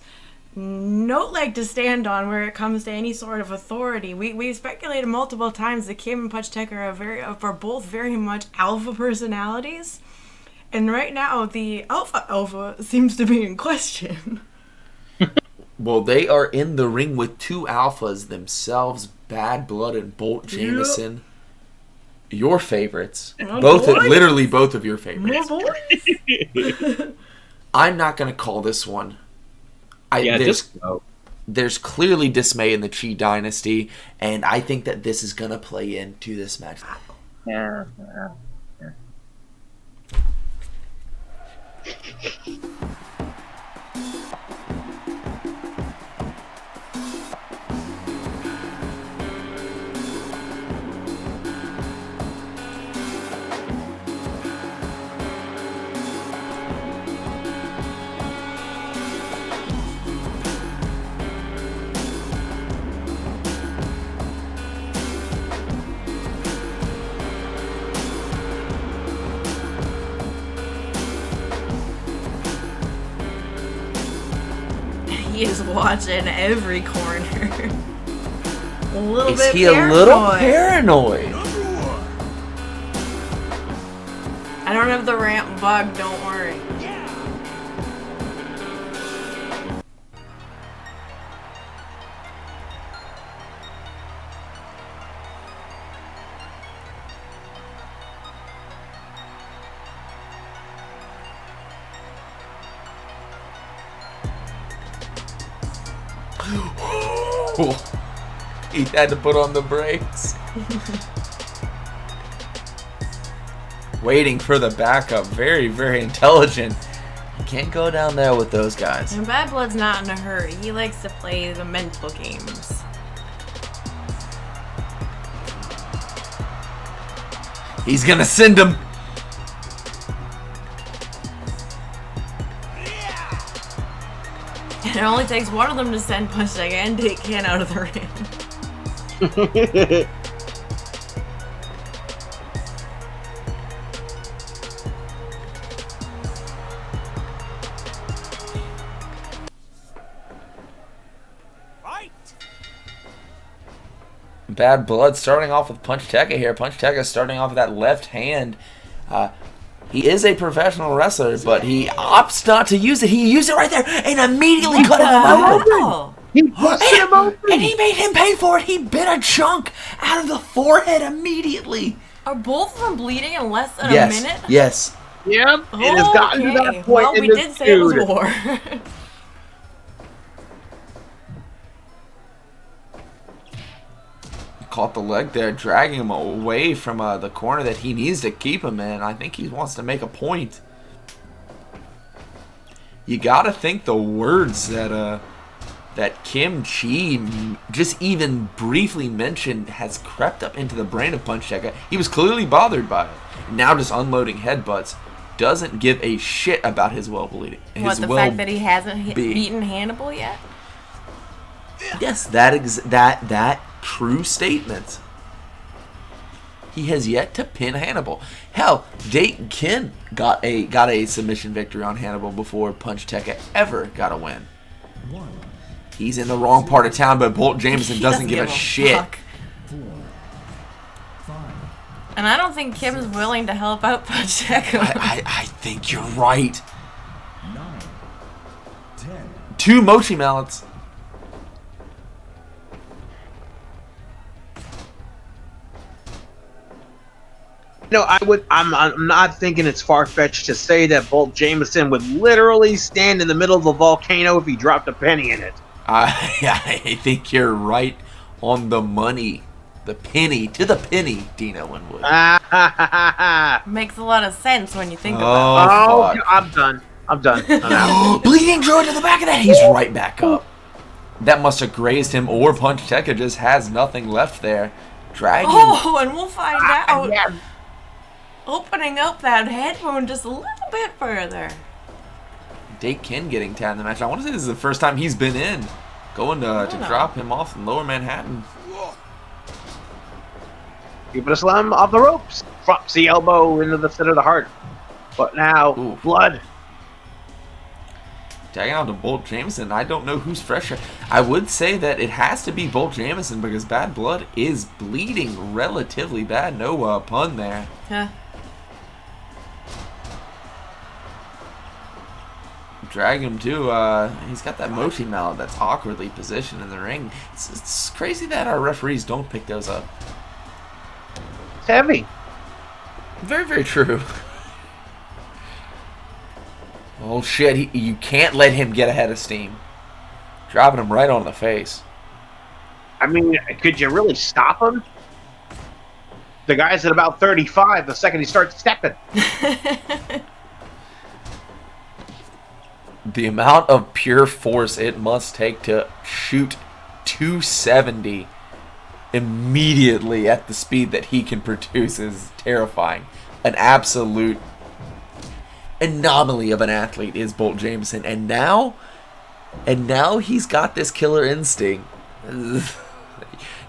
no leg to stand on where it comes to any sort of authority. We've speculated multiple times that Kim and Puchteca are both very much alpha personalities. And right now, the alpha seems to be in question. Well, they are in the ring with 2 alphas themselves, Bad Blood and Bolt Jameson. Your favorites. Literally both of your favorites. I'm not going to call this one. There's clearly dismay in the Chee Dynasty, and I think that this is going to play into this match. Yeah. He is watching every corner. Is he a little paranoid? I don't have the ramp bug, don't worry. He had to put on the brakes. Waiting for the backup. Very, very intelligent. You can't go down there with those guys. And Bad Blood's not in a hurry. He likes to play the mental games. He's gonna send him. And it only takes one of them to send Puchteca and Dake Ken out of the ring. Bad Blood starting off with Puchteca here. Puchteca starting off with that left hand. He is a professional wrestler, but he opts not to use it. He used it right there and immediately cut him open. He busted him open. And he made him pay for it. He bit a chunk out of the forehead immediately. Are both of them bleeding in less than a minute? Yes. Yep. It has gotten to that point well, in we this did say it was feud. war. Caught the leg there, dragging him away from the corner that he needs to keep him in. I think he wants to make a point. You gotta think the words that Kim Chee just even briefly mentioned has crept up into the brain of Puchteca. He was clearly bothered by it. Now just unloading headbutts. Doesn't give a shit about his well-being. What, the fact that he hasn't beaten Hannibal yet? Yes, that true statement. He has yet to pin Hannibal. Hell, Dake Ken got a submission victory on Hannibal before Puchteca ever got a win. He's in the wrong part of town, but Bolt Jameson doesn't give a shit. Fuck. And I don't think Kim's willing to help out Puchteca. I think you're right. 2 mochi mallets. No, I'm not thinking it's far-fetched to say that Bolt Jameson would literally stand in the middle of the volcano if he dropped a penny in it. I think you're right on the money. The penny to the penny, Dino Winwood. Makes a lot of sense when you think about it. Oh, I'm done. I'm out. Bleeding Druid to the back of that. He's right back up. That must have grazed him, or Puchteca just has nothing left there. Dragging. Oh, and we'll find out. Yeah. Opening up that head wound just a little bit further. Dake Ken getting tagged in the match. I want to say this is the first time he's been in. Going to drop him off in Lower Manhattan. Keeping a slam off the ropes. Drops the elbow into the center of the heart. But now, blood. Tagging out to Bolt Jameson. I don't know who's fresher. I would say that it has to be Bolt Jameson because Bad Blood is bleeding relatively bad. No pun there. Huh. Drag him too. He's got that mochi mallet that's awkwardly positioned in the ring. It's crazy that our referees don't pick those up. It's heavy. Very, very true. Oh shit, you can't let him get ahead of steam. Dropping him right on the face. I mean, could you really stop him? The guy's at about 35 the second he starts stepping. The amount of pure force it must take to shoot 270 immediately at the speed that he can produce is terrifying. An absolute anomaly of an athlete is Bolt Jameson, and now he's got this killer instinct.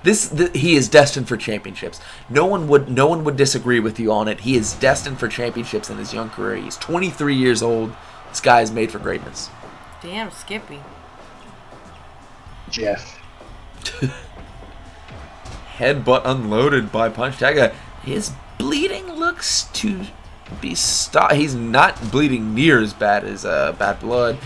He is destined for championships. No one would disagree with you on it. He is destined for championships in his young career. He's 23 years old. This guy is made for greatness. Damn, Skippy. Jeff. Headbutt unloaded by Puchteca. His bleeding looks to be stopped. He's not bleeding near as bad as Bad Blood.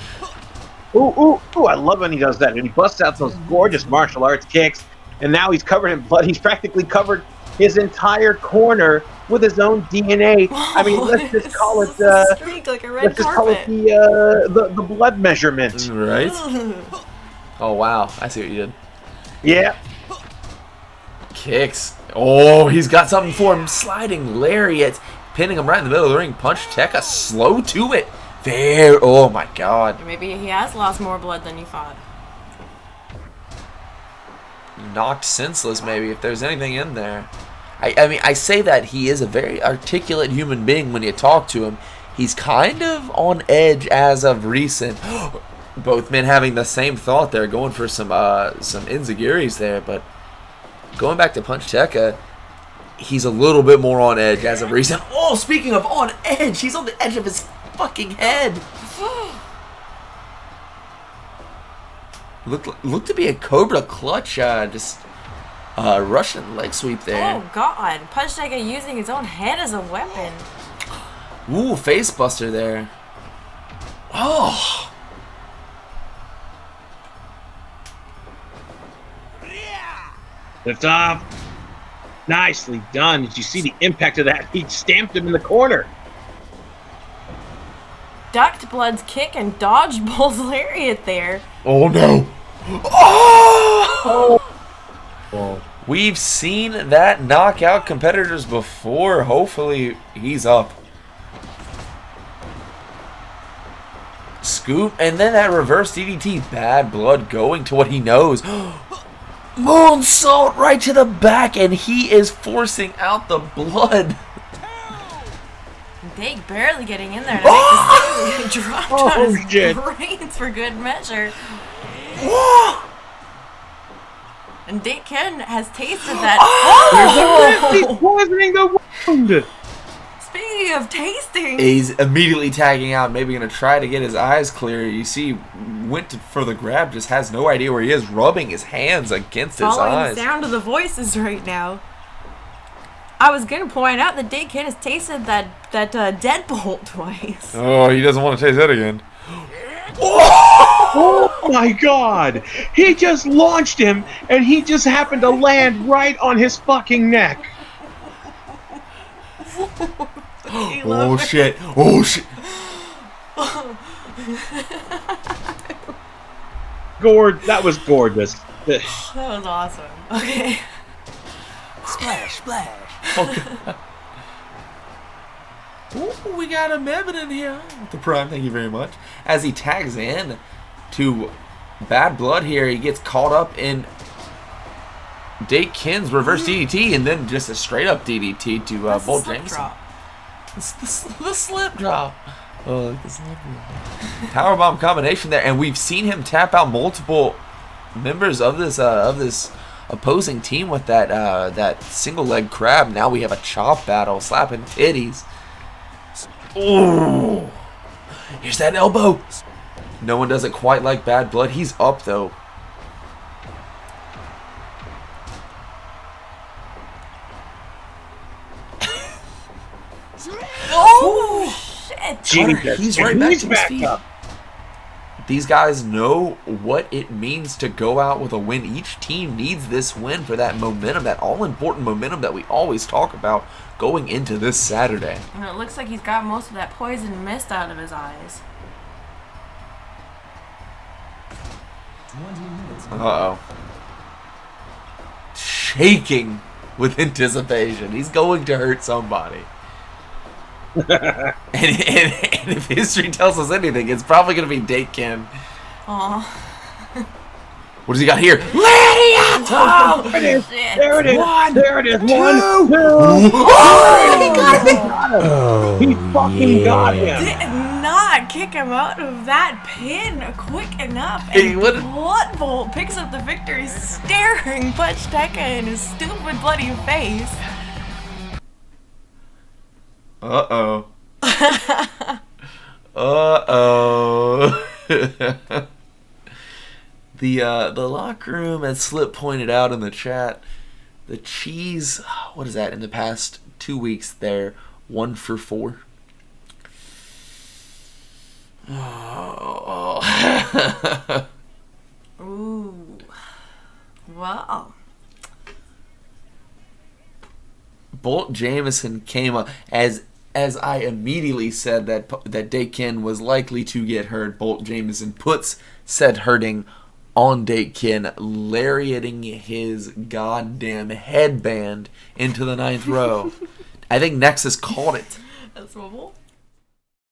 Ooh, I love when he does that. And he busts out those gorgeous martial arts kicks. And now he's covered in blood. He's practically covered his entire corner with his own DNA. I mean, let's just call it like a red let's just call it the blood measurement. Right? Oh wow, I see what you did. Yeah. Kicks. Oh, he's got something for him. Sliding lariat, pinning him right in the middle of the ring. Puchteca slow to it. There. Oh my God. Maybe he has lost more blood than you thought. Knocked senseless, maybe, if there's anything in there. I mean, I say that he is a very articulate human being when you talk to him. He's kind of on edge as of recent. Both men having the same thought there, going for some enziguris there, but going back to Puchteca, he's a little bit more on edge as of recent. Oh, speaking of on edge, he's on the edge of his fucking head. Looked to be a Cobra clutch, just Russian leg sweep there. Oh God! Puchteca using his own head as a weapon. Ooh, face buster there. Oh. Lift off. Nicely done. Did you see the impact of that? He stamped him in the corner. Ducked Blood's kick and dodged Bull's lariat there. Oh no. Oh. We've seen that knock out competitors before. Hopefully he's up. Scoop, and then that reverse DDT. Bad Blood going to what he knows. Moonsault right to the back, and he is forcing out the blood. Dake barely getting in there to make the dropped on his shit. brains for good measure. And Dake Ken has tasted that. He's poisoning the wound. Speaking of tasting, He's immediately tagging out, maybe going to try to get his eyes clear. You see, went for the grab, just has no idea where he is, rubbing his hands against his following eyes. the sound of the voices right now. I was going to point out that Dake Ken has tasted that deadbolt twice. Oh, he doesn't want to taste that again. Oh my God! He just launched him, and he just happened to land right on his fucking neck. Oh shit! Oh shit! That was gorgeous. That was awesome. Okay. Splash, splash. Okay. Ooh, we got a Mebin in here. The Prime, thank you very much. As he tags in to Bad Blood here, he gets caught up in Dake Ken's reverse DDT, and then just a straight up DDT to Bolt Jameson. It's the slip drop. Oh, like the slip drop. Powerbomb combination there, and we've seen him tap out multiple members of this opposing team with that single leg crab. Now we have a chop battle, slapping titties. Ooh, here's that elbow. No one does it quite like Bad Blood. He's up though. Oh shit! Jesus. He's right back He's to his back feet. up. These guys know what it means to go out with a win. Each team needs this win for that momentum, that all-important momentum that we always talk about going into this Saturday. And it looks like he's got most of that poison mist out of his eyes. Uh-oh. Shaking with anticipation. He's going to hurt somebody. and if history tells us anything, it's probably going to be Dake Ken. Aw. What does he got here? Lydia! Oh, there it is. Shit. There it is. One, There it is. two. One, two. Oh, he got him! He fucking got him. Did not kick him out of that pin quick enough. Hey, And what- BloodBolt picks up the victory, staring Puchteca in his stupid bloody face. Uh-oh. Uh-oh. The locker room, as Slip pointed out in the chat, the Cheese, what is that, in the past 2 weeks they're 1 for 4. Oh. Ooh. Wow. Bolt Jameson came up as I immediately said that Dake Ken was likely to get hurt. Bolt Jameson puts said hurting on Dake Ken, lariating his goddamn headband into the 9th row. I think Nexus called it. That's mobile.